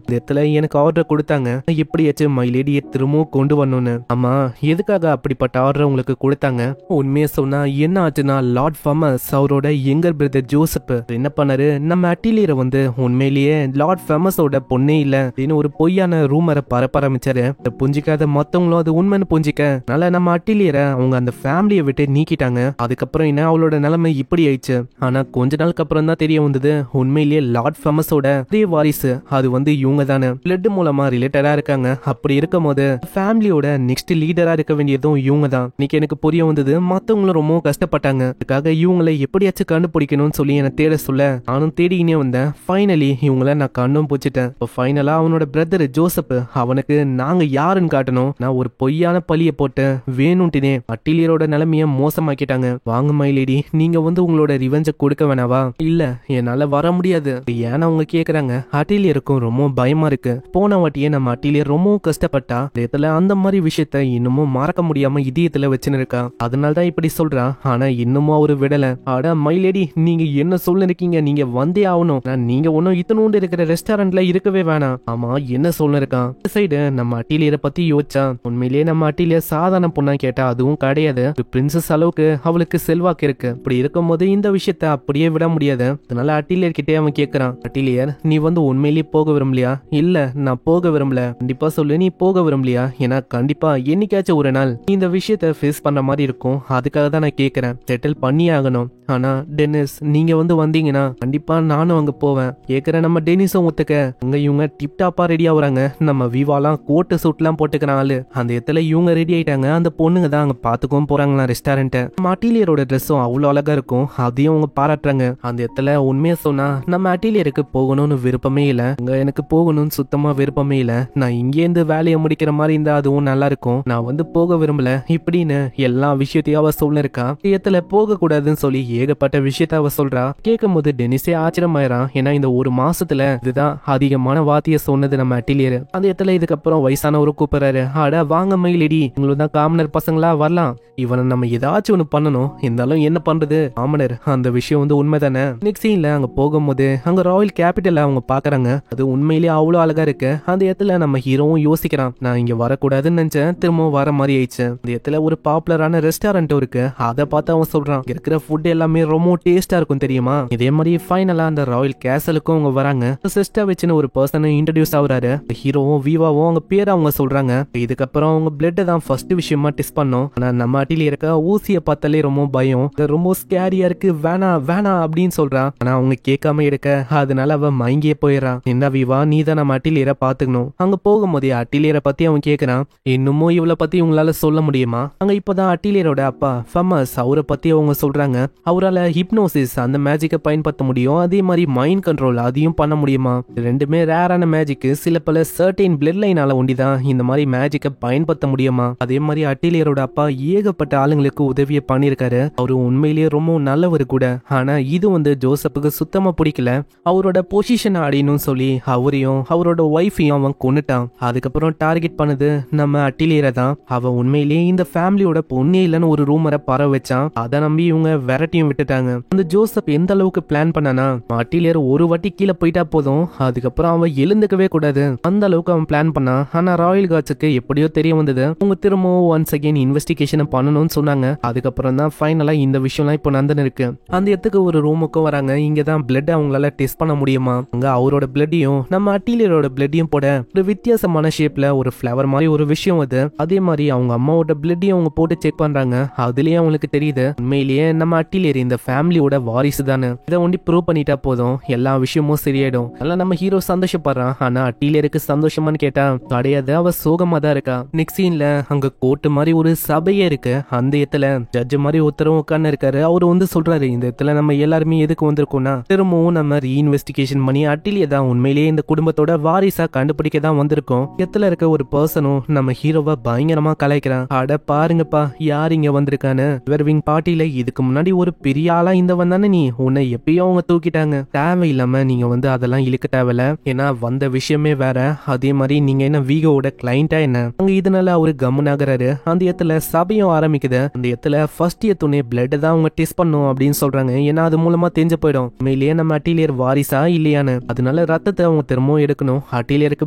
இந்த இடத்துல எனக்கு ஆர்டர் கொடுத்தாங்க, எப்படியாச்சும் மை லேடியை திரும்பவும் கொண்டு வரணும்னு. ஆமா, எதுக்காக அப்படிப்பட்ட ஆர்டர் உங்களுக்கு கொடுத்தாங்க? உண்மையை சொன்னா என்ன ஆச்சுன்னா, லார்ட் ஃபேமஸ் அவரோட யங்கர் பிரதர் ஜோசப் என்ன பண்ணாரு, நம்ம அட்டிலியரை வந்து உண்மையிலேயே லார்ட் ஃபேமஸோட பொண்ணே இல்ல அப்படின்னு ஒரு பொய்யான ரூமரை பரப்ப ஆரம்பிச்சாரு. புரிஞ்சிக்காத மத்தவங்களும் அது உண்மைன்னு புரிஞ்சிக்க அதனால நம்ம அட்டிலியரை அவங்க அந்த ஃபேமிலியை விட்டு நீக்கிட்டாங்க. அதுக்கப்புறம் என்ன அவளோட நிலைமை இப்படி ஆயிடுச்சு. ஆனா கொஞ்ச நாளுக்கு அப்புறம் தான் தெரிய வந்தது, உண்மையிலேயே லார்ட் ஃபேமஸோட பெரிய வாரிசு அது வந்து இவங்க தானே, பிளட் மூலமா ரிலேட்டடா இருக்காங்க. அப்படி இருக்கும் போது ஃபேமிலியோட நெக்ஸ்ட் லீடரா இருக்க வேண்டியதும் இவங்க தான். இன்னைக்கு எனக்கு புரிய வந்தது, மத்தவங்களும் ரொம்ப கஷ்டப்பட்டாங்க, அதுக்காக இவங்களை எப்படியாச்சும் கண்டுபிடிக்கணும்னு சொல்லி என்ன தேட சொல்ல நானும் தேடிக்கினே வந்தேன். ஃபைனலி இவங்கள நான் கண்டும் போச்சுட்டேன். இப்போ ஃபைனலா அவனோட பிரதர் ஜோசப், அவனுக்கு நாங்க யாருன்னு காட்டணும். நான் ஒரு பொய்யான பழிய போட்டு வேணும்ட்டுனே அட்டிலியரோட நிலைமைய மோசமாக்கிட்டாங்க. வாங்க மை லேடி, நீங்க வந்து உங்களோட ரிவெஞ்ச கொடுக்க வேணாவா? இல்ல, என்னால வர முடியாது. ஏன்னா அவங்க கேக்குறாங்க. அட்டிலியருக்கும் ரொம்ப பயமா இருக்கு. போன வாட்டியே நம்ம அட்டிலியர் ரொம்பவும் கஷ்டப்பட்டா, இடத்துல அந்த மாதிரி விஷயத்த இன்னமும் மறக்க முடியாம இதயத்துல வச்சுன்னு இருக்கா. அதனாலதான் இப்படி சொல்றா. ஆனா இன்னமும் அவரு விடல. அட மை லேடி, நீங்க என்ன சொல்லிருக்கீங்க, நீங்க வந்தே ஆகணும். நீங்க ஒன்னும் இத்தனோண்டு இருக்கிற ரெஸ்டாரண்ட்ல இருக்கவே வேணாம். ஆமா, என்ன சொல்லிருக்கான் சைடு நம்ம அட்டிலியரை பத்தி யோசிச்சா, உண்மையிலேயே நம்ம அட்டிலியர் சாதாரண பொண்ணா கேட்டா அதுவும் கிடையாது. ஒரு பிரின்சஸ் அளவுக்கு அவளுக்கு செல்வாக்கு இருக்கு. இப்படி இருக்கும் போது இந்த விஷயத்த அப்படியே விட முடியாது. அதனால அட்டிலியர் கிட்டே அவன் கேட்கறான், அட்டிலியர் நீ வந்து உண்மையிலேயே போக விரும்பலையா? இல்ல, நான் போக விரும்பல. கண்டிப்பா சொல்லு, நீ போக விரும்பலையா? ஏன்னா கண்டிப்பா என்னைக்காச்சும் ஒரு நாள் நீ இந்த விஷயத்த ஃபேஸ் பண்ற மாதிரி இருக்கும். அதுக்காக தான் நான் கேட்கறேன், செட்டில் பண்ணி ஆகணும். ஆனா டெனிஸ், நீங்க வந்து வந்தீங்கன்னா கண்டிப்பா நானும் அங்க போவேன். கேக்குற நம்ம டெனிஸும் ஒத்துக்க. அங்க இவங்க டிப் டாப்பா ரெடி ஆகுறாங்க. நம்ம விவாலாம் கோட்டு சூட் எல்லாம் போட்டுக்கிறான் ஆளு. அந்த இடத்துல இவங்க ரெடி ஆயிட்டாங்க. அந்த பொண்ணுங்க தான் அங்க பாத்துக்கவும் போறாங்களா ரெஸ்டாரண்ட். அட்டிலியரோட ட்ரெஸ்ஸும் அவ்வளவு அழகா இருக்கும், அதையும் அவங்க பாராட்டுறாங்க. அந்த இடத்துல உண்மையா சொன்னா நம்ம அட்டிலியருக்கு போகணும்னு விருப்பமே இல்ல. அங்க எனக்கு போகணும்னு சுத்தமா விருப்பமே இல்ல. நான் இங்கே இருந்து வேலையை முடிக்கிற மாதிரி இருந்தா அதுவும் நல்லா இருக்கும். நான் வந்து போக விரும்பல இப்படின்னு எல்லா விஷயத்தையும் அவ சொல்லிருக்கா. இடத்துல போக கூடாதுன்னு சொல்லி ஏகப்பட்ட விஷயத்த அவ சொல்றா. கேட்கும் போது டெனிஸே ஆச்சரியமாயிரான். ஏன்னா இந்த ஒரு மாசத்துல இதுதான் அதிகமான வார்த்தைய சொன்னது நம்ம அட்டிலியர். அந்த இடத்துல இதுக்கப்புறம் வயசானவரு கூப்பிடுறாரு. அட வாங்க மயிலடி, உங்களும் தான் காமனர் பசங்களா வரலாம். இவனை நம்ம ஏதாச்சும் ஒண்ணு பண்ணணும். இருந்தாலும் என்ன பண்றது, காமனர் அந்த விஷயம் வந்து உண்மைதானே. நெக்ஸ்ட் சீன்ல அங்க போகும்போது அங்க ராயல் கேபிட்டல் அவங்க பாக்குறாங்க. அது உண்மையிலேயே அவ்வளவு அழகா இருக்கு. அந்த இடத்துல நம்ம ஹீரோவும் யோசிக்கிறான், நான் இங்க வரக்கூடாதுன்னு நினைச்சேன், திரும்பவும் வர மாதிரி ஆயிடுச்சு. அந்த இடத்துல ஒரு பாப்புலரான ரெஸ்டாரண்ட் இருக்கு. அதை பார்த்து அவன் சொல்றான், இருக்கிற ஃபுட் எல்லாமே ரொம்ப டேஸ்டா இருக்கும் தெரியுமா. இதே மாதிரி ஃபைனலா அந்த ராயல் கேசலுக்கும் அவங்க வராங்க. சிஸ்டர் வச்சுன்னு ஒரு பர்சன் இன்ட்ரோடியூஸ் ஆகுறாரு. ஹீரோவும் வீவாவும் அவங்க பேரை அவங்க சொல்றாங்க. இதுக்கப்புறம் அவங்க பிளட் தான் ஃபர்ஸ்ட் விஷயமா டெஸ்ட் பண்ணோம். ஆனா நம்ம அட்டில இருக்க ஊசிய பார்த்தாலே ரொம்ப பயம், ரொம்ப ஸ்கேரியா இருக்கு, வேணா அப்படின்னு சொல்றான். ஆனா அவங்க கேட்காம எடுக்க, அதனால அவ மயங்கியே போயிடறான். என்ன வீவா, நீ தான் நம்ம அட்டிலியரை பார்த்து பாத்துக்கணும். அங்க போகும்போதே அட்டிலியரை பத்தி அவன் கேக்குறான். இன்னமும் இவளை பத்தி உங்களால சொல்ல முடியுமா? அங்க இப்பதான் அட்டிலியரோட அப்பா ஃபேமஸ் அவரை பத்தி அவங்க சொல்றாங்க. அவரால் ஹிப்னோசிஸ் அந்த மேஜிக்கை பயன்படுத்த முடியும், அதே மாதிரி மைண்ட் கண்ட்ரோல் அதையும் பண்ண முடியுமா. ரெண்டுமே ரேரான மேஜிக். சில பல சர்டைன் பிளட் லைனால ஒண்டிதான் இந்த மாதிரி மேஜிக்கை பயன்படுத்த முடியுமா. அதே மாதிரி அட்டிலியரோட அப்பா ஏகப்பட்ட ஆளுங்களுக்கு உதவியை பண்ணிருக்காரு. அவரு உண்மையிலேயே ரொம்ப நல்லவர் கூட. ஆனா இது ஜோசப்புக்கு சுத்தமா பிடிக்கல. அவரோட பொசிஷன் அடையணும் சொல்லி அவரையும் அவரோட ஒய்ஃபையும் அவன் கொன்னுட்டான். அதுக்கப்புறம் டார்கெட் பண்ணது நம்ம அட்டிலியரை தான். அவன் உண்மையிலேயே இந்த ஃபேமிலியோட பொண்ணே இல்லைன்னு ஒரு ரூமரை பரவ வச்சான். அதை நம்பி இவங்க விரட்டியும் விட்டுட்டாங்க. அந்த ஜோசப் எந்த அளவுக்கு பிளான் பண்ணானா, அட்டிலியர் ஒரு வாட்டி கீழே போயிட்டா போதும், அதுக்கப்புறம் அவன் எழுந்துக்கவே கூடாது, அந்த அளவுக்கு அவன் பிளான் பண்ணான். ஆனா ராயல் கார்ட்ஸுக்கு எப்படியோ தெரிய வந்தது. அவங்க திரும்பவும் ஒன்ஸ் அகைன் இன்வெஸ்டிகேஷன் பண்ணணும்னு சொன்னாங்க. அதுக்கப்புறம் தான் ஃபைனலா இந்த விஷயம்லாம் இப்போ நடந்துன்னு இருக்கு. அந்த இடத்துக்கு ஒரு ரூமுக்கும் வராங்க. இங்கதான் பிளட் அவங்களால டெஸ்ட் பண்ண முடியுமா. அங்க அவரோட பிளட்டையும் நம்ம அட்டிலியரோட பிளட்டையும் போட ஒரு வித்தியாசமான ஷேப்ல ஒரு ஃபிளவர் மாதிரி ஒரு விஷயம் அது. அதே மாதிரி அவங்க அம்மாவோட பிளட்டையும் அவங்க போட்டு செக் பண்றாங்க. அதுலயே அவங்களுக்கு தெரியுது உண்மையிலேயே நம்ம அட்டிலியர் இந்த ஃபேமிலியோட வாரிசு தானே. இதை ஒண்டி ப்ரூவ் பண்ணிட்டா போதும், எல்லா விஷயமும் சரியாயிடும். அதெல்லாம் நம்ம ஹீரோ சந்தோஷப்படுறான். ஆனா அட்டிலியருக்கு சந்தோஷமானு கேட்டா கிடையாது, அவ சோகமா தான் இருக்கா. நெக்ஸ்ட் சீன்ல அங்க கோர்ட் மாதிரி ஒரு சபையே இருக்கு. அந்த இடத்துல ஜட்ஜ் மாதிரி ஒருத்தரும் உட்கார்ந்து இருக்காரு. அவரு சொல்றாரு, இந்த இடத்துல நம்ம எல்லாருமே எதுக்கு வந்திருக்கோம்னா திரும்பவும் நம்ம ரீஇன்வெஸ்டிகேஷன் பண்ணி அட்டிலியர் தான் உண்மையிலேயே இந்த குடும்பத்தோட வாரிசா கண்டுபிடிக்க தான் வந்திருக்கோம். இடத்துல இருக்க ஒரு பர்சனும் நம்ம ஹீரோவை பயங்கரமா கலாய்க்கிறான். அட பாருங்கப்பா யார் இங்க வந்திருக்கான்னு. வெர்விங் பார்ட்டில இதுக்கு முன்னாடி ஒரு பெரிய ஆளா இந்த வந்தானே, நீ உன்னை எப்பயோ அவங்க தூக்கிட்டாங்க. தேவையில்லாம நீங்க அதெல்லாம் இழுக்க தேவையில்ல, ஏன்னா வந்த விஷயமே வேற. அதே மாதிரி நீங்க என்ன வீகோட கிளைண்டா என்ன. அங்க இதனால அவரு கம்மன் ஆகுறாரு. அந்த இடத்துல சபையும் ஆரம்பிக்குது. அந்த இடத்துல ஃபர்ஸ்ட் எடுத்துனே பிளட் தான் அவங்க டெஸ்ட் பண்ணும் அப்படின்னு சொல்றாங்க. ஏன்னா அது மூலமா தெரிஞ்சு போயிடும் உண்மையிலேயே நம்ம அட்டிலியர் வாரிசா இல்லையான்னு. அதனால ரத்தத்தை அவங்க திரும்பவும் எடுக்கணும். அட்டிலியருக்கு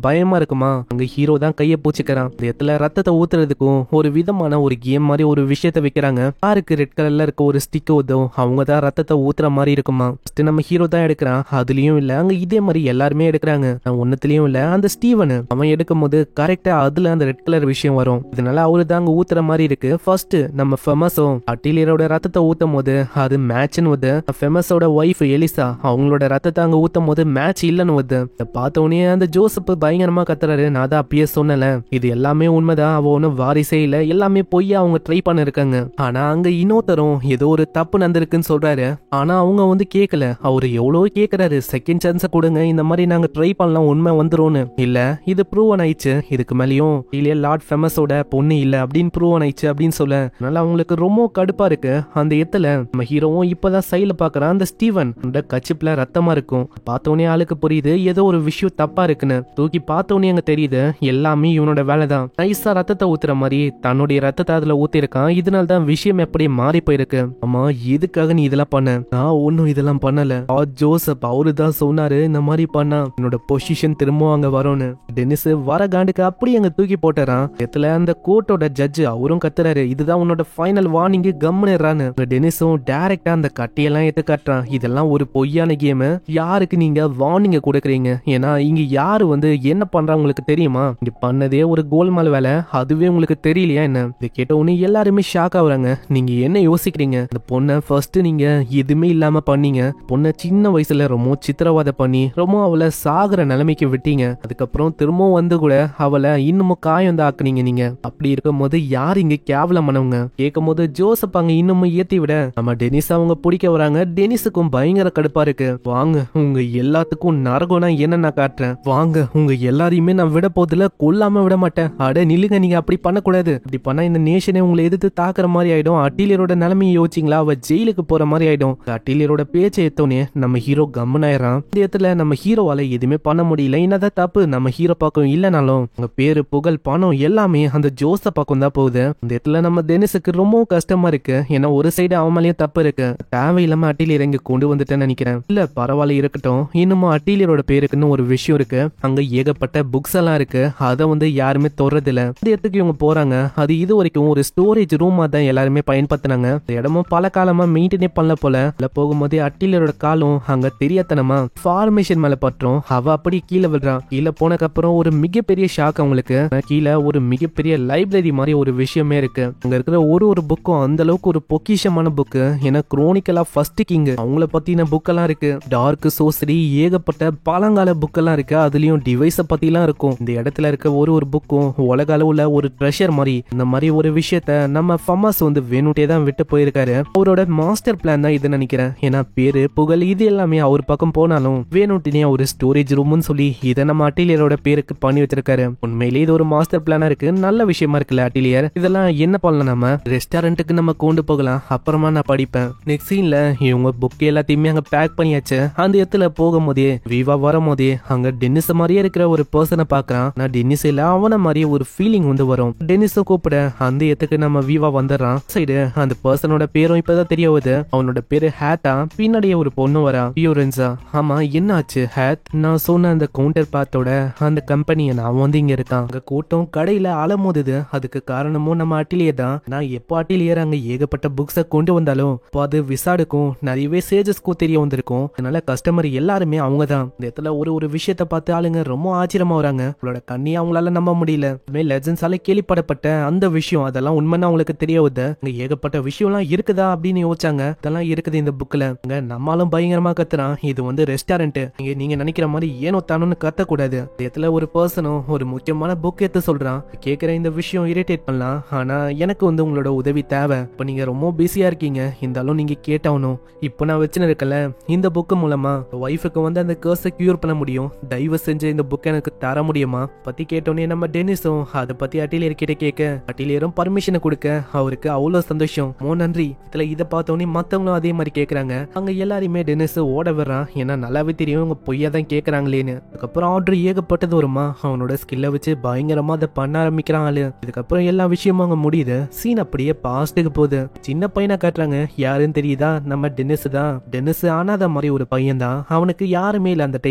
பயமா இருக்குமா. அங்க ஹீரோ தான் கைய பூச்சிக்கிறான். அந்த இடத்துல ரத்தத்தை ஊத்துறதுக்கும் ஒரு விதமான ஒரு கேம் மாதிரி ஒரு விஷயத்த வைக்கிறாங்க. யாருக்கு ரெட் கலர்ல இருக்க ஒரு ஸ்டிக் ஊதோ அவங்க தான் ரத்தத்தை ஊத்துற மாதிரி இருக்குமா. நம்ம ஹீரோ தான் எடுக்கிறான். அதுலயும் இல்ல, அங்க இதே மாதிரி எல்லாருமே எடுக்கிறாங்க. ஒன்னத்துலயும் இல்ல, அந்த ஸ்டீவன் அவன் எடுக்கும் போது கரெக்டா அதுல அந்த ரெட் கலர் விஷயம் வரும். இதனால அவரு தான் அங்க ஊத்துற மாதிரி இருக்கு. ஃபர்ஸ்ட் நம்ம ஃபெமஸும் அட்டிலியரோட ரத்தத்தை ஊத்தும் போது அது மேட்ச்னு வருது. ஃபெமஸோட ஒய்ஃப் எலிசா அவங்களோட ரத்தத்தை அங்க ஊத்தும் போது மேட்ச் இல்லன்னு வருது. பார்த்த உடனே அந்த ஜோசப் பயங்கரமா கத்துறாரு, நான் தான் அப்பயே சொன்னல இது எல்லாமே உண்மைதான், அவ ஒன்னும் வாரிசே இல்ல, எல்லாமே பொய்யா அவங்க ட்ரை பண்ண இருக்காங்க. ஆனா அங்க இன்னொருத்தரும் ஏதோ ஒரு தப்பு நடந்திருக்குன்னு சொல்றாரு. ஆனா அவங்க கேட்கல. அவரு எவ்வளவு கேக்குறாரு, செகண்ட் சான்ஸ் கொடுங்க, இந்த மாதிரி நாங்க ட்ரை பண்ணலாம், உண்மை வந்துரும்னு. இல்ல இது ப்ரூவ் ஆயிடுச்சு, இதுக்கு மேலயும் இல்லையா லார்ட் ஃபெமஸோட பொண்ணு இல்ல அப்படின்னு ப்ரூவ் ஆயிடுச்சு அப்படின்னு சொல்ல. அதனால அவங்களுக்கு ரொம்ப கடுப்பா இருக்கு. அந்த இடத்துல நம்ம ஹீரோவும் இப்பதான் சைல பாக்குறான். அந்த ஸ்டீவன் அந்த கச்சிப்ல ரத்தமா இருக்கும். பார்த்தோன்னே ஆளுக்கு புரியுது ஏதோ ஒரு விஷயம் தப்பா இருக்குன்னு. தூக்கி பார்த்தோன்னே அங்க தெரியுது எல்லாமே இவனோட வேலைதான். நைஸா ரத்தத்தை ஊத்துற மாதிரி தன்னுடைய ரத்தத்தை அதுல ஊத்திருக்கான். இதனால தான் விஷயம் எப்படி மாறி போயிருக்கு. ஆமா எதுக்காக நீ இதெல்லாம் பண்ண? நான் ஒன்னும் இதெல்லாம் பண்ணல. ஜோசப் அவரு தான் சொன்னாரு இந்த மாதிரி பண்ணா என்னோட பொசிஷன் திரும்ப அங்க வரும்னு. டெனிஸ் வர காண்டுக்கு அப்படி அங்க தூக்கி போட்டுறான். இடத்துல அந்த கோர்ட்டோட ஜட்ஜ் அவரும் கத்துறாரு, இதுதான் உன்னோட ஃபைனல் வார்னிங், கம்முறான்னு. டெனிஸும் டைரக்டா அந்த கட்டியெல்லாம் எடுத்து காட்டுறான். இதெல்லாம் ஒரு பொய்யான கேம், யாருக்கு நீங்க வார்னிங்க கொடுக்குறீங்க? ஏன்னா இங்க யாரு என்ன பண்றா உங்களுக்கு தெரியுமா? இங்க பண்ணதே ஒரு கோல்மால் வேலை, அதுவே உங்களுக்கு தெரியலையா என்ன? இதை கேட்ட உடனே எல்லாருமே ஷாக் ஆகுறாங்க. நீங்க என்ன யோசிக்கிறீங்க? இந்த பொண்ணை ஃபர்ஸ்ட் நீங்க எதுவுமே இல்லாம பண்ணீங்க. பொண்ணை சின்ன வயசுல ரொம்ப சித்திரவதை பண்ணி ரொம்ப அவளை சாகுற நிலைமைக்கு விட்டீங்க. அதுக்கப்புறம் திரும்பவும் கூட அவளை இன்னமும் காயம் ஆக்குனீங்க நீங்க. அப்படி இருக்கும் போது யார் இங்க கேவலமானவங்க? கேட்கும் போது ஜோசப் அங்க இன்னமும் ஏத்தி விட நம்ம டெனிஸ் அவங்க பிடிக்க வராங்க. டெனிஸுக்கும் பயங்கர கடுப்பா இருக்கு. வாங்க உங்க எல்லாத்துக்கும் நரகம்னா என்ன நான் காட்டுறேன், வாங்க உங்க எல்லாரையுமே நான் விட போதில்ல, கொல்லாம விட மாட்டேன். அட நில்லுங்க, நீங்க அப்படி பண்ணக்கூடாது. அப்படி பண்ணா இந்த நேஷனே உங்களை எதிர்த்து தாக்குற மாதிரி ஆயிடும். அட்டிலியரோட நிலைமையை யோசிச்சிங்களா? அவ ஜெயிலுக்கு போற மாதிரி ஆயிடும். அட்டிலியரோட பேச்சை எத்தோனே நம்ம ஹீரோ கம்மன் ஆயிரான். இந்த இடத்துல நம்ம ஹீரோவால எதுவுமே பண்ண முடியல. என்னதான் தப்பு நம்ம ஹீரோ பக்கம் இல்லனாலும் உங்க பேரு புகழ் பணம் எல்லாமே அந்த ஜோசப் பக்கம் தான் போகுது. இந்த இடத்துல நம்ம டெனிஸுக்கு ரொம்ப கஷ்டமா இருக்கு. ஏன்னா ஒரு சைடு அவன் மேலேயே தப்பு இருக்கு. தேவையில்லாம அட்டிலியர் இங்க கொண்டு வந்துட்டேன்னு நினைக்கிறேன். இல்ல பரவாயில்ல இருக்கட்டும். இன்னமும் அட்டிலியரோட பேருக்குன்னு ஒரு விஷயம் இருக்கு. அங்க ஏகப்பட்ட புக்ஸ் எல்லாம் இருக்கு. அதை யாருமே தொடறதில்ல. இந்த இடத்துக்கு இவங்க போறாங்க. அது இது வரைக்கும் ஒரு ஸ்டோரேஜ் ரூமா தான் எல்லாருமே பயன்படுத்தினாங்க. இந்த இடமும் பல காலமா மெயின்டைனே பண்ணல போல. போகும்போதே அட்டிலியரோட காலம் அங்க தெரியாதனமா ஃபார்மேஷன் மேல பற்றோம். அவ அப்படி கீழே விடுறான். கீழே போனக்கு அப்புறம் ஒரு மிகப்பெரிய ஷாக் அவங்களுக்கு. கீழே ஒரு மிகப்பெரிய லைப்ரரி மாதிரி ஒரு விஷயமே இருக்கு. அங்க இருக்கிற ஒரு புக்கும் அந்த அளவுக்கு ஒரு பொக்கிஷமான புக்கு. ஏன்னா குரோனிக்கல் ஆஃப் ஃபர்ஸ்ட் கிங் அவங்கள பத்தின புக் எல்லாம் இருக்கு. டார்க் சோசரி ஏகப்பட்ட பழங்கால புக் எல்லாம் இருக்கு. அதுலயும் டிவைஸை பத்திலாம் இருக்கும். இந்த இடத்துல இருக்க ஒரு புக்கும் உலக அளவுல ஒரு ட்ரெஷர் மாதிரி. இந்த மாதிரி ஒரு விஷயத்த நம்ம ஃபமாஸ் வந்து வேணுட்டே தான் விட்டு போயிருக்காரு. அவரோட மாஸ்டர் பிளான் தான் இது நினைக்கிறேன். ஏன்னா பேரு புகழ் இது எல்லாமே அவர் பக்கம் போனாலும் வேணுட்டினே ஒரு ஸ்டோரேஜ் ரூம்னு சொல்லி இதை நம்ம அட்டிலியரோட பேருக்கு பண்ணி வச்சிருக்காரு. உண்மையிலேயே இது ஒரு மாஸ்டர் பிளானா இருக்கு. நல்ல விஷயமா இருக்குல்ல அட்டிலியர். இதெல்லாம் என்ன பண்ணலாம், நம்ம ரெஸ்டாரண்ட்டுக்கு நம்ம கொண்டு போகலாம், அப்புறமா நான் படிப்பேன். நெக்ஸ்ட் சீன்ல இவங்க புக் எல்லாத்தையுமே அங்க பேக் பண்ணியாச்சு. அந்த இடத்துல போகும்போதே விவா வரும்போதே அங்க டென்னிஸ் மாதிரியே இருக்கிற ஒரு பர்சனை பாக்குறான். நான் டென்னிஸ் இல்ல அவன மாதிரியே ஒரு ஃபீலிங் வந்து வரும். டென்னிஸ கூப்பிட அந்த இடத்துக்கு நம்ம விவா வந்துடுறான். சைடு அந்த பர்சனோட பேரும் இப்பதான் தெரிய வருது. அவனோட பேரு ஹேட்டா. பின்னாடியே ஒரு பொண்ணு வரா, பியூரன்ஸா. ஆமா என்ன ஆச்சு ஹேட்? நான் சொன்ன அந்த கவுண்டர் பார்ட்டோட அந்த கம்பெனியை நான் வந்து இங்க இருக்கான். அங்க கூட்டம் கடையில அலமோதுது. அதுக்கு காரணமும் நம்ம அட்டிலியர் தான். நான் எப்போ அட்டிலியர் அங்க ஏகப்பட்ட புக்ஸை கொண்டு வந்தாலும் அது விசாடுக்கும் நிறையவே சேஜஸ்க்கும் தெரிய வந்திருக்கும். அதனால கஸ்டமர் எல்லாருமே அவங்க தான். இந்த இடத்துல ஒரு விஷயத்த பார்த்து ஆளுங்க ரொம்ப ஆச்சரியமா வராங்க. அவங்களோட கண்ணியை அவங்களால நம்ப முடியல. லெஜண்ட்ஸால கேள்விப்படப்பட்ட அந்த விஷயம் அதெல்லாம் உண்மைன்னு அவங்களுக்கு தெரிய வருது. அங்க ஏகப்பட்ட விஷயம்லாம் இருக்குதா அப்படின்னு யோசிச்சாங்க. இதெல்லாம் இருக்குது இந்த புக்ல. அங்க நம்மளும் பயங்கரமா கத்துறான். இது வந்து ரெஸ்டாரண்ட். நீங்க நினைக்கிற மாதிரி ஏனோ தானோன்னு கத்தக்கூடாது. இந்த இடத்துல ஒரு பர்சனும் ஒரு முக்கியமான புக் எடுத்து சொல்றான். கேட்கிற இந்த விஷயம் இரிட்டேட் பண்ணலாம். ஆனா எனக்கு வந்து உங்களோட உதவி தேவை. இப்ப நீங்க ரொம்ப பிஸியா இருக்கீங்க. இருந்தாலும் நீங்க கேட்டாகணும். இப்போ நான் வச்சுன்னு இருக்கல இந்த புக்கு மூலமா ஒய்ஃபுக்கு வந்து அந்த கர்ஸை கியூர் பண்ண முடியும். தயவு செஞ்சு இந்த புக் எனக்கு தர முடியுமா பத்தி கேட்டோன்னே நம்ம டென்னிஸும் அதை பத்தி அட்டிலியர் கிட்ட கேட்க அட்டிலியரும் பர்மிஷனை கொடுக்க அவருக்கு அவ்வளவு சந்தோஷம். நன்றி. இதுல இதை பார்த்தோன்னே மத்தவங்களும் அதே மாதிரி கேட்கறாங்க. அங்க எல்லாருமே டென்னிஸ் ஓட வர்றான். ஏன்னா நல்லாவே தெரியும் இவங்க பொய்யா தான் கேட்கறாங்களேன்னு. அதுக்கப்புறம் ஆர்டர் ஏகப்பட்டது வருமா. அவனோட ஸ்கில்ல வச்சு பயங்கரமா அதை பண்ண ஆரம்பிக்கிறான் ஆளு. இதுக்கப்புறம் எல்லா விஷயமும் அங்க முடியுது. சீன் அப்படியே பாஸ்ட்டுக்கு போகுது. சின்ன பையனை காட்டுறாங்க. யாருன்னு தெரியுதா? நம்ம டென்னிஸ் தான். டென்னிஸ் ஆனாத மாதிரி ஒரு பையன் தான். அவனுக்கு யாருமே இல்ல அந்த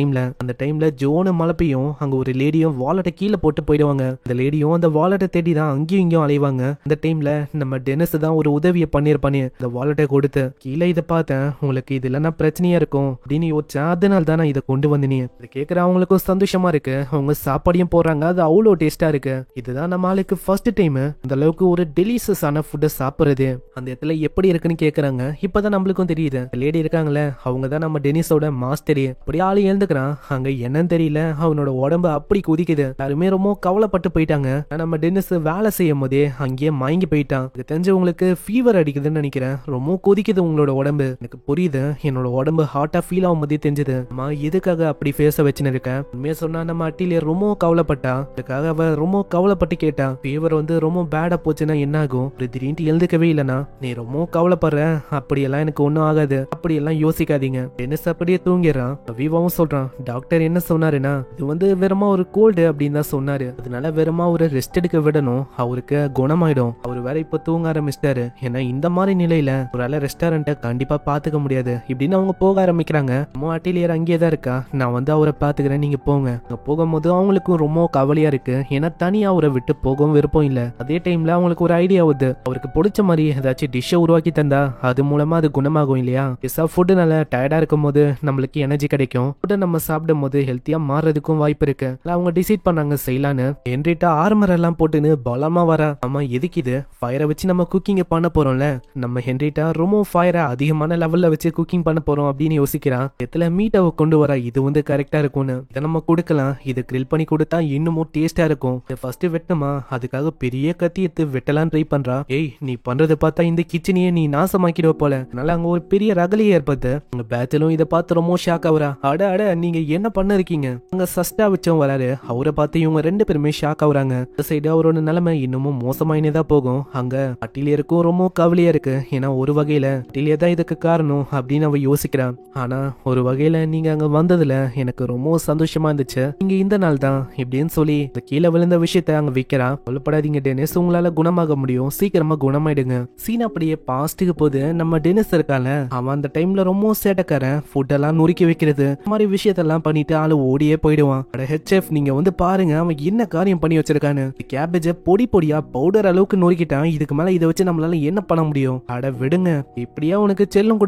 டைம்ல ஜோனு மலப்பையும் அங்க ஒரு லேடியும் வாலெட்டை கீழே போட்டு போயிடுவாங்க. அந்த லேடியும் அந்த வாலெட்டை தேடி தான் அங்கேயும் இங்கேயும் அலைவாங்க. அந்த டைம்ல நம்ம டென்னிஸ் தான் ஒரு உதவியை பண்ணிருப்பானே இந்த வாலெட்டை கொடுத்து. கீழே இதை பார்த்தேன், உங்களுக்கு இது இல்லைன்னா பிரச்சனையா இருக்கும் அப்படின்னு யோசிச்சேன். அதனால தான் நான் இதை கொண்டு வந்தேனே. இதை கேட்கிற அவங்களுக்கும் சந்தோஷமா இருக்கு. அவங்க சாப்பாடையும் போடுறாங்க. அது அவ்வளோ டேஸ்டா இருக்கு. இதுதான் நம்ம ஆளுக்கு ஃபர்ஸ்ட் டைம் அந்த அளவுக்கு ஒரு டெலிஷியஸான ஃபுட்டை சாப்பிடுறது. அந்த இடத்துல எப்படி இருக்குன்னு கேக்குறாங்க. இப்பதான் நம்மளுக்கும் தெரியுது லேடி இருக்காங்களே அவங்க தான் நம்ம டெனிஸோட மாஸ்டரே. அப்படி ஆளு எழுந்துக்கிறான். அங்க என்னன்னு தெரியல அவனோட உடம்பு அப்படி குதிக்குது. யாருமே ரொம்ப கவலைப்பட்டு போயிட்டாங்க. நம்ம டென்னிஸ் வேலை செய்யும் போதே அங்கேயே மயங்கி போயிட்டான். தெரிஞ்சவங்களுக்கு ஃபீவர் அடிக்குதுன்னு நினைக்கிறேன். ரொம்ப கொதிக்குது உங்களோட உடம்பு. எனக்கு புரியுது. என்னோட உடம்பு ஹார்ட்டா ஃபீல் ஆகும் போதே தெரிஞ்சது. அம்மா எதுக்காக அப்படி ஃபேஸ வச்சுன்னு இருக்கேன். உண்மையா சொன்னா நம்ம அட்டிலியர் ரொம்ப கவலைப்பட்டா. அதுக்காக அவ ரொம்ப கவலைப்பட்டு கேட்டா ஃபீவர் வந்து ரொம்ப பேடா போச்சுன்னா என்ன ஆகும். திடீர்னு எழுந்துக்கவே இல்லைனா நீ ரொம்ப கவலைப்படுற. அப்படியெல்லாம் எனக்கு ஒன்னும் ஆகாது. அப்படியெல்லாம் யோசிக்காதீங்க. டென்னிஸ் அப்படியே தூங்கிடுறான். விவாவும் சொல்றான் டாக்டர் என்ன சொன்னாருன்னா இது வந்து வெறுமா ஒரு கோல்டு அப்படின்னு தான் சொன்னாரு. அதனால வெறுமா ஒரு ரெஸ்ட் எடுக்க விடணும். அவருக்கு குணமாயிடும். அவர் வேற இப்ப தூங்க ஆரம்பிச்சிட்டாரு. ஏன்னா இந்த மாதிரி நிலையில ஒரு ரெஸ்டாரண்ட்டை கண்டிப்பா பாத்துக்க முடியாது இப்படின்னு அவங்க போக ஆரம்பிக்கிறாங்க. அட்டிலியர் அங்கேயே தான் இருக்கா. நான் வந்து அவரை பாத்துக்கிறேன் நீங்க போங்க. அங்க போகும்போது அவங்களுக்கும் ரொம்ப கவலையா இருக்கு. ஏன்னா தனியா அவரை விட்டு போகவும் விருப்பம் இல்ல. அதே டைம்ல அவங்களுக்கு ஒரு ஐடியா வருது. அவருக்கு பிடிச்ச மாதிரி ஏதாச்சும் டிஷ்ஷை உருவாக்கி தந்தா அது மூலமா அது குணமாகும் இல்லையா. ஃபுட்டு நல்லா டயர்டா இருக்கும் போது நம்மளுக்கு எனர்ஜி கிடைக்கும். ஃபுட்டை நம்ம சாப்பிடும் போது ஹெல்த்தியா மாறதுக்கும் வாய்ப்பு இருக்கு. அவங்க டிசைட் பண்ணாங்க செய்யலான்னு. ஹென்ரிட்டா ஆர்மர் எல்லாம் போட்டுன்னு பலமா வர. ஆமா எதுக்கு இது ஃபயரை வச்சு நம்ம குக்கிங் பண்ண போறோம்ல. நம்ம ஹென்ரிட்டா ரொம்ப ஃபயரை அதிகமான லெவல்ல வச்சு குக்கிங் பண்ண போறோம் அப்படின்னு யோசிக்கிறான். எத்துல மீட்டை கொண்டு வர இது வந்து கரெக்டா இருக்கும்னு இதை நம்ம கொடுக்கலாம். இது கிரில் பண்ணி கொடுத்தா இன்னமும் டேஸ்டா இருக்கும். ஃபர்ஸ்ட் வெட்டணுமா அதுக்காக பெரிய கத்தி எடுத்து வெட்டலாம் ட்ரை பண்றா. ஏய் நீ பண்றதை பார்த்தா இந்த கிச்சனையே நீ நாசமாக்கிடுவ போல. அதனால அங்க ஒரு பெரிய ரகலையே ஏற்படுது. அங்க பேச்சலும் இதை பார்த்து ரொம்ப ஷாக் ஆகுறா. அட அட நீங்க என்ன பண்ண இருக்கீங்க. அங்க சஸ்டா வச்சவன் வராரு. அவரை பார்த்து இவங்க ரெண்டு பேருமே ஷாக் ஆகுறாங்க. இந்த சைடு அவரோட நிலைமை இன்னமும் மோசமாயினே தான் போகும். அங்க அட்டிலியருக்கும் ரொம்ப கவலையா இருக்கு. ஏன்னா ஒரு வகையில அட்டிலியர் தான் இதுக்கு காரணம் அப்படின்னு அவ யோசிக்கிறான். ஆனா ஒரு வகையில நீங்க அங்க வந்ததுல எனக்கு ரொம்ப சந்தோஷமா இருந்துச்சு. நீங்க இந்த நாள் தான் இப்படின்னு சொல்லி இந்த கீழே விழுந்த விஷயத்த அங்க வைக்கிறா. சொல்லப்படாதீங்க டெனிஸ், உங்களால குணமாக முடியும். சீக்கிரமா குணமாயிடுங்க. சீன் அப்படியே பாஸ்ட்டுக்கு போது நம்ம டெனிஸ் இருக்கால அவன் அந்த டைம்ல ரொம்ப சேட்டக்காரன். ஃபுட் எல்லாம் நுறுக்கி வைக்கிறது மாதிரி விஷயத்தெல்லாம் பண்ணிட்டு ஆளு ஓடியே போயிடுவான். ஹெச்எஃப் நீங்க வந்து பாருங்க அவன் என்ன காரியம் பண்ணி வச்சிருக்கான்னு. கேபேஜ பொடி பொடியா பவுடர் அளவுக்கு நொறுக்கிட்டான். இதுக்கு மேல இதை வச்சு நம்மளால என்ன பண்ண முடியும். அட விடுங்க. இப்படியா உனக்கு செல்லம்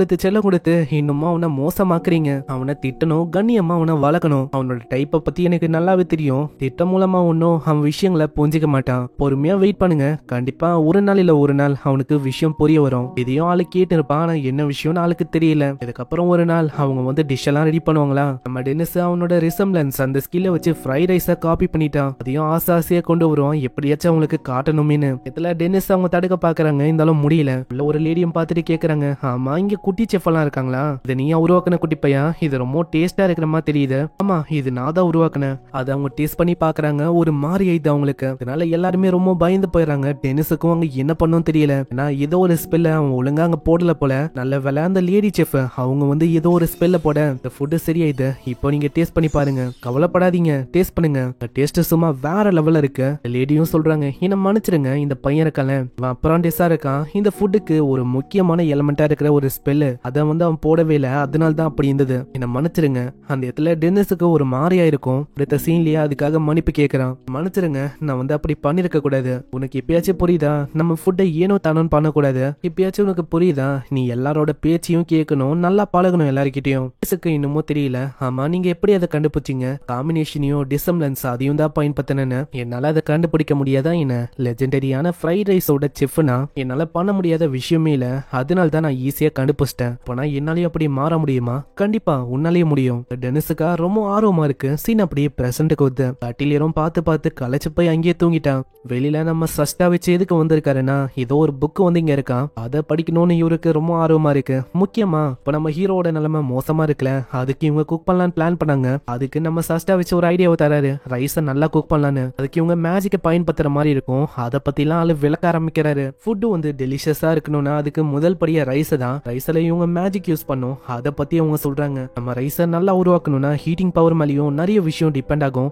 கொடுத்து இன்னுமா அவனை மோசமாக்குறீங்க. அவனை திட்டணும், கண்ணியமா அவனை வளர்க்கணும். அவனோட டைப்பை பத்தி எனக்கு நல்லாவே தெரியும். திட்டம் மூலமா ஒன்னும் அவன் விஷயங்களை புரிஞ்சிக்க மாட்டான். பொறுமையா வெயிட் பண்ணுங்க. கண்டிப்பா ஒரு நாள் இல்ல ஒரு நாள் அவனுக்கு விஷயம் புரிய வரும். இதையும் ஆளு கேட்டு இருப்பான். ஆனா என்ன விஷயம்னு ஆளுக்கு தெரியல. இதுக்கப்புறம் ஒரு நாள் அவங்க வந்து டிஷ் எல்லாம் ரெடி பண்ணுவாங்களா. நம்ம டெனிஸ் அவனோட ரிசம்லன்ஸ் டிசம்லன்ஸ் அந்த ஸ்கில்ல வச்சு ஃப்ரைட் ரைஸை காப்பி பண்ணிட்டான். அதையும் ஆசையா கொண்டு வருவான், எப்படியாச்சும் அவங்களுக்கு காட்டணுமேனு. இதுல டென்னிஸ் அவங்க தடுக்க பாக்குறாங்க, இருந்தாலும் முடியல. உள்ள ஒரு லேடியும் பார்த்துட்டு கேக்குறாங்க, ஆமா இங்க குட்டி செஃப் எல்லாம் இருக்காங்களா? இது நீயா உருவாக்குன குட்டி பையன்? இது ரொம்ப டேஸ்டா இருக்கிற மாதிரி தெரியுது. ஆமா இது நான் தான் உருவாக்குனேன். அதை அவங்க டேஸ்ட் பண்ணி பாக்குறாங்க, ஒரு மாதிரி ஆயிடுது அவங்களுக்கு. அதனால எல்லாருமே ரொம்ப பயந்து போயிடுறாங்க. டென்னிஸுக்கும் அவங்க என்ன பண்ணும் தெரியல. ஏன்னா ஏதோ ஒரு ஸ்பெல்ல அவன் ஒழுங்கா அங்க போடல போல. நல்ல வேலை அந்த லேடி செஃப் அவங்க வந்து ஏதோ ஒரு ஸ்பெல்ல போட இந்த ஃபுட்டு சரியாயிது. இப்போ நீங்க டேஸ்ட் பண்ணி பாருங்க, கவலைப்படாதீங்க, டேஸ்ட் பண்ணுங்க. டேஸ்ட் சும்மா வேற லெவல்ல இருக்கு. லேடியும் சொல்றாங்க, என்ன மன்னிச்சிருங்க, இந்த பையன் இருக்கான அப்ராண்டிஸா இருக்கான், இந்த ஃபுட்டுக்கு ஒரு முக்கியமான எலிமெண்டா இருக்கிற ஒரு ஸ்பெல் அதை வந்து அவன் போடவே இல்லை, அதனால தான் அப்படி இருந்தது, என்ன மன்னிச்சிருங்க. அந்த இடத்துல டென்னிஸுக்கு ஒரு மாதிரியா இருக்கும். அடுத்த சீன்லயே அதுக்காக மன்னிப்பு கேட்கறான். மன்னிச்சிருங்க, நான் வந்து அப்படி பண்ணிருக்க கூடாது. உனக்கு எப்பயாச்சும் புரியுதா, நம்ம ஃபுட்டை ஏனோ தானோன்னு பண்ணக்கூடாது. எப்பயாச்சும் உனக்கு புரியுதா, நீ எல்லாரோட பேச்சையும் கேட்கணும், நல்லா பழகணும் எல்லாருக்கிட்டையும். இன்னமும் தெரியல. ஆமா நீங்க எப்படி அதை கண்டுபிடிச்சீங்க? காம்பினேஷனையும் டிசம்லன்ஸ் அதையும் தான் பயன்படுத்தினேன்னு. என்னால அதை கண்டுபிடிக்க முடியாதா என்ன? லெஜெண்டரியான ஃப்ரைட் ரைஸோட செஃப்னா என்னால பண்ண முடியாத விஷயமே இல்ல, அதனால தான் நான் ஈஸியா கண்டுபிடிச்சிட்டேன். போனா என்னாலயும் அப்படி மாற முடியுமா? கண்டிப்பா உன்னாலேயே முடியும். டெனிஸுக்கா ரொம்ப ஆர்வமா இருக்கு. சீன் அப்படியே பிரசன்ட்டுக்கு வந்து கட்டிலேரும் பார்த்து களைச்சு போய் அங்கேயே தூங்கிட்டான். வெளியில நம்ம சஸ்டா வச்சு எதுக்கு வந்திருக்காருன்னா, ஏதோ ஒரு புக் வந்து இங்க இருக்கான், அதை படிக்கணும்னு இவருக்கு ரொம்ப ஆர்வமா இருக்கு. முக்கியமா இப்ப நம்ம ஹீரோட நிலைமை மோசமா இருக்குல்ல, அதுக்கு இவங்க குக் பண்ணலான்னு பிளான் பண்ணாங்க. அதுக்கு நம்ம சஸ்டா வச்சு ஒரு ஐடியாவை தராரு, ரைஸை நல்லா குக் பண்ணலான்னு. அதுக்கு இவங்க மேஜிக்கை பயன்படுத்துற மாதிரி இருக்கும். அதை பத்திலாம் ஆளு விளக்க ஆரம்பிக்கிறாரு. ஃபுட்டு வந்து டெலிஷியஸா இருக்கணும்னா அதுக்கு முதல் படியா ரைஸ் தான். ரைஸ்ல இவங்க மேஜிக் யூஸ் பண்ணும், அதை பத்தி அவங்க சொல்றாங்க. நம்ம ரைஸை நல்லா உருவாக்கணும்னா ஹீட்டிங் பவர் மேலேயும் நிறைய விஷயம் டிபெண்ட் ஆகும்.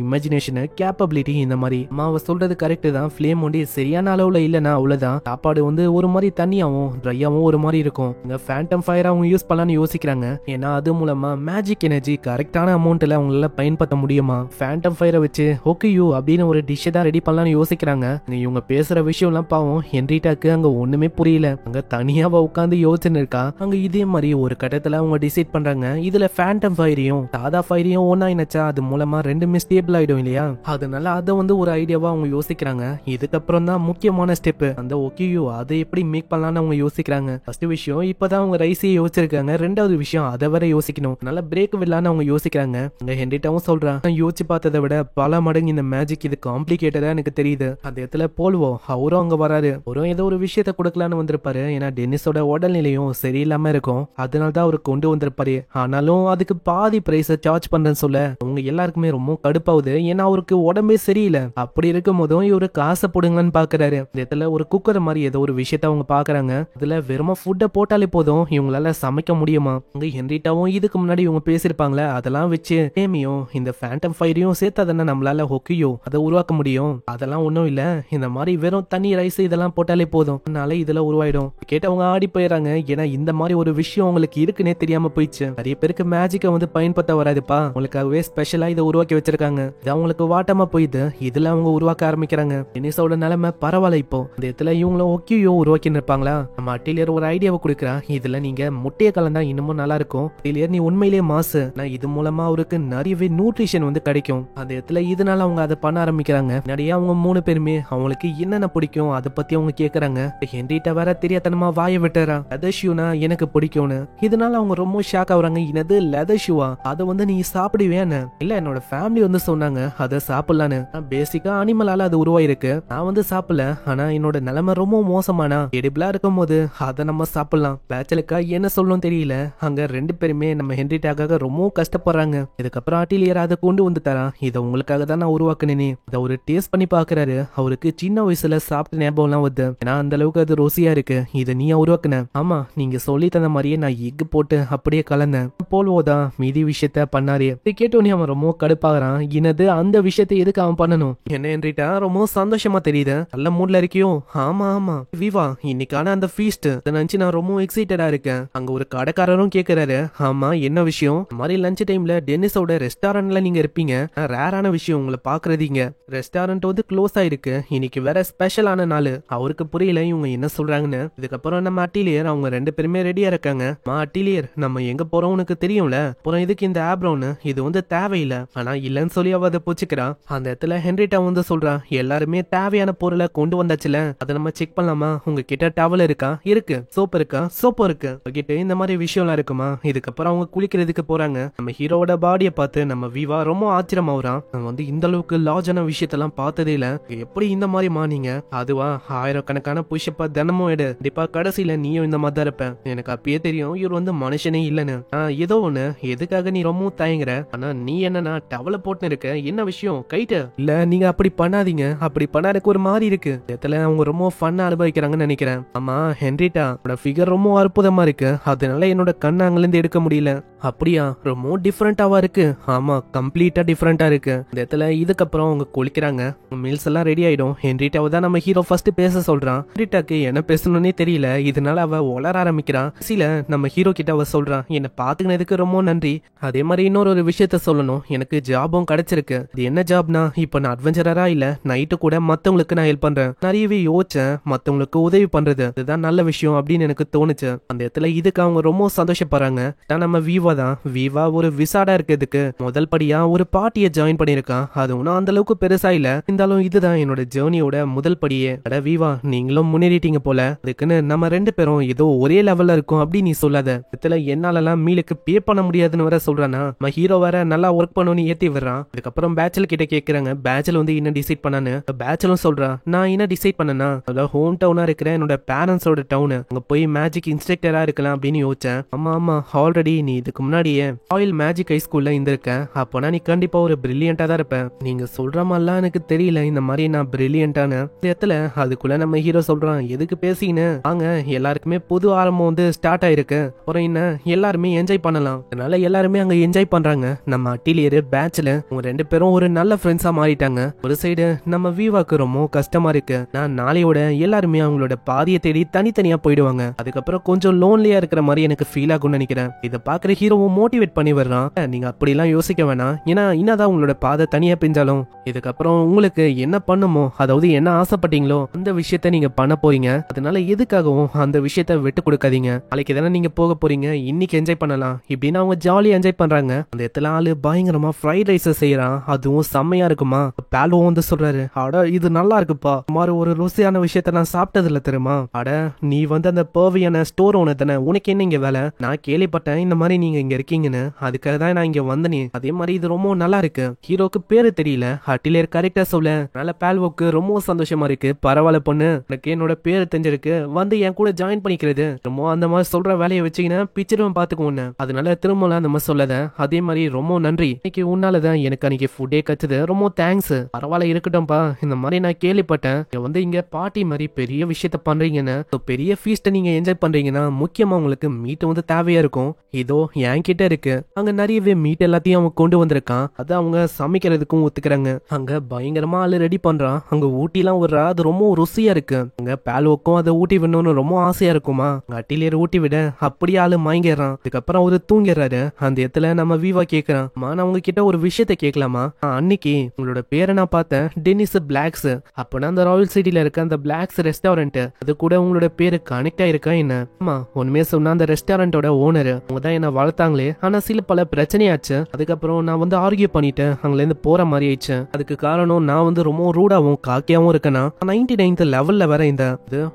இமேஜினேஷன் கேப்பபிலிட்டி இந்த மாதிரி. அவ சொல்றது கரெக்ட் தான். ஃப்ளேம் வந்து சரியான அளவுல இல்லனா அவ்வளவுதான். சாப்பாடு வந்து ஒரு மாதிரி தண்ணியாவும் ட்ரையாவும் ஒரு மாதிரி இருக்கும். இங்க ஃபேண்டம் ஃபயர் அவங்க யூஸ் பண்ணலாம்னு யோசிக்கிறாங்க. ஏன்னா அது மூலமா மேஜிக் எனர்ஜி கரெக்டான அமௌண்ட்ல அவங்களால பயன்படுத்த முடியுமா? ஃபேண்டம் ஃபயரை வச்சு ஓகேயூ அப்படின்னு ஒரு டிஷ் தான் ரெடி பண்ணலாம்னு யோசிக்கிறாங்க. இவங்க பேசுற விஷயம் எல்லாம் பாவம் ஹென்ரிட்டாக்கு அங்க ஒண்ணுமே புரியல. அங்க தனியாவ உட்காந்து யோசிச்சுன்னு இருக்கா. அங்க இதே மாதிரி ஒரு கட்டத்துல அவங்க டிசைட் பண்றாங்க, இதுல ஃபேண்டம் ஃபயரையும் சாதா ஃபயரையும் ஒன்னா இணைச்சா அது மூலமா ரெண்டுமே ஸ்டேபிள் ஆயிடும் இல்லையா? அதனால அதை வந்து ஒரு ஐடியாவா அவங்க யோசிக்கிறாங்க. இதுக்கப்புறம் தான் முக்கியமான ஸ்டெப், அந்த ஓகேயூ அதை எப்படி மேக் பண்ணலாம்னு அவங்க யோசிக்கிறாங்க. ஃபர்ஸ்ட் விஷயம் இப்பதான் அவங்க ரைஸே யோசிச்சிருக்காங்க. ரெண்டாவது விஷயம் அதை வர யோசிக்கணும். நல்லா பிரேக் விடலான்னு அவங்க யோசிக்கிறாங்க. அங்க ஹென்ரிட்டாவும் சொல்றான், யோசிச்சு பார்த்ததை விட பல மடங்கு இந்த மேஜிக் இது காம்ப்ளிகேட்டடா எனக்கு தெரியுது. அந்த இடத்துல போல்வோ அவரும் அங்க வராரு. அவரும் ஏதோ ஒரு விஷயத்த கொடுக்கலான்னு வந்திருப்பாரு. ஏன்னா டென்னிஸோட உடல்நிலையும் சரியில்லாம இருக்கும், அதனாலதான் அவரு கொண்டு வந்திருப்பாரு. ஆனாலும் அதுக்கு பாதி பிரைஸ சார்ஜ் பண்றேன்னு சொல்ல அவங்க எல்லாருக்குமே ரொம்ப கடுப்பாகுது. ஏன்னா அவருக்கு உடம்பே சரியில்லை. அப்படி இருக்கும் போதும் இவரு காசை போடுங்கன்னு பாக்குறாரு. இந்த இடத்துல ஒரு குக்கர் மாதிரி ஏதோ ஒரு விஷயத்த அவங்க பாக்குறாங்க. இதுல வெறும் ஃபுட்டை போட்டாலே போதும் இவங்களால சமைக்க முடியுமா? அங்க ஹென்ரிட்டாவும் இதுக்கு முன்னாடி இவங்க பேசிருப்பாங்களே அதெல்லாம் வச்சு ஏமியும் இந்த ஃபேண்டம் ஃபயரையும் சேர்த்து அதெல்லாம் நம்மளால ஹொக்கியோ அதை உருவாக்க முடியும். அதெல்லாம் ஒண்ணும் இல்ல, இந்த மாதிரி வெறும் தண்ணி ரைஸ் இதெல்லாம் போட்டாலே போதும், அதனால இதுல உருவாயிடும். கேட்டவங்க ஆடி போயிடறாங்க. ஏன்னா இந்த மாதிரி ஒரு விஷயம் உங்களுக்கு இருக்குன்னே தெரியாம போயிடுச்சு. நிறைய பேருக்கு மேஜிக்கை வந்து பயன்படுத்த வராதுப்பா, உங்களுக்காகவே ஸ்பெஷலா இதை உருவாக்கி வச்சிருக்காங்க. இது அவங்களுக்கு வாட்டமா போயிது. இதுல அவங்க உருவாக்க ஆரம்பிக்கிறாங்க. டென்னிஸோட நிலைமை பரவாயில்ல. இப்போ இந்த இடத்துல இவங்களும் ஓகேயோ உருவாக்கி இருப்பாங்களா? நம்ம அட்டிலியர் ஒரு ஐடியாவை கொடுக்குறான். இதுல நீங்க முட்டைய கலந்தா இன்னமும் நல்லா இருக்கும். அட்டிலியர் நீ உண்மையிலேயே மாசு, நான் இது மூலமா அவருக்கு நிறையவே நியூட்ரிஷன் வந்து கிடைக்கும். அந்த இடத்துல இதனால அவங்க அதை பண்ண ஆரம்பிக்கிறாங்க. நிறைய அவங்க 3 பேருமே அவங்களுக்கு என்னென்ன பிடிக்கும் அதை பத்தி அவங்க கேக்குறாங்க. ஹென்ரிட்டா வேற தெரியாதனமா வாய விட்டுறா, லெதர் ஷூனா எனக்கு பிடிக்கும்னு. இதனால அவங்க ரொம்ப ஷாக் ஆகுறாங்க. என்னது லெதர் ஷூவா? அதை வந்து நீ சாப்பிடுவேன்னு? இல்ல என்னோட ஃபேமிலி வந்து சொன்னாங்க அதை சாப்பிடலான்னு. பேசிக்கா அனிமலால அது உருவாயிருக்கு, நான் வந்து சாப்பிடல. ஆனா என்னோட நிலைமை ரொம்ப மோசமானா எடிபிளா இருக்கும் போது அதை நம்ம சாப்பிடலாம். பேச்சலுக்கா என்ன சொல்லணும் தெரியல. அங்க 2 பேருமே நம்ம ஹென்ரிட்டாக்காக ரொம்ப கஷ்டப்படுறாங்க. இதுக்கப்புறம் அட்டிலியர் அதை கொண்டு வந்து தரான். இதை உங்களுக்காக தான் நான் உருவாக்குனேனே. இதை ஒரு டேஸ்ட் பண்ணி பாக்குறாரு. அவருக்கு சின்ன வயசுல சாப்பிட்ட ஞாபகம் எல்லாம் வருது. ஏன்னா அந்த அளவுக்கு அது ருசியா இருக்கு. இதை நீயா உருவாக்குன? ஆமா, நீங்க சொல்லி தந்த மாதிரியே நான் எக் போட்டு அப்படியே கலந்தேன். போல்வோதான் மீதி விஷயத்த பண்ணாரு. இதை கேட்டோன்னே அவன் ரொம்ப கடுப்பாகிறான். என்னது அந்த விஷயத்தை எதுக்கு அவன் பண்ணணும்? என்ன ஹென்ரிட்டா ரொம்ப சந்தோஷமா தெரியுது, நல்ல மூட்ல இருக்கியோ? ஆமா ஆமா விவா, இன்னைக்கான அந்த ஃபீஸ்ட் நினைச்சு நான் ரொம்ப எக்ஸைட்டடா இருக்கேன். அங்க ஒரு கடைக்காரரும் கேக்குறாரு, ஆமா என்ன விஷயம்? இந்த மாதிரி லஞ்ச் டைம்ல டென்னிஸோட ரெஸ்டாரண்ட்ல நீங்க இருப்பீங்க, ரேரான விஷயம் உங்களை பாக்குறதீங்க. ரெஸ்டாரண்ட் வந்து க்ளோஸ் ஆயிருக்கு, இன்னைக்கு வேற ஸ்பெஷலான நாள். அவருக்கு புரியல இவங்க என்ன சொல்றாங்கன்னு. இதுக்கப்புறம் நம்ம அட்டிலியர் அவங்க 2 பேருமே ரெடியா இருக்காங்க. அட்டிலியர் நம்ம எங்க போறோம் உனக்கு தெரியும்ல, அப்புறம் இதுக்கு இந்த ஆப்ரோன்னு இது வந்து தேவையில்லை. ஆனா இல்லன்னு சொல்லி அவ அதை பூச்சிக்கிறான். அந்த இடத்துல ஹென்ரிட்டா வந்து சொல்றான், எல்லாருமே தேவையான பொருளை கொண்டு வந்தாச்சுல, அதை நம்ம செக் பண்ணலாமா? உங்ககிட்ட டவல் இருக்கா? இருக்கு. சோப்பு இருக்கா? சோப்பு இருக்கு. உங்ககிட்ட இந்த மாதிரி விஷயம் எல்லாம் இருக்குமா? இதுக்கப்புறம் அவங்க குளிக்கிறதுக்கு போறாங்க. நம்ம ஹீரோட பாடியை பார்த்து நம்ம விவா ரொம்ப ஆச்சரியமாகறான். நான் வந்து இந்த அளவுக்கு லாஜான விஷயத்தெல்லாம் பார்த்ததே இல்ல, எப்படி இந்த மாதிரி மாறீங்க? அதுவா ஆயிரக்கணக்கான புஷ்அப்ப தினமும் எடு, கண்டிப்பா கடைசியில நீயும் இந்த மாதிரி தான் இருப்ப. எனக்கு அப்பயே தெரியும் இவர் வந்து மனுஷனே இல்லன்னு. ஏதோ ஒண்ணு, எதுக்காக நீ ரொம்ப தயங்குற? ஆனா நீ என்னன்னா டவல போட்டு இருக்க, என்ன விஷயம்? கைட்டு இல்ல, நீங்க அப்படி பண்ணாதீங்க, அப்படி பண்ணா எனக்கு ஒரு மாதிரி இருக்கு. இடத்துல அவங்க ரொம்ப ஃபன்னா அனுபவிக்கிறாங்கன்னு நினைக்கிறேன். ஆமா ஹென்ரிட்டா ஃபிகர் ரொம்ப அற்புதமா இருக்கு, அதனால என்னோட கண்ணை அங்கிருந்து எடுக்க முடியல. அப்படியா? ரொம்ப டிஃப்ரெண்டாவா இருக்கு. ஆமா, கம்ப்ளீட்டா டிஃப்ரெண்டா இருக்கு. இந்த இடத்துல இதுக்கப்புறம் அவங்க குளிக்கிறாங்க, மீல்ஸ் எல்லாம் ரெடி ஆயிடும். ஹென்ரிட்டாவை தான் நம்ம ஹீரோ ஃபர்ஸ்ட் பேச சொல்றான். ஹென்ரிட்டாக்கு என்ன பேசணும்னே தெரியல, இதனால அவ உளர ஆரம்பிக்கிறான். சில நம்ம ஹீரோ கிட்ட அவ சொல்றான், என்ன பாத்துக்கினதுக்கு ரொம்ப நன்றி. அதே மாதிரி இன்னொரு விஷயத்த சொல்லணும், எனக்கு ஜாபும் கிடைச்சிருக்கு. இது என்ன ஜாப்னா, இப்ப நான் அட்வென்ச்சரரா இல்ல, நைட்டு கூட மத்தவங்களுக்கு நான் ஹெல்ப் பண்றேன். நிறையவே யோசிச்சேன், மத்தவங்களுக்கு உதவி பண்றது இதுதான் நல்ல விஷயம் அப்படின்னு எனக்கு தோணுச்சு. அந்த இடத்துல இதுக்கு அவங்க ரொம்ப சந்தோஷப்படுறாங்க. நம்ம வீவா ஒரு விசாடா இருக்கிறதுக்கு முதல் படியா ஒரு பார்ட்டியை ஜாயின் பண்ணிருக்கான். அது ஒன்னும் அந்த அளவுக்கு பெருசா இல்ல, இருந்தாலும் இதுதான் என்னோட ஜேர்னியோட முதல் படியே. அட வீவா, நீங்களும் முன்னேறிட்டீங்க போல, அதுக்குன்னு நம்ம ரெண்டு பேரும் ஏதோ ஒரே லெவல்ல இருக்கும் அப்படி நீ சொல்லாத. இதுல என்னாலலாம் மீலுக்கு பே பண்ண முடியாதுன்னு வேற சொல்றானா. நம்ம ஹீரோ வேற நல்லா ஒர்க் பண்ணணும்னு ஏத்தி விடுறான். அதுக்கப்புறம் பேச்சல் கிட்ட கேக்குறாங்க, பேச்சல் வந்து என்ன டிசைட் பண்ணான்னு. பேச்சலும் சொல்றான், நான் என்ன டிசைட் பண்ணனா, அதாவது ஹோம் டவுனா இருக்கிற என்னோட பேரண்ட்ஸோட டவுன், அங்க போய் மேஜிக் இன்ஸ்ட்ரக்டரா இருக்கலாம் அப்படின்னு யோசிச்சேன். ஆமா ஆல்ரெடி நீ இதுக்கு முன்னாடியே ஆயில் மேஜிக் ஹை ஸ்கூல்ல இருந்திருக்க, அப்போனா நீ கண்டிப்பா ஒரு பிரில்லியண்டா தான் இருப்ப. நீங்க சொல்ற மாதிரிலாம் எனக்கு தெரியல இந்த மாதிரி நான் பிரில்லியண்டான இடத்துல. அதுக்குள்ள நம்ம ஹீரோ சொல்றான், எதுக்கு பேசின்னு வாங்க, எல்லாருக்குமே புது ஆரம்பம் வந்து ஸ்டார்ட் ஆயிருக்கு, அப்புறம் என்ன எல்லாருமே என்ஜாய் பண்ணலாம். அதனால எல்லாருமே அங்க என்ஜாய் பண்றாங்க. நம்ம அட்டிலியர் பேட்ச்ல உங்க ரெண்டு பேரும் ஒரு நல்ல ஃப்ரெண்ட்ஸா மாறிட்டாங்க. ஒரு சைடு நம்ம வீவாக்கு ரொம்ப கஷ்டமா இருக்கு, நான் நாளையோட எல்லாருமே அவங்களோட பாதியை தேடி தனித்தனியா போயிடுவாங்க. அதுக்கப்புறம் கொஞ்சம் லோன்லியா இருக்கிற மாதிரி எனக்கு ஃபீல் ஆகும்னு நினைக்கிறேன். இதை பாக்குற ஹீரோவும் மோட்டிவேட் பண்ணி வர்றான், நீங்க அப்படிலாம் யோசிக்க வேணாம், ஏன்னா என்னதான் உங்களோட பாதை தனியா பிஞ்சாலும் இதுக்கப்புறம் உங்களுக்கு என்ன பண்ணுமோ, அதாவது என்ன ஆசைப்பட்டீங்களோ அந்த விஷயத்த நீங்க பண்ண போறீங்க. அதனால எதுக்காகவும் அந்த விஷயத்த விட்டு கொடுக்காதீங்க. நாளைக்கு தானே நீங்க போக போறீங்க, இன்னைக்கு என்ஜாய் பண்ணலாம் இப்படின்னு அவங்க ஜாலியா என்ஜாய் பண்றாங்க. அந்த இடத்துல ஆளு பயங்கரமா ஃப்ரைட் ரைஸ் செய்யறான், அதுவும் செம்மையா இருக்குமா. பால்வோ வந்து சொல்றாரு, அட இது நல்லா இருக்குப்பா, மாதிரி ஒரு ருசியான விஷயத்த நான் சாப்பிட்டது இல்ல தெரியுமா. அட நீ வந்து அந்த பர்வியான ஸ்டோர் ஓனர் தானே, உனக்கு என்ன இங்க வேலை? நான் கேள்விப்பட்டேன் இந்த மாதிரி நீங்க இங்க இருக்கீங்கன்னு, அதுக்காக தான் நான் இங்க வந்தனே. அதே மாதிரி இது ரொம்ப நல்லா இருக்கு. ஹீரோக்கு பேரு தெரியல, அட்டிலேர் கரெக்டா சொல்ல, நல்ல பால்வோக்கு ரொம்ப சந்தோஷமா இருக்கு. பரவாயில்ல பொண்ணு, எனக்கு என்னோட பேரு தெரிஞ்சிருக்கு, வந்து என் கூட ஜாயின் பண்ணிக்கிறது. ரொம்ப அந்த மாதிரி சொல்ற வேலையை வச்சீங்கன்னா பிச்சிருவன் பாத்துக்கோன்னு, அதனால திரும்பலாம் நம்ம சொல்லத. அதே மாதிரி ரொம்ப நன்றி, இன்னைக்கு உன்னாலதான் எனக்கு அன்னைக்கு ஃபுட்டே கச்சுது, ரொம்ப தேங்க்ஸ். பரவாயில்ல இருக்கட்டும்பா, இந்த மாதிரி நான் கேள்விப்பட்டேன் வந்து இங்க பார்ட்டி மாதிரி பெரிய விஷயத்த பண்றீங்கன்னு, பெரிய ஃபீஸ்ட நீங்க என்ஜாய் பண்றீங்கன்னா முக்கியமா உங்களுக்கு மீட் வந்து தேவையா இருக்கும். இதோ என் கிட்ட இருக்கு. அங்க நிறையவே மீட் எல்லாத்தையும் அவங்க கொண்டு வந்திருக்கான், அது அவங்க சமைக்கிறதுக்கும் ஒத்துக்கிறாங்க. அங்க பயங்கரமா ஆளு ரெடி பண்றான். அங்க ஊட்டிலாம் விடுறா, அது ரொம்ப ருசியா இருக்கு. அங்க பால்வோக்கும் அதை ஊட்டி விடணும்னு ரொம்ப ஆசையா இருக்குமா. அட்டிலேர் ஊட்டி விட அப்படியே ஆளு மயங்கிடுறான். அதுக்கப்புறம் அவரு தூங்கிடுறாரு. அந்த இடத்துல நம்ம வீவா கேக்குறான், நான் உங்ககிட்ட ஒரு விஷயத்த கேட்கலாமா? அன்னைக்கு உங்களோட பேரை நான் பார்த்தேன், டென்னிஸ் பிளாக்ஸ். அப்பனா அந்த ராயல் சிட்டில இருக்க அந்த பிளாக்ஸ் ரெஸ்டாரண்ட், அது கூட உங்களோட பேரு கனெக்ட் ஆயிருக்கா என்ன? ஆமா, உண்மையே சொன்னா அந்த ரெஸ்டாரண்டோட ஓனர் அவங்க தான் என்ன வளர்த்தாங்களே, ஆனா சில பல பிரச்சனையாச்சு. அதுக்கப்புறம் நான் வந்து ஆர்கியூ பண்ணிட்டேன், அங்க இருந்து போற மாதிரி ஆயிடுச்சு. அதுக்கு காரணம் நான் வந்து ரொம்ப ரூடாவும் காக்கியாவும் இருக்கேனா. 99th லெவல்ல வர இந்த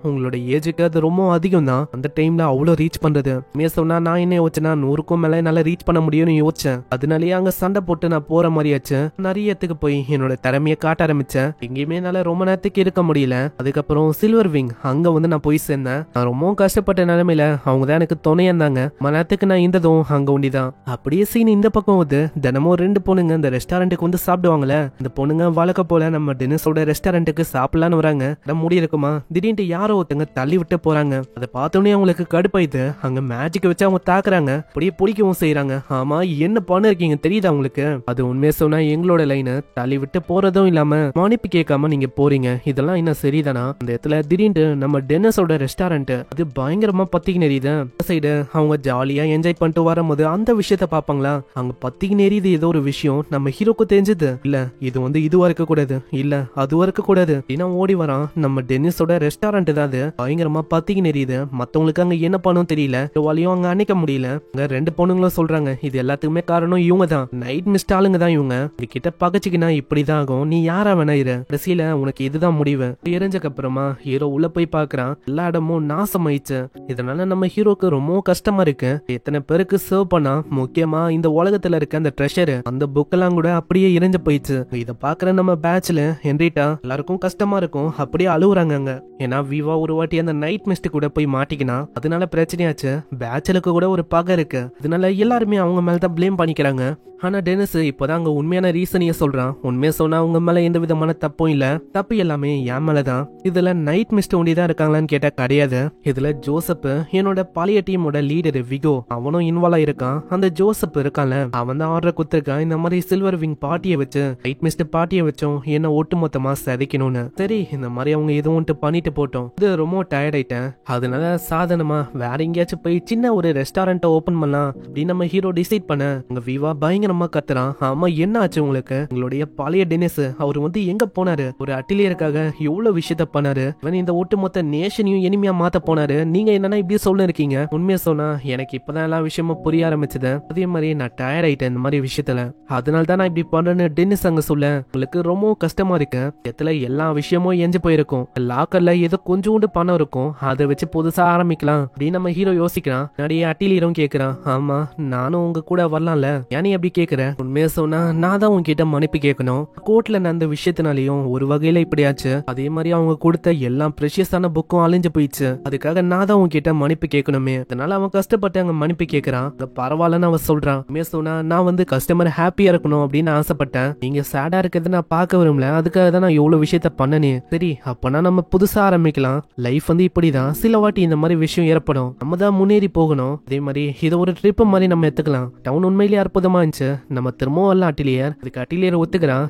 உங்களோட ஏஜுக்கு அது ரொம்ப அதிகம் தான். அந்த டைம்ல அவ்வளவு ரீச் பண்றது சொன்னா நான் என்ன யோசிச்சேன்னா 100க்கும் மேல என்னால ரீச் பண்ண முடியும்னு யோசிச்சேன். அதனாலயே அங்க சண்டை போட்டு நான் போற மாதிரி ஆச்சு. நிறைய இடத்துக்கு போய் என்னோட திறமைய காட்ட ஆரம்பிச்சேன். எங்கேயுமே என்னால ரொம்ப நேரத்துக்கு இருக்க முடியல. அதுக்கப்புறம் சில்வர் விங் அங்க வந்து நான் போய் சேர்ந்தேன். நான் ரொம்ப கஷ்டப்பட்ட நிலைமையில அவங்க தான் எனக்கு துணையா இருந்தாங்க. மனத்துக்கு நான் இருந்ததும் அங்க ஒண்டிதான். அப்படியே சீன் இந்த பக்கம் வந்து தினமும் 2 பொண்ணுங்க இந்த ரெஸ்டாரண்ட்டுக்கு வந்து சாப்பிடுவாங்கல்ல. இந்த பொண்ணுங்க வழக்க போல நம்ம டென்னிஸோட ரெஸ்டாரண்ட்டுக்கு சாப்பிடலான்னு வராங்க. முடி இருக்குமா, திடீர்னு யாரோ ஒருத்தங்க தள்ளி விட்டு போறாங்க. அதை பார்த்தோன்னே அவங்களுக்கு கடுப்பாயிது. அங்க மேஜிக் வச்சு அவங்க தாக்குறாங்க, அப்படியே பிடிக்கவும் செய்யறாங்க. ஆமா, என்ன பண்ணிருக்கீங்க தெரியுதா உங்களுக்கு? அது உண்மையை சொன்னா எங்களோட லைன் தள்ளி விட்டு போறதும் இல்லாம மன்னிப்பு கேட்காம நீங்க போறீங்க, இதெல்லாம் என்ன சரிதானா? அந்த இடத்துல திடீர்னு நம்ம டென்னிஸோட ரெஸ்டாரண்ட் அது பயங்கரமா பத்திக்கு நெறியுது. சைடு அவங்க ஜாலியா என்ஜாய் பண்ணிட்டு வரும்போது அந்த விஷயத்த பாப்பாங்களா, அங்க பத்திக்கு நெறியுது ஏதோ ஒரு விஷயம். நம்ம ஹீரோக்கு தெரிஞ்சது இல்ல, இது வந்து இதுவா இருக்க கூடாது, இல்ல அதுவா இருக்க கூடாது. ஓடி வரான். நம்ம டென்னிஸோட ரெஸ்டாரண்ட் தான் அது. பயங்கரமா பத்திக்கு நெறியுது. மத்தவங்களுக்கு அங்க என்ன பண்ணும் தெரியல, வாலியும் அங்க அணைக்க முடியல. அங்க 2 பொண்ணுங்களும் சொல்றாங்க, இது எல்லாத்துக்குமே காரணம் இவங்க தான், நைட் மிஸ்ட் ஆளுங்க தான் இவங்க. கிட்ட பகச்சுக்கினா இப்படிதான் ஆகும், நீ யாரா வேணா இரு, கடைசியில உனக்கு இதுதான் முடிவு. எரிஞ்சக்கு அப்புறமா ஹீரோ உள்ள போய் பாக்குறான், எல்லா இடமும் நாசமாயிடுச்சு. இதனால நம்ம ஹீரோக்கு ரொம்ப கஷ்டமா இருக்கு. எத்தனை பேருக்கு சர்வ் பண்ணா, முக்கியமா இந்த உலகத்துல இடத்துல இருக்க அந்த ட்ரெஷர் அந்த புக் எல்லாம் கூட அப்படியே இறஞ்சு போயிடுச்சு. இத பாக்குற நம்ம பேட்ச்ல ஹென்ரிட்டா எல்லாருக்கும் கஷ்டமா இருக்கும், அப்படியே அழுவுறாங்க அங்க. ஏன்னா விவா ஒரு வாட்டி அந்த நைட் மிஸ்ட் கூட போய் மாட்டிக்கினா அதனால பிரச்சனையாச்சு. பேட்ச்லுக்கு கூட ஒரு பகை இருக்கு, அதனால எல்லாருமே அவங்க மேலதான் பிளேம் பண்ணிக்கிறாங்க. ஆனா டெனிஸ் இப்பதான் அங்க உண்மையான ரீசனையே சொல்றான். உண்மையை சொன்னா அவங்க மேல எந்த விதமான தப்பும் இல்ல, தப்பு எல்லாமே என் மேலதான். இதுல நைட் மிஸ்ட் ஒண்டிதான் இருக்காங்களான்னு கேட்டா கிடையாது. இதுல ஜோசப் என்னோட பழைய டீமோட லீடர் விகோ அவனும் இன்வால்வ் ஆயிருக்கான். அந்த ஜோசப் இருக்கான்ல அவன் தான் ஆர்டர் குத்துருக்கான், இந்த மாதிரி சில்வர் விங் பார்ட்டியை வச்சு நைட் மிஸ்ட் பார்ட்டியை வச்சோம் என்ன ஒட்டுமொத்தமா சிதைக்கணும்னு. சரி இந்த மாதிரி அவங்க எதுவும் பண்ணிட்டு போட்டோம், இது ரொம்ப டயர்ட் ஆயிட்டேன், அதனால சாதாரணமா வேற எங்கேயாச்சும் போய் சின்ன ஒரு ரெஸ்டாரண்ட் ஓபன் பண்ணலாம் அப்படின்னு நம்ம ஹீரோ டிசைட் பண்ண உங்க விவா பயங்கரமா கத்துறான். ஆமா என்ன ஆச்சு உங்களுக்கு? உங்களுடைய பழைய டெனிஸ் அவர் வந்து எங்க போனாரு? ஒரு அட்டிலியருக்காக எவ்வளவு விஷயத்த பண்ணாரு, இந்த ஒட்டுமொத்த நேஷனையும் எனிமையா மாத்த போனாரு. நீங்க என்னன்னா இப்படி சொல்ல இருக்கீங்க? உண்மையா சொன்னா எனக்கு இப்பதான் எல்லா விஷயமும் புரிய ஆரம்பிச்சது. அதே மாதிரி நான் டயர்ட் ஆயிட்டேன் இந்த மாதிரி விஷயத்துல, அதனால தான் நான் இப்படி பண்றேன்னு டென்னிஸ் அங்க சொல்ல உங்களுக்கு ரொம்ப கஷ்டமா இருக்கு. இடத்துல எல்லா விஷயமும் எஞ்சி போயிருக்கும், லாக்கர்ல ஏதோ கொஞ்சோண்டு பணம் இருக்கும், அதை வச்சு புதுசா ஆரம்பிக்கலாம் அப்படின்னு நம்ம ஹீரோ யோசிக்கிறான். நிறைய அட்டிலியரும் கேக்குறான், ஆமா நானும் உங்க கூட வரலாம்ல, ஏன் அப்படி கேக்குற? உண்மையா சொன்னா நான் தான் உங்ககிட்ட மன்னிப்பு கேட்கணும். கோர்ட்ல நடந்த விஷயத்தினாலையும் ஒரு வகையில இப்படியாச்சு. அதே மாதிரி அவங்க கொடுத்த எல்லா பிரஷியஸான புக்கும் அழிஞ்சு போயிடுச்சு, அதுக்காக நான் தான் உங்ககிட்ட மன்னிப்பு கேட்கணுமே. அதனால அவன் கஷ்டப்பட்டு அங்க மன்னிப்பு கேட்கறான். பரவாயில்லன்னு அவன் சொல்றான். உண்மையா சொன்னா நான் வந்து கஸ்டமர் ஹாப்பியா இருக்கணும் அப்படின்னு ஆசைப்பட்டேன், நீங்க சேடா இருக்கிறது நான் பார்க்க விரும்பல, அதுக்காக தான் நான் எவ்வளவு விஷயத்த பண்ணனே. சரி அப்பனா நம்ம புதுசா ஆரம்பிக்கலாம். லைஃப் வந்து இப்படிதான், சில வாட்டி இந்த மாதிரி விஷயம் ஏற்படும், நம்ம தான் முன்னேறி போகணும். அதே மாதிரி இதை ஒரு ட்ரிப் மாதிரி நம்ம எடுத்துக்கலாம். டவுன் உண்மையிலேயே அற்புதமா இருந்துச்சு. நம்ம திரும்பவும் வரலாம் அட்டிலியர். அதுக்கு அட்டிலியர் ஒத்துக்கிறான்.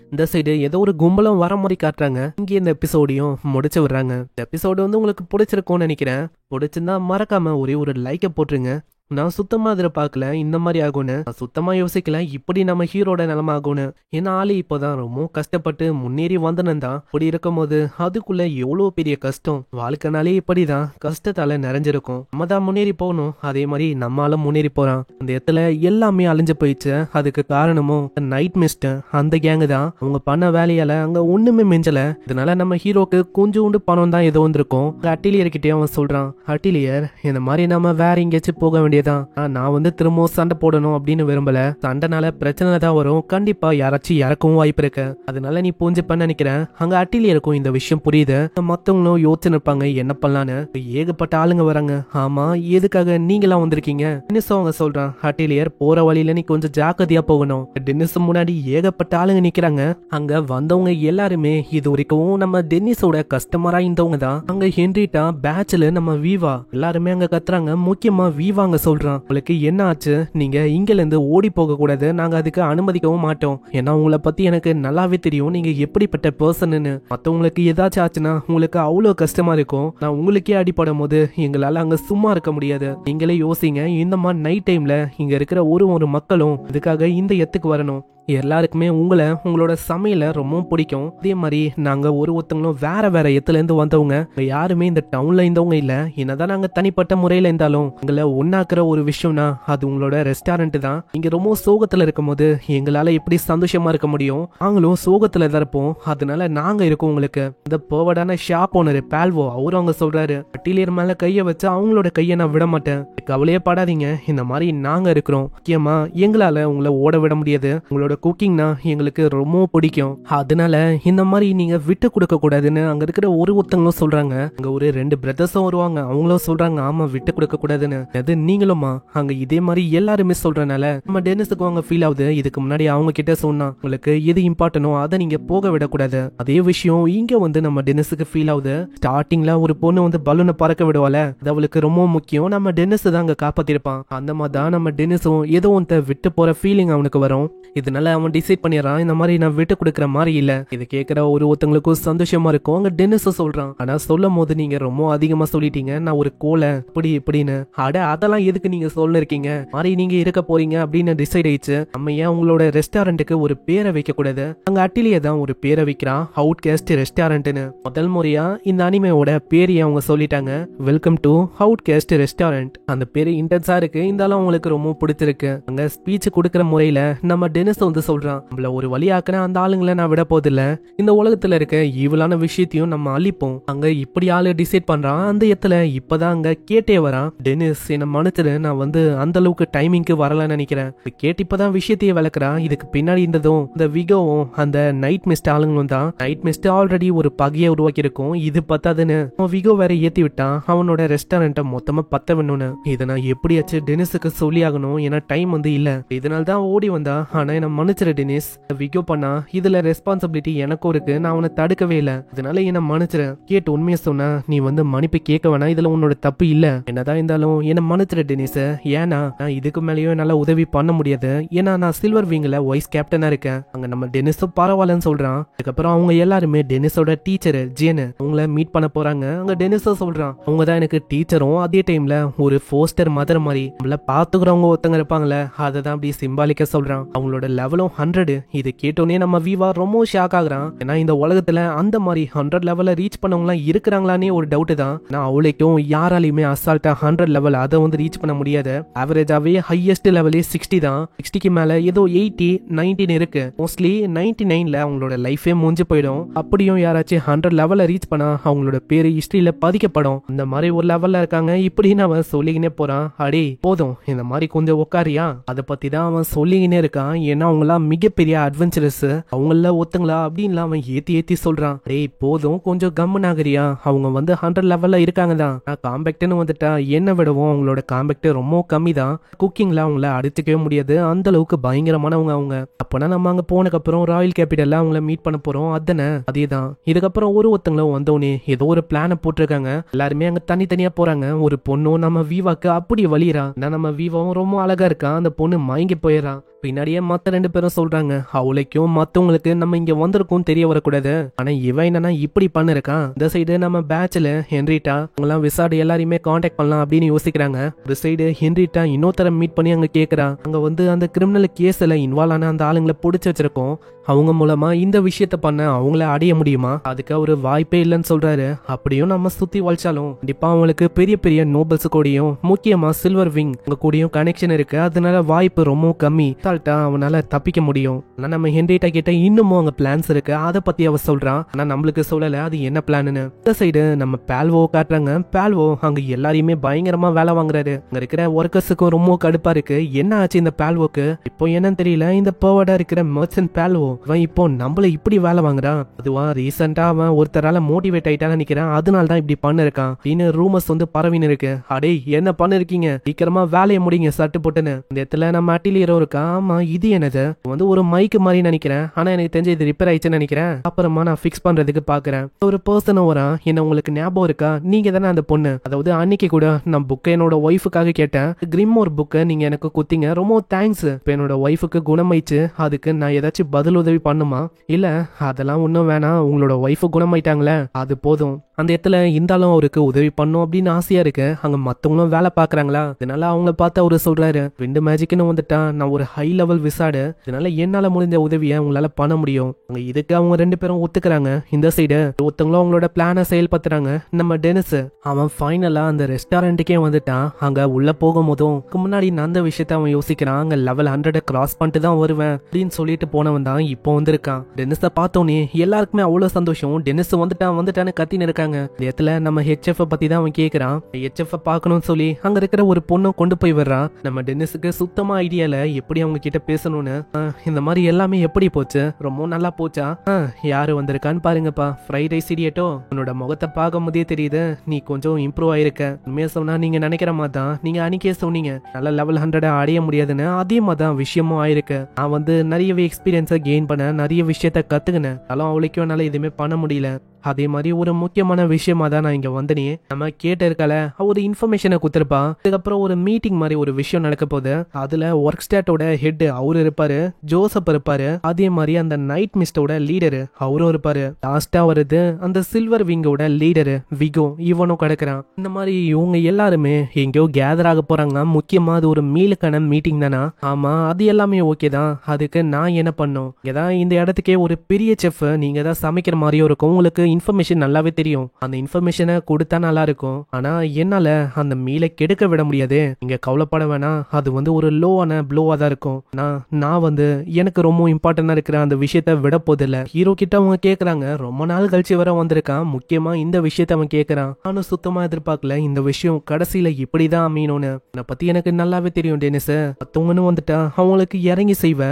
இந்த சைடு ஏதோ ஒரு கும்பலம் வர மாதிரி காட்டுறாங்க. இங்கே இந்த எபிசோடையும் முடிச்சு விடுறாங்க. இந்த எபிசோடு வந்து உங்களுக்கு பிடிச்சிருக்கும்னு நினைக்கிறேன். பிடிச்சிருந்தா மறக்காம ஒரே ஒரு லைக்கை போட்டுருங்க. நான் சுத்தமா அதில் பார்க்கல இந்த மாதிரி ஆகும்னு, நான் சுத்தமா யோசிக்கல இப்படி நம்ம ஹீரோட நிலைமை ஆகும்னு. ஏன்னா ஆளு இப்போதான் ரொம்ப கஷ்டப்பட்டு முன்னேறி வந்தனந்தான். அப்படி இருக்கும் போது அதுக்குள்ள எவ்வளவு பெரிய கஷ்டம், வாழ்க்கைனாலே இப்படிதான் கஷ்டத்தால நிறைஞ்சிருக்கும். நம்ம தான் முன்னேறி போகணும், அதே மாதிரி நம்மளால முன்னேறி போறான். அந்த இடத்துல எல்லாமே அழிஞ்சு போயிடுச்சு. அதுக்கு காரணமும் நைட் மிஸ்ட் அந்த கேங்கு தான். அவங்க பண்ண வேலையால அங்க ஒண்ணுமே மிஞ்சல. இதனால நம்ம ஹீரோக்கு கொஞ்சோண்டு பணம் தான் ஏதோ வந்திருக்கும். அட்டிலியர் கிட்டே அவன் சொல்றான், அட்டிலியர் இந்த மாதிரி நம்ம வேற எங்கேயாச்சும் போக வேண்டிய நான் வந்து திரும்பவும் சண்டை போடணும் அப்படின்னு விரும்பல. சண்டைனால பிரச்சனை தான் வரும், கண்டிப்பா யாராச்சும் இறக்கவும் வாய்ப்பு இருக்கு. அதனால நீ புரிஞ்சுப்பன்னு நினைக்கிறேன். அங்க அட்டிலியருக்கும் இந்த விஷயம் புரியுது. மத்தவங்களும் யோசிச்சு நிற்பாங்க என்ன பண்ணலான்னு. ஏகப்பட்ட ஆளுங்க வராங்க. ஆமா எதுக்காக நீங்களாம் வந்திருக்கீங்க? டென்னிஸ் அவங்க சொல்றான், அட்டிலியர் போற வழியில நீ கொஞ்சம் ஜாக்கிரதையா போகணும். டென்னிஸ் முன்னாடி ஏகப்பட்ட ஆளுங்க நிக்கிறாங்க. அங்க வந்தவங்க எல்லாருமே இது வரைக்கும் நம்ம டென்னிஸோட கஸ்டமரா இருந்தவங்க தான். அங்க ஹென்ரிட்டா பேட்ச்ல நம்ம வீவா எல்லாருமே அங்க கத்துறாங்க. முக்கியமா வீவாங்க சொல்றான், உங்களுக்கு என்ன ஆச்சு? நீங்க இங்கல இருந்து ஓடி போக கூடாது, நாங்க அதுக்கு அனுமதிக்கவும் மாட்டோம். ஏன்னா உங்களை பத்தி எனக்கு நல்லாவே தெரியும், நீங்க எப்படிப்பட்ட பர்சன்னு. மத்தவங்களுக்கு ஏதாச்சும் ஆச்சுன்னா உங்களுக்கு அவ்வளவு கஷ்டமா இருக்கும். நான் உங்களுக்கே அடிபடும் போது எங்களால அங்க சும்மா இருக்க முடியாது. நீங்களே யோசிங்க, இந்த மாதிரி நைட் டைம்ல இங்க இருக்கிற ஒரு மக்களும் இதுக்காக இந்த இடத்துக்கு வரணும். எல்லாருக்குமே உங்களோட சமையல ரொம்ப பிடிக்கும். அதே மாதிரி நாங்க ஒருத்தங்களும் வேற இடத்துல இருந்து வந்தவங்க, யாருமே இந்த டவுன்ல இருந்தவங்க இல்ல. என்னதான் நாங்க தனிப்பட்ட முறையில இருந்தாலும் எங்களை ஒன்னாக்குற ஒரு விஷயம்னா அது உங்களோட ரெஸ்டாரண்ட் தான். நீங்க ரொம்ப சோகத்துல இருக்கும் போது எங்களால எப்படி சந்தோஷமா இருக்க முடியும்? நாங்களும் சோகத்துல தான் இருப்போம், அதனால நாங்க இருக்கோம் உங்களுக்கு. இந்த போவடான ஷாப் ஓனர் பால்வோ அவரும் அவங்க சொல்றாரு, அட்டிலியர் மேல கைய வச்சு அவங்களோட கைய நான் விட மாட்டேன், கவலையே படாதீங்க, இந்த மாதிரி நாங்க இருக்கிறோம். முக்கியமா எங்களால உங்களை ஓட விட முடியாது, உங்களோட குக்கிங்னா எங்களுக்கு ரொம்ப பிடிக்கும், அதனால இந்த மாதிரி நீங்க விட்டு கொடுக்க கூடாதுன்னு அங்க இருக்கிற ஒருத்தங்களும் சொல்றாங்க. அங்க ஒரு 2 பிரதர்ஸும் வருவாங்க, அவங்களும் சொல்றாங்க ஆமா விட்டு கொடுக்க கூடாதுன்னு. அது நீங்களுமா? அங்க இதே மாதிரி எல்லாருமே சொல்றனால நம்ம டென்னிஸுக்கு அவங்க ஃபீல் ஆகுது. இதுக்கு முன்னாடி அவங்க கிட்ட சொன்னா உங்களுக்கு எது இம்பார்ட்டனோ அதை நீங்க போக விடக்கூடாது. அதே விஷயம் இங்க வந்து நம்ம டென்னிஸுக்கு ஃபீல் ஆகுது. ஸ்டார்டிங்ல ஒரு பொண்ணு வந்து பலூனை பறக்க விடுவால, அது அவளுக்கு ரொம்ப முக்கியம். நம்ம டென்னிஸ் தான் அங்க காப்பாத்திருப்பான். அந்த மாதிரி தான் நம்ம டென்னிஸும் ஏதோ ஒன்று விட்டு போற ஃபீலிங் அவனுக்கு வரும். இதனால அவன் டிசைட் பண்ணிடுறான், இந்த மாதிரி நான் விட்டு கொடுக்குற மாதிரி இல்ல. இது கேட்கிற ஒருத்தங்களுக்கும் சந்தோஷமா இருக்கும். அங்க டென்னிஸ் சொல்றான், ஆனா சொல்லும் போது நீங்க ரொம்ப அதிகமா சொல்லிட்டீங்க, நான் ஒரு கோலை இப்படின்னு. அட அதெல்லாம் எதுக்கு நீங்க சொல்ல இருக்கீங்க, மாதிரி நீங்க இருக்க போறீங்க அப்படின்னு டிசைட் ஆயிடுச்சு. நம்ம ஏன் உங்களோட ரெஸ்டாரண்ட்டுக்கு ஒரு பேரை வைக்க கூடாது? அங்க அட்டிலியே தான் ஒரு பேரை வைக்கிறான், அவுட் கேஸ்ட் ரெஸ்டாரண்ட்னு. முதல் முறையா இந்த அனிமையோட பேரையே அவங்க சொல்லிட்டாங்க, welcome to outcast restaurant. அந்த பேரு இன்டென்ஸா இருக்கு, இருந்தாலும் அவங்களுக்கு ரொம்ப பிடிச்சிருக்கு. அங்க ஸ்பீச் கொடுக்கிற முறையில நம்ம டென்னிஸ் வந்து வந்து சொல்றான், நம்மள ஒரு வழியாக்குன அந்த ஆளுங்களை நான் விட போதில்ல, இந்த உலகத்துல இருக்க ஈவலான விஷயத்தையும் நம்ம அழிப்போம். அங்க இப்படி ஆளு டிசைட் பண்றான். அந்த இடத்துல இப்பதான் அங்க கேட்டே வரான், டெனிஸ் என்ன மனுத்துரு, நான் வந்து அந்த அளவுக்கு டைமிங்க்கு வரலன்னு நினைக்கிறேன். கேட்டு இப்பதான் விஷயத்தையே விளக்குறான். இதுக்கு பின்னாடி இருந்ததும் இந்த விகோவும் அந்த நைட் மிஸ்ட் ஆளுங்களும் தான். நைட் மிஸ்ட் ஆல்ரெடி ஒரு பகையை உருவாக்கி இருக்கும். இது பத்தாதுன்னு விகோ வேற ஏத்தி விட்டான் அவனோட ரெஸ்டாரண்ட்டை மொத்தமா பத்த வேணும்னு. இதை நான் எப்படியாச்சும் டெனிஸுக்கு சொல்லி ஆகணும், ஏன்னா டைம் வந்து இல்ல. இதனால தான் ஓடி வந்தா. ஆனா என்ன மன்னிச்சிரு டெனிஸ், விகோ பண்ணா இதுல ரெஸ்பான்சிபிலிட்டி எனக்கும் இருக்கு, நான் அவனை தடுக்கவே இல்லை, அதனால என்ன மன்னிச்சிரு. கேட்டு உண்மையை சொன்னா நீ வந்து மன்னிப்பு கேட்க வேணாம், இதுல உன்னோட தப்பு இல்ல, என்னதான் இருந்தாலும் என்ன மன்னிச்சிரு டெனிஸ். ஏன்னா நான் இதுக்கு மேலேயும் என்னால உதவி பண்ண முடியாது, ஏன்னா நான் சில்வர் விங்ல வைஸ் கேப்டனா இருக்கேன். அங்க நம்ம டெனிஸும் பரவாயில்லன்னு சொல்றான். அதுக்கப்புறம் அவங்க எல்லாருமே டெனிஸோட டீச்சர் ஜேனு அவங்கள மீட் பண்ண போறாங்க. அங்க டெனிஸும் சொல்றான் அவங்க தான் எனக்கு டீச்சரும் அதே டைம்ல ஒரு ஃபோஸ்டர் மதர் மாதிரி நம்மள பாத்துக்கிறவங்க ஒருத்தங்க இருப்பாங்களே, அதை தான் அப்படி சிம்பாலிக்கா சொல்றான். அவங்களோட லெவலும் 100. இது கேட்டோன்னே நம்ம வீவா ரொம்ப ஷாக் ஆகுறான். ஏன்னா இந்த உலகத்துல அந்த மாதிரி 100 லெவல ரீச் பண்ணவங்களாம் இருக்கிறாங்களானே ஒரு டவுட் தான். நான் அவளைக்கும் யாராலையுமே அசால்ட்டா 100 லெவல் அதை வந்து ரீச் பண்ண முடியாது. ஆவரேஜாவே ஹையஸ்ட் லெவலே 60 தான். 60க்கு மேல ஏதோ 80 19 இருக்கு. மோஸ்ட்லி 99ல அவங்களோட லைஃபே முடிஞ்சு போயிடும். அப்படியும் யாராச்சும் 100 லெவல ரீச் பண்ணா அவங்களோட பேரு ஹிஸ்டரியில பதிக்கப்படும். அந்த மாதிரி ஒரு லெவல்ல இருக்காங்க. இப்படின்னு அவன் சொல்லிக்கினே போறான். அடே போதும், இந்த மாதிரி கொஞ்சம் உட்காரியா, அதை பத்தி தான் அவன் சொல்லிக்கினே இருக்கான். ஏன்னா அவங்களாம் மிகப்பெரிய அட்வென்ச்சரஸ், அவங்கள ஒத்துங்களா அப்படின்னு அவன் ஏத்தி ஏத்தி சொல்றான். அடே போதும், கொஞ்சம் கம்மன் ஆகுறியா, அவங்க வந்து 100 லெவல்ல இருக்காங்க தான். நான் காம்பேக்ட்னு வந்துட்டா என்ன விடவும் அவங்களோட காம்பேக்ட் ரொம்ப கம்மி தான். குக்கிங்ல அவங்கள அடிச்சுக்கவே முடியாது, அந்த அளவுக்கு பயங்கரமானவங்க அவங்க. அப்பனா நம்ம அங்க போனதுக்கு அப்புறம் ராயல் கேபிட்டல்ல அவங்கள மீட் பண்ண போறோம். அதானே அதேதான். இதுக்கப்புறம் ஒருத்தங்களும் வந்தோடனே ஏதோ ஒரு பிளான போட்டிருக்காங்க. எல்லாருமே அங்க தனித்தனியா போறாங்க. ஒரு பொண்ணும் நம்ம வீவாக்கு அப்படி வலியறா. நம்ம வீவாவும் ரொம்ப அழகா இருக்கான். அந்த பொண்ணு மயங்கி போயிடறான். பின்னாடியே மத்த 2 பேரும் சொல்றாங்க, அவளைக்கும் மத்தவங்களுக்கு நம்ம இங்க வந்திருக்கும் தெரிய வரக்கூடாது, ஆனா இவன் என்னன்னா இப்படி பண்ணிருக்கான். இந்த சைடு நம்ம பேட்ச்ல ஹென்ரிட்டா அவங்களாம் விசாடு எல்லாரையுமே கான்டாக்ட் பண்ணலாம் அப்படின்னு யோசிக்கிறாங்க. ஒரு சைடு ஹென்ரிட்டா இன்னொருத்தர மீட் பண்ணி அங்க கேக்குறான். அங்க வந்து அந்த கிரிமினல் கேஸ்ல இன்வால்வ் ஆன அந்த ஆளுங்களை பிடிச்சு வச்சிருக்கோம், அவங்க மூலமா இந்த விஷயத்த பண்ண அவங்கள அடைய முடியுமா, அதுக்கு ஒரு வாய்ப்பே இல்லைன்னு சொல்றாரு. அப்படியும் நம்ம சுத்தி வளைச்சாலும் கண்டிப்பா அவங்களுக்கு பெரிய பெரிய நோபல்ஸ் கூடயும் முக்கியமா சில்வர் விங் உங்க கூடயும் கனெக்ஷன் இருக்கு, அதனால வாய்ப்பு ரொம்ப கம்மி, அவனால தப்பிக்க முடியும். ஆனா நம்ம ஹென்ரிட்டா கிட்ட இன்னமும் அங்க பிளான்ஸ் இருக்கு, அதை பத்தி அவ சொல்றான். ஆனா நம்மளுக்கு சொல்லல அது என்ன பிளான்னு. இந்த சைடு நம்ம பால்வோ காட்டுறாங்க. பால்வோ அங்க எல்லாரையுமே பயங்கரமா வேலை வாங்குறாரு. அங்க இருக்கிற ஒர்க்கர்ஸுக்கும் ரொம்ப கடுப்பா இருக்கு. என்ன ஆச்சு இந்த பால்வோக்கு இப்போ என்னன்னு தெரியல. இந்த பவர்டா இருக்கிற மர்ச்சன்ட் பால்வோ அவன் இப்போ நம்மள இப்படி வேலை வாங்குறான். அதுவா ரீசெண்டா அவன் ஒருத்தரால மோட்டிவேட் ஆயிட்டான்னு நினைக்கிறேன், அதனால தான் இப்படி பண்ணிருக்கான் அப்படின்னு ரூமர்ஸ் வந்து பரவின்னு இருக்கு. அடே என்ன பண்ணிருக்கீங்க, சீக்கிரமா வேலையை முடிங்க சட்டு போட்டுன்னு. இந்த இடத்துல நம்ம அட்டிலியரோ இருக்கா. ஆமா இது என்னது வந்து ஒரு மைக்கு மாதிரி நினைக்கிறேன், ஆனா எனக்கு தெரிஞ்ச இது ரிப்பேர் ஆயிடுச்சுன்னு நினைக்கிறேன், அப்புறமா நான் ஃபிக்ஸ் பண்றதுக்கு பாக்குறேன். ஒரு பர்சன் வரான். என்ன உங்களுக்கு ஞாபகம் இருக்கா, நீங்க தானே அந்த பொண்ணு, அதாவது அன்னைக்கு கூட நான் புக்கை என்னோட ஒய்ஃபுக்காக கேட்டேன், கிரிம்மோர் புக்கை நீங்க எனக்கு குத்திங்க, ரொம்ப தேங்க்ஸ். இப்ப என்னோட ஒய்ஃபுக்கு குணமாயிடுச்சு, அதுக்கு நான் ஏதாச்சும் பதில் உதவி பண்ணுமா? இல்ல அதெல்லாம் ஒன்னும் வேணாம், உங்களோட ஒய்ஃபு குணமாயிட்டாங்களே அது போதும். அந்த இடத்துல இருந்தாலும் அவருக்கு உதவி பண்ணும் அப்படின்னு ஆசையா இருக்கு. அங்க மத்தவங்களும் வேலை பாக்குறாங்களா, அதனால அவங்கள பார்த்து அவரு சொல்றாரு, விண்டு மேஜிக்னு வந்துட்டா நான் ஒரு ஹை லெவல் விசாடு, அதனால என்னால முடிஞ்ச உதவியை உங்களால பண்ண முடியும். இதுக்கு அவங்க 2 பேரும் ஒத்துக்கிறாங்க. இந்த சைடு ஒருத்தவங்களும் அவங்களோட பிளான செயல்படுத்துறாங்க. நம்ம டெனிஸ் அவன் ஃபைனலா அந்த ரெஸ்டாரண்ட்டுக்கே வந்துட்டான். அங்க உள்ள போகும்போதும் முன்னாடி நான் அந்த விஷயத்த அவன் யோசிக்கிறான். அங்க லெவல் 100 கிராஸ் பண்ணிட்டு தான் வருவேன் அப்படின்னு சொல்லிட்டு போனவன் தான் இப்போ வந்திருக்கான். டெனிஸை பார்த்தோன்னே எல்லாருக்குமே அவ்வளவு சந்தோஷம். டெனிஸ் வந்துட்டான்னு கத்தின்னு இருக்காங்க. இந்த இடத்துல நம்ம ஹெச்எஃப் பத்தி தான் அவன் கேக்குறான். ஹெச்எஃப் பார்க்கணும்னு சொல்லி அங்க இருக்கிற ஒரு பொண்ணு கொண்டு போய் வர்றான். நம்ம டெனிஸுக்கு சுத்தமா ஐடியால எப்படி அவங்க கிட்ட பேசணும்னு. இந்த மாதிரி எல்லாமே எப்படி போச்சு, ரொம்ப நல்லா போச்சா, யாரு வந்திருக்கான்னு பாருங்கப்பா, ஃப்ரைட் ரைஸ் இடியட்டோ, உன்னோட முகத்தை பார்க்கும் போதே தெரியுது நீ கொஞ்சம் இம்ப்ரூவ் ஆயிருக்க. உண்மையா சொன்னா நீங்க நினைக்கிற மாதிரி தான், நீங்க அன்னைக்கே சொன்னீங்க நல்ல லெவல் 100 அடைய முடியாதுன்னு, அதே மாதிரி தான் விஷயமும் ஆயிருக்கு. நான் வந்து நிறையவே எக்ஸ்பீரியன்ஸை கெயின் பண்ண, நிறைய விஷயத்த கத்துக்கினேன், அதெல்லாம் அவளுக்கும் என்னால எதுவுமே பண்ண முடியல. அதே மாதிரி ஒரு முக்கியமான விஷயமா தான் நான் இங்க வந்தனே. நம்ம கேட்ட இருக்கல ஒரு இன்ஃபர்மேஷனை குத்துருப்பா. அதுக்கப்புறம் ஒரு மீட்டிங் மாதிரி ஒரு விஷயம் நடக்க போகுது. அதுல ஒர்க் ஸ்டாட்டோட ஹெட் அவரு இருப்பாரு, ஜோசப் இருப்பாரு, அதே மாதிரி அந்த நைட் மிஸ்டோட லீடரு அவரும் இருப்பாரு. லாஸ்டா வருது அந்த சில்வர் விங்கோட லீடரு விகோ, இவனும் கிடக்குறான். இந்த மாதிரி இவங்க எல்லாருமே எங்கேயோ கேதர் ஆக போறாங்க. முக்கியமா அது ஒரு மீலுக்கான மீட்டிங் தானா? ஆமா அது எல்லாமே ஓகே தான். அதுக்கு நான் என்ன பண்ணும், ஏதாவது இந்த இடத்துக்கே ஒரு பெரிய செஃப் நீங்க தான் சமைக்கிற மாதிரியும் இருக்கும், உங்களுக்கு இன்ஃபர்மேஷன் நல்லாவே தெரியும். அந்த இன்ஃபர்மேஷனை கொடுத்தா நல்லா இருக்கும். ஆனா என்னால அந்த மீலை கெடுக்க விட முடியாது. நீங்க கவலைப்பட வேணாம். அது வந்து ஒரு லோவான ப்ளோவா தான் இருக்கும். நான் வந்து எனக்கு ரொம்ப இம்பார்ட்டன்டா இருக்கிற அந்த விஷயத்த விட போதில்ல. ஹீரோ கிட்ட அவங்க கேக்குறாங்க. ரொம்ப நாள் கழிச்சு வர வந்திருக்கான். முக்கியமா இந்த விஷயத்த அவன் கேக்குறான். நானும் சுத்தமா எதிர்பார்க்கல இந்த விஷயம் கடைசியில இப்படிதான் அமையணும்னு. என்னை பத்தி எனக்கு நல்லாவே தெரியும் டெனிஸ். மத்தவங்கன்னு வந்துட்டா அவங்களுக்கு இறங்கி செய்வ.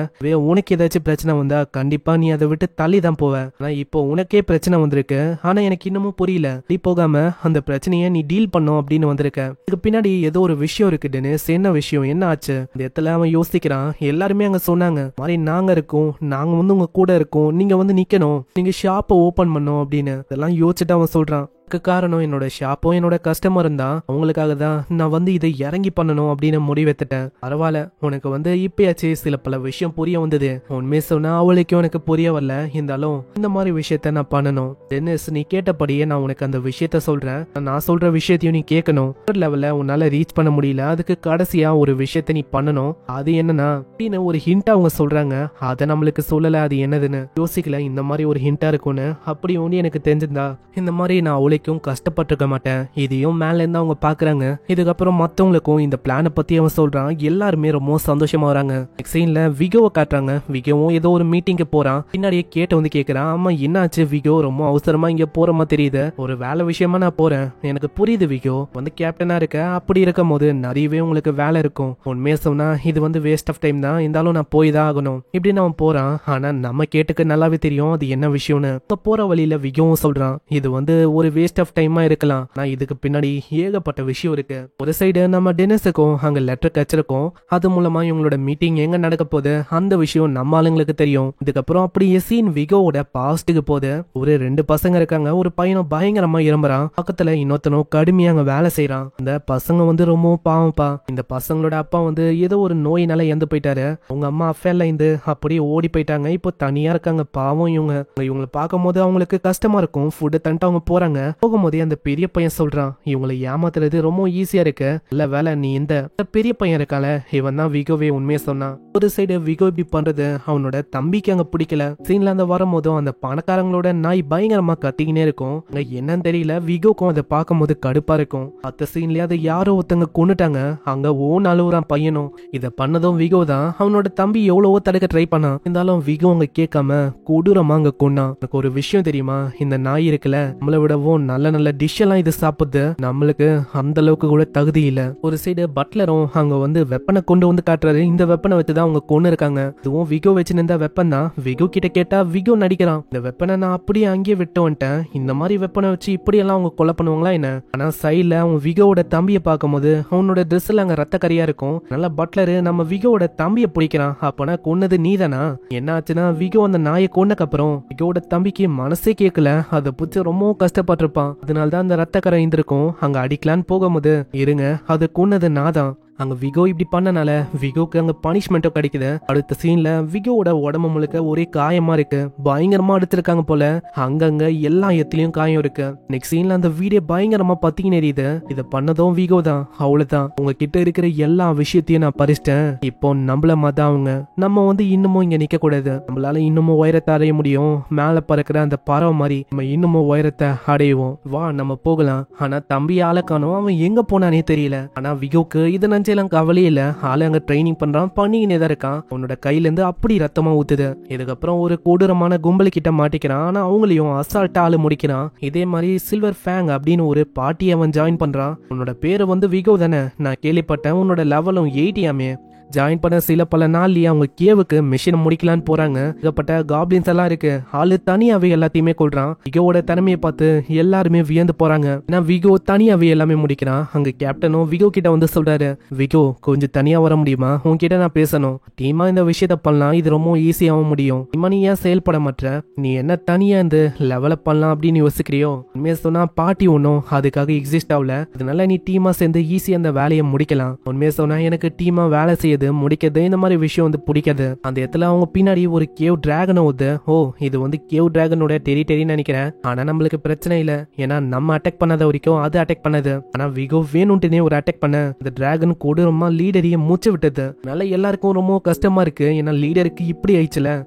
உனக்கு ஏதாச்சும் பிரச்சனை வந்தா கண்டிப்பா நீ அதை விட்டு தள்ளி தான் போவ. ஆனா இப்போ உனக்கே பிரச்சனை வந்திருக்கு. ஆனா எனக்கு இன்னமும் புரியல. நீ போகாம அந்த பிரச்சனையை நீ டீல் பண்ணும் அப்படின்னு வந்திருக்க. இதுக்கு பின்னாடி ஏதோ ஒரு விஷயம் இருக்கு டெனிஸ். என்ன விஷயம், என்ன ஆச்சு? இந்த இடத்துல அவன் யோசிக்கிறான். எல்லாருமே அங்க சொன்னாங்க மாதிரி நாங்க இருக்கோம், நாங்க வந்து உங்க கூட இருக்கோம், நீங்க வந்து நிக்கணும், நீங்க ஷாப்பை ஓபன் பண்ணும் அப்படின்னு. இதெல்லாம் யோசிச்சுட்டு அவன் சொல்றான். காரணம் என்னோட ஷாப்போ என்னோட கஸ்டமர் இருந்தா அவங்களுக்காக தான் நான் வந்து இதை இறங்கி பண்ணணும் அப்படின்னு முடிவெத்துட்டேன். பரவாயில்ல, உனக்கு வந்து இப்பயாச்சு சில பல விஷயம் புரிய வந்தது. உண்மையை சொன்னா அவளுக்கும் எனக்கு புரிய வரல. இருந்தாலும் இந்த மாதிரி விஷயத்த நான் பண்ணணும். டென்னிஸ், நீ கேட்டபடியே நான் உனக்கு அந்த விஷயத்த சொல்றேன். நான் சொல்ற விஷயத்தையும் நீ கேட்கணும். ஒரு லெவல்ல உன்னால ரீச் பண்ண முடியல, அதுக்கு கடைசியா ஒரு விஷயத்த நீ பண்ணணும். அது என்னன்னா அப்படின்னு ஒரு ஹிண்ட் அவங்க சொல்றாங்க. அதை நம்மளுக்கு சொல்லல, அது என்னதுன்னு யோசிக்கல. இந்த மாதிரி ஒரு ஹிண்டா இருக்கும்னு அப்படி ஒண்ணு எனக்கு தெரிஞ்சிருந்தா இந்த மாதிரி நான் அவளுக்கும் கஷ்டப்பட்டிருக்க மாட்டேன். இதையும் மேல இருந்து அவங்க பாக்குறாங்க. இதுக்கப்புறம் மத்தவங்களுக்கும் இந்த பிளான பத்தி அவன் சொல்றான். எல்லாருமே ரொம்ப சந்தோஷமா வராங்க. நெக்ஸ்ட் சீன்ல விகோவை காட்டுறாங்க. விகோவும் ஏதோ ஒரு மீட்டிங்கு போறான். பின்னாடியே கேட்ட வந்து கேக்குறான். ஆமா என்னாச்சு விகோ, ரொம்ப அவசரமா இங்க போறமா தெரியுது. ஒரு வேலை விஷயமா நான் போறேன். எனக்கு புரியுது விகோ, வந்து கேப்டனா இருக்க. அப்படி இருக்கும் போது நிறையவே உங்களுக்கு வேலை இருக்கும். உண்மையை சொன்னா இது வந்து வேஸ்ட் ஆஃப் டைம் தான். இருந்தாலும் நான் போய் தான் ஆகணும் இப்படின்னு அவன் போறான். ஆனா நம்ம கேட்டுக்கு நல்லாவே தெரியும் அது என்ன விஷயம்னு. போற வழியில விகோவும் சொல்றான், இது வந்து ஒரு வேஸ்ட் ஆஃப் டைமா இருக்கலாம். நான் இதுக்கு பின்னாடி ஏகப்பட்ட விஷயம் இருக்கு. ஒரு சைடு நம்ம டெனிஸுக்கும் அங்க லெட்டர் கச்சிருக்கோம். அது மூலமா இவங்களோட மீட்டிங் எங்க நடக்க போகுது அந்த விஷயம் நம்ம ஆளுங்களுக்கு தெரியும். இதுக்கப்புறம் அப்படியே சீன் விகோவோட பாஸ்டுக்கு போகுது. ஒரு 2 பசங்க இருக்காங்க. ஒரு பையனும் பயங்கரமா இரும்புறான். பக்கத்துல இன்னொருத்தனும் கடுமையா அங்க வேலை செய்யறான். இந்த பசங்க வந்து ரொம்ப பாவம்ப்பா. இந்த பசங்களோட அப்பா வந்து ஏதோ ஒரு நோயினால இறந்து போயிட்டாரு. அவங்க அம்மா அஃபேர்ல இருந்து அப்படியே ஓடி போயிட்டாங்க. இப்போ தனியா இருக்காங்க. பாவம் இவங்களை பார்க்கும் போது அவங்களுக்கு கஷ்டமா இருக்கும். ஃபுட்டு தந்துட்டு அவங்க போறாங்க. போகும்போதே அந்த பெரிய பையன் சொல்றான், இவங்களை ஏமாத்துறது ரொம்ப ஈஸியா இருக்கு. இல்ல வேலை நீ இந்த பெரிய பையன் இருக்கால, இவன் தான் விகோவே உண்மையை சொன்னான். ஒரு சைடு விகோ இப்படி பண்றது அவனோட தம்பிக்கு அங்க பிடிக்கல. சீன்ல அந்த வரும்போதும் அந்த பணக்காரங்களோட நாய் பயங்கரமா கத்திக்கினே இருக்கும். அங்க என்னன்னு தெரியல, விகோக்கும் அதை பார்க்கும் போது கடுப்பா இருக்கும். அத்த சீன்லயே அதை யாரோ ஒருத்தங்க கொண்டுட்டாங்க. அங்க ஓன் அழுவுறான் பையனும். இதை பண்ணதும் விகோ தான். அவனோட தம்பி எவ்வளவோ தடுக்க ட்ரை பண்ணான். இருந்தாலும் விகோ அங்க கேட்காம கொடூரமா அங்க கொன்னான். எனக்கு ஒரு விஷயம் தெரியுமா, இந்த நாய் இருக்குல்ல, நம்மளை விடவும் நல்ல நல்ல டிஷ் எல்லாம் இது சாப்பிடுது. நம்மளுக்கு அந்த அளவுக்கு கூட தகுதி இல்ல. ஒரு சைடு பட்லரும் அங்க வந்து வெப்பனை கொண்டு வந்து காட்டுறாரு. இந்த வெப்பனை வச்சுதான் அவங்க கொண்டு இருக்காங்க. இதுவும் விகோ வச்சு நின்ற வெப்பன் தான். விகோ கிட்ட கேட்டா விகோ நடிக்கிறான். இந்த வெப்பனை நான் அப்படியே அங்கேயே விட்டு வந்துட்டேன். இந்த மாதிரி வெப்பனை வச்சு இப்படி எல்லாம் அவங்க கொலை பண்ணுவாங்களா என்ன? ஆனா சைட்ல அவன் விகோவோட தம்பியை பார்க்கும் போது அவனோட ட்ரெஸ்ல அங்க ரத்த கரியா இருக்கும். நல்லா பட்லரு நம்ம விகோவோட தம்பியை பிடிக்கிறான். அப்பனா கொன்னது நீதானா? என்ன ஆச்சுன்னா விகோ அந்த நாயை கொன்னக்கு அப்புறம் விகோவோட தம்பிக்கு மனசே கேட்கல. அதை பிடிச்சி ரொம்ப கஷ்டப்பட்டிருப்பான். அதனால்தான் அந்த ரத்த கரை இருந்திருக்கும். அங்க அடிக்கலான்னு போகும்போது இருங்க, அது கொன்னது நாதான். அங்க விகோ இப்படி பண்ணனால விகோக்கு அங்க பனிஷ்மெண்ட்டும் கிடைக்குது. அடுத்த சீன்ல விகோவோட உடம்பு முழுக்க ஒரே காயமா இருக்கு. பயங்கரமா அடிச்சிருக்காங்க போல. அங்கங்க எல்லா இடத்துலயும் காயம் இருக்கு. நெக்ஸ்ட் சீன்ல அந்த வீடியோ பயங்கரமா பத்திக்கின்னு எரியுது. இதை பண்ணதும் விகோ தான். அவ்வளவுதான், உங்ககிட்ட இருக்கிற எல்லா விஷயத்தையும் நான் பறிச்சிட்டேன். இப்போ நம்மள மாதிரி அவங்க நம்ம வந்து இன்னமும் இங்க நிக்க கூடாது. நம்மளால இன்னமும் உயரத்தை அடைய முடியும். மேல பறக்கிற அந்த பறவை மாதிரி நம்ம இன்னமும் உயரத்தை அடையுவோம். வா நம்ம போகலாம். ஆனா தம்பி ஆளக்கானோ, அவன் எங்க போனானே தெரியல. ஆனா விகோக்கு இது எல்லாம் கவலையே இல்ல. ஆளு அங்க ட்ரைனிங் பண்றான், பண்ணிக்கினே தான் இருக்கான். உன்னோட கையில இருந்து அப்படி ரத்தமா ஊத்துது. இதுக்கப்புறம் ஒரு கொடூரமான கும்பல் கிட்ட மாட்டிக்கிறான். ஆனா அவங்களையும் அசால்ட்டா ஆளு முடிக்கிறான். இதே மாதிரி சில்வர் ஃபேங் அப்படின்னு ஒரு பார்ட்டி அவன் ஜாயின் பண்றான். உன்னோட பேரு வந்து விகோ தானே? நான் கேள்விப்பட்டேன் உன்னோட லெவலும் 80 ஜாயின் பண்ண சில பல நாள்லயே அவங்க கேவுக்கு மிஷின் முடிக்கலான்னு போறாங்க. ஏகப்பட்ட காப்ளின்ஸ் எல்லாம் இருக்கு. ஆளு தனியாவே எல்லாத்தையுமே கொள்றான். விகோவோட தனிமையை பார்த்து எல்லாருமே வியந்து போறாங்க. ஏன்னா விகோ தனியாவே எல்லாமே முடிக்கிறான். அங்க கேப்டனும் விகோ கிட்ட வந்து சொல்றாரு, விகோ கொஞ்சம் தனியா வர முடியுமா? உன்கிட்ட நான் பேசணும். டீமா இந்த விஷயத்த பண்ணலாம், இது ரொம்ப ஈஸியாவும் முடியும். டீமா நீ ஏன் செயல்பட மாட்ட? நீ என்ன தனியா இந்த லெவலப் பண்ணலாம் அப்படின்னு யோசிக்கிறியோ? உண்மையை சொன்னா பார்ட்டி ஒன்னும் அதுக்காக எக்ஸிஸ்ட் ஆகல. அதனால நீ டீமா சேர்ந்து ஈஸியா அந்த வேலையை முடிக்கலாம். உண்மையை சொன்னா எனக்கு டீமா வேலை செய்யுது முடிக்கிறது இந்த மாதிரி விஷயம் வந்து பிடிக்காது. அந்த இடத்துல அவங்க பின்னாடி ஒரு கேவ் டிராகன் ஓது. ஓ, இது வந்து கேவ் டிராகனோட டெரிட்டரின்னு நினைக்கிறேன். ஆனா நம்மளுக்கு பிரச்சனை இல்ல, ஏன்னா நம்ம அட்டாக் பண்ணாத வரைக்கும் அது அட்டாக் பண்ணது. ஆனா விகோ வேணும்ட்டுனே ஒரு அட்டாக் பண்ண அந்த டிராகன் கொடூரமா லீடரையே மூச்சு விட்டது. அதனால எல்லாருக்கும் ரொம்ப கஷ்டமா இருக்கு, ஏன்னா லீடருக்கு இப்படி ஆயிடுச்சுல.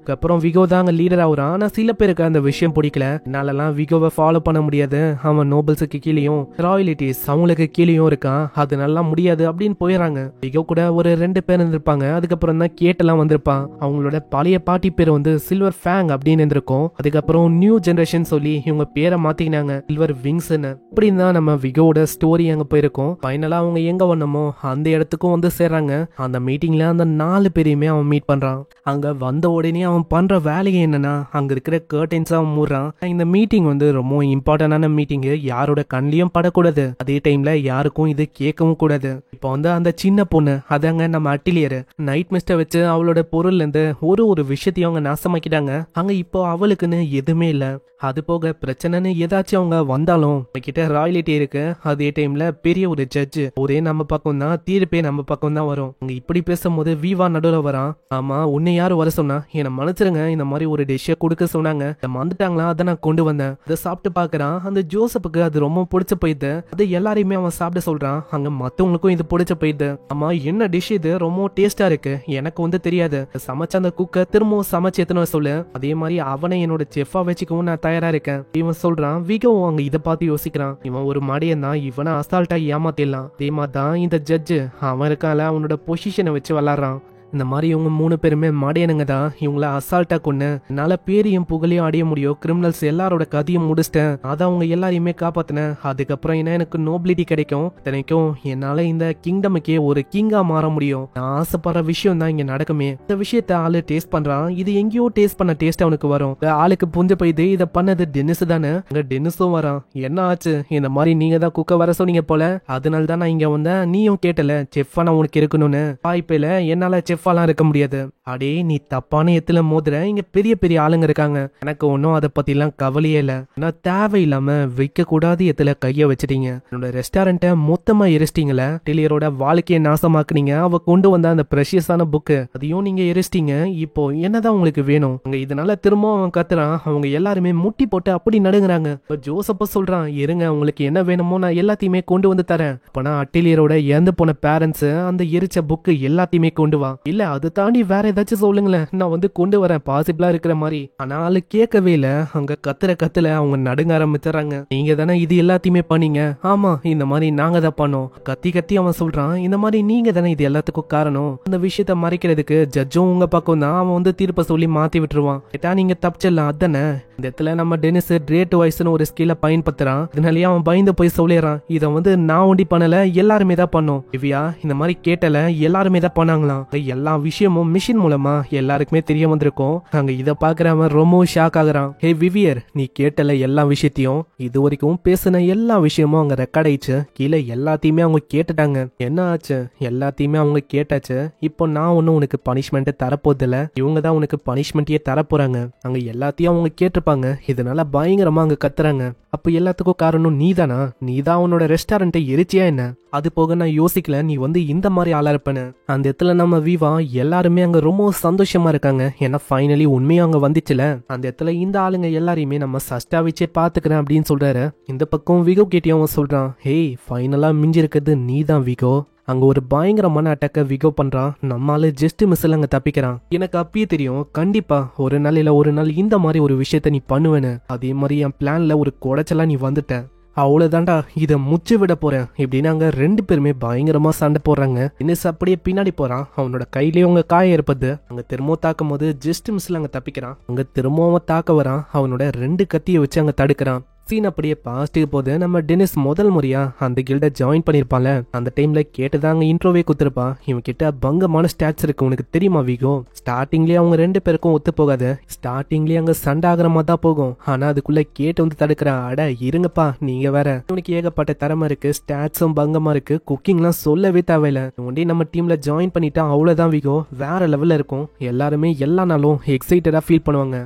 அப்புறம் விகோ தாங்க லீடர் ஆகுறான். ஆனா சில பேருக்கு அந்த விஷயம் பிடிக்கல. என்னாலலாம் விகோவை ஃபாலோ பண்ண முடியாது, அவன் நோபல்ஸுக்கு கீழேயும் ராயலிட்டிஸ் அவங்களுக்கு கீழேயும் இருக்கான், அது நல்லா முடியாது அப்படின்னு போயிடறாங்க. விகோ கூட ஒரு 2 பேர் இருந்திருப்பாங்க. அதுக்கப்புறம் தான் கேட்டெல்லாம் வந்திருப்பான். அவங்களோட பழைய பாட்டி பேர் வந்து சில்வர் ஃபேங் அப்படின்னு இருந்திருக்கும். அதுக்கப்புறம் நியூ ஜெனரேஷன் சொல்லி இவங்க பேரை மாத்திக்கினாங்க சில்வர் விங்ஸ்ன்னு. இப்படின்னு தான் நம்ம விகோட ஸ்டோரி அங்க போயிருக்கோம். ஃபைனலா அவங்க எங்க வந்தோமோ அந்த இடத்துக்கும் வந்து சேர்றாங்க. அந்த மீட்டிங்ல அந்த 4 பேரையுமே அவன் மீட் பண்றான். அங்க வந்த உடனே அவன் பண்ற வேலையை என்னன்னா, அங்க இருக்கிற கர்டன்ஸ் அவன் மூடுறான். இந்த மீட்டிங் வந்து ரொம்ப இம்பார்ட்டன்டான மீட்டிங், யாரோட கண்ணிலையும் படக்கூடாது, அதே டைம்ல யாருக்கும் இது கேட்கவும் கூடாது. இப்போ வந்து அந்த சின்ன பொண்ணு அதாங்க நம்ம அட்டிலியர் நைட் மிஸ்டர் வச்சு அவளோட பொருள்ல இருந்து ஒரு விஷயத்தையும் அவங்க நாசமாக்கிட்டாங்க. அங்க இப்போ அவளுக்குன்னு எதுவுமே இல்ல. அது போக பிரச்சனைன்னு ஏதாச்சும் அவங்க வந்தாலும் கிட்ட ராயலிட்டி இருக்கு, அதே டைம்ல பெரிய ஒரு ஜட்ஜ் ஒரே நம்ம பக்கம் தான், தீர்ப்பே நம்ம பக்கம் தான் வரும். அங்க இப்படி பேசும்போது வீவா நடுவில் வரான். ஆமா, உன்னை யாரு வர சொன்னா, என்னை மன்னிச்சிருங்க, இந்த மாதிரி ஒரு டிஷ்ஷை கொடுக்க சொன்னாங்க, வந்துட்டாங்களா, அதை நான் கொண்டு வந்தேன். அதை சாப்பிட்டு பாக்குறான். அந்த ஜோசப்புக்கு அது ரொம்ப பிடிச்ச போயிடுது. அது எல்லாரையுமே அவன் சாப்பிட சொல்றான். அங்க மத்தவங்களுக்கும் இது பிடிச்ச போயிடுது. ஆமா, என்ன டிஷ் இது, ரொம்ப டேஸ்டா இருக்கு, எனக்கு வந்து தெரியாது, சமைச்ச அந்த குக்க திரும்பவும் சமைச்சு எத்தனை சொல்லு, அதே மாதிரி அவனை என்னோட செஃபா வச்சுக்கவும் நான் தயாரா இருக்கேன் இவன் சொல்றான். விகோ அங்க இதை பார்த்து யோசிக்கிறான். இவன் ஒரு மடையன் தான், இவனை அசால்ட்டா ஏமாத்திடலாம். அதே மாதிரி தான் இந்த ஜட்ஜு அவன் இருக்கால, அவனோட பொசிஷனை வச்சு விளாடுறான். இந்த மாதிரி இவங்க 3 பேருமே மடையனுங்க தான். இவங்கள அசால்ட்டா கொண்டு என்னால பேரையும் புகழையும் அடைய முடியும், கிரிமினல்ஸ் எல்லாரோட கதையும் முடிச்சிட்டேன், அதை அவங்க எல்லாரையுமே காப்பாத்தினேன். அதுக்கப்புறம் என்ன எனக்கு நோபிலிட்டி கிடைக்கும், இத்தனைக்கும் என்னால இந்த கிங்டமுக்கே ஒரு கிங்கா மாற முடியும். நான் ஆசைப்படுற விஷயம் தான் இங்க நடக்குமே. இந்த விஷயத்த ஆளு டேஸ்ட் பண்றான். இது எங்கேயோ டேஸ்ட் பண்ண டேஸ்ட் அவனுக்கு வரும். ஆளுக்கு புரிஞ்சு போயிது, இதை பண்ணது டென்னிஸ் தானே. அங்க டென்னிஸும் வரான். என்ன ஆச்சு, இந்த மாதிரி நீங்க தான் குக்க வர சொன்னீங்க போல, அதனால தான் நான் இங்க வந்தேன். நீயும் கேட்டல செஃப்பா நான் உனக்கு இருக்கணும்னு, வாய்ப்பில என்னால செஃப்பாலாம் இருக்க முடியாது. அடே, நீ தப்பான எத்துல மோதுற, இங்க பெரிய பெரிய ஆளுங்க இருக்காங்க, எனக்கு ஒன்னும் அதை பத்தி எல்லாம் கவலையே இல்ல. நான் தேவையில்லாம வைக்க கூடாது எத்துல கைய வச்சிட்டீங்க, என்னோட ரெஸ்டாரண்ட்டை மொத்தமா எரிச்சிட்டீங்களே, டெலியரோட வாழ்க்கையை நாசமாக்குனீங்க, அவ கொண்டு வந்த அந்த பிரஷியஸான புக்கு அதையும் நீங்க எரிச்சிட்டீங்க. இப்போ என்னதான் உங்களுக்கு வேணும்? அங்க இதனால திரும்ப அவன் கத்துறான். அவங்க எல்லாருமே முட்டி போட்டு அப்படி நடுங்குறாங்க. ஜோசப்ப சொல்றான், இருங்க, உங்களுக்கு என்ன வேணுமோ நான் எல்லாத்தையுமே கொண்டு வந்து தரேன். அப்பனா அட்டிலியரோட இறந்து போன பேரண்ட்ஸ் அந்த எரிச்ச புக்கு எல்லாத்தையுமே கொண்டு வா. இல்ல, அது தாண்டி வேற ஏதாச்சும் சொல்லுங்களேன், நான் வந்து கொண்டு வரேன் பாசிபிளா இருக்கிற மாதிரி. ஆனாலும் கேட்கவே இல்ல. அங்க கத்துல அவங்க நடுங்க ஆரம்பிச்சுறாங்க. நீங்க தானே இது எல்லாத்தையுமே பண்ணீங்க? ஆமா, இந்த மாதிரி நாங்க தான் பண்ணோம். கத்தி அவன் சொல்றான், இந்த மாதிரி நீங்க தானே இது எல்லாத்துக்கும் காரணம். அந்த விஷயத்த மறைக்கிறதுக்கு ஜட்ஜும் உங்க பக்கம் தான், அவன் வந்து தீர்ப்ப சொல்லி மாத்தி விட்டுருவான். கேட்டா நீங்க தப்பிச்சிடலாம் அதானே. இந்த இடத்துல நம்ம டெனிஸ் கிரேட் வாய்ஸ்னு ஒரு ஸ்கில்ல பயன்படுத்துறான். இதனாலேயே அவன் பயந்து போய் சொல்லிடுறான், இதை வந்து நான் ஒண்டி பண்ணல, எல்லாருமே தான் பண்ணோம். திவ்யா இந்த மாதிரி கேட்டல, எல்லாருமே தான் பண்ணாங்களாம். எல்லா விஷயமும் மிஷின் மூலமா எல்லாருக்குமே தெரிய வந்திருக்கும். அங்க இத பாக்குறவன் ரொம்ப ஷாக் ஆகுறான். ஹே விவியர், நீ கேட்டல எல்லா விஷயத்தையும், இது வரைக்கும் பேசின எல்லா விஷயமும் அங்க ரெக்கார்ட் ஆயிடுச்சு, கீழே எல்லாத்தையுமே அவங்க கேட்டுட்டாங்க. என்ன ஆச்சு? எல்லாத்தையுமே அவங்க கேட்டாச்சு. இப்போ நான் ஒன்னும் உனக்கு பனிஷ்மெண்ட் தரப்போதில்ல, இவங்க தான் உனக்கு பனிஷ்மெண்ட்டையே தரப்போறாங்க. அங்க எல்லாத்தையும் அவங்க கேட்டிருப்பாங்க. இதனால பயங்கரமா அங்க கத்துறாங்க. அப்ப எல்லாத்துக்கும் காரணம் நீதானா? நீதான் உன்னோட ரெஸ்டாரண்ட்டை எரிச்சியா என்ன? அது போக நான் யோசிக்கல நீ வந்து இந்த மாதிரி ஆளா இருப்பேன்னு. அந்த இடத்துல நம்ம வீவா எல்லாருமே அங்க ரொம்ப சந்தோஷமா இருக்காங்க. ஏன்னா ஃபைனலி உண்மையும் அங்க வந்துச்சுல. அந்த இடத்துல இந்த ஆளுங்க எல்லாரையுமே நம்ம சஸ்டா வச்சே பாத்துக்கிறேன் அப்படின்னு சொல்றாரு. இந்த பக்கம் விகோ கேட்டியும் அவன் சொல்றான், ஹேய், ஃபைனலா மிஞ்சி இருக்கிறது நீதான் விகோ. அங்க ஒரு பயங்கரமான அட்டாக்க விகோ பண்றான். நம்மால ஜஸ்ட் மிஸ்ல அங்க தப்பிக்கிறான். எனக்கு அப்பயே தெரியும், கண்டிப்பா ஒரு நாள் இல்ல ஒரு நாள் இந்த மாதிரி ஒரு விஷயத்த நீ பண்ணுவேன்னு. அதே மாதிரி என் பிளான்ல ஒரு குடைச்சலா நீ வந்துட்ட, அவ்வளவுதான்டா, இத முச்சு விட போறேன் இப்படின்னு அங்க 2 பேருமே பயங்கரமா சண்டை போடுறாங்க. இன்னும் அப்படியே பின்னாடி போறான். அவனோட கையிலேயே அவங்க காயம் இருப்பது. அங்க திரும்பவும் தாக்கும் போது ஜஸ்ட் மிஸ்ல அங்க தப்பிக்கிறான். அங்க திரும்பவும் தாக்க வரான். அவனோட 2 கத்தியை வச்சு அங்க தடுக்கிறான். சீன் அப்படியே பாசிட்டிவ் போது நம்ம டெனிஸ் முதல் முறையா அந்த கில்ட ஜாயின் பண்ணிருப்பான்ல, அந்த டைம்ல கேட்டுதாங்க இன்ட்ரோவே குத்துருப்பான். இவன் கிட்ட பங்கமான ஸ்டாட்ஸ் இருக்கு, உனக்கு தெரியுமா விகோ? ஸ்டார்டிங்லயே அவங்க 2 பேருக்கும் ஒத்து போகாது. ஸ்டார்டிங்லயே அங்க சண்டை ஆகிற மாதிரி தான் போகும். ஆனா அதுக்குள்ள கேட்டு வந்து தடுக்கிறான். அட இருங்கப்பா, நீங்க வேற, உனக்கு ஏகப்பட்ட திறமை இருக்கு, ஸ்டாட்ஸும் பங்கமா இருக்கு, குக்கிங்லாம் சொல்லவே தேவையில்ல, ஒண்டி நம்ம டீம்ல ஜாயின் பண்ணிட்டா அவ்வளவுதான் விகோ, வேற லெவல்ல இருக்கும். எல்லாருமே எல்லா நாளும் எக்ஸைட்டடா ஃபீல் பண்ணுவாங்க.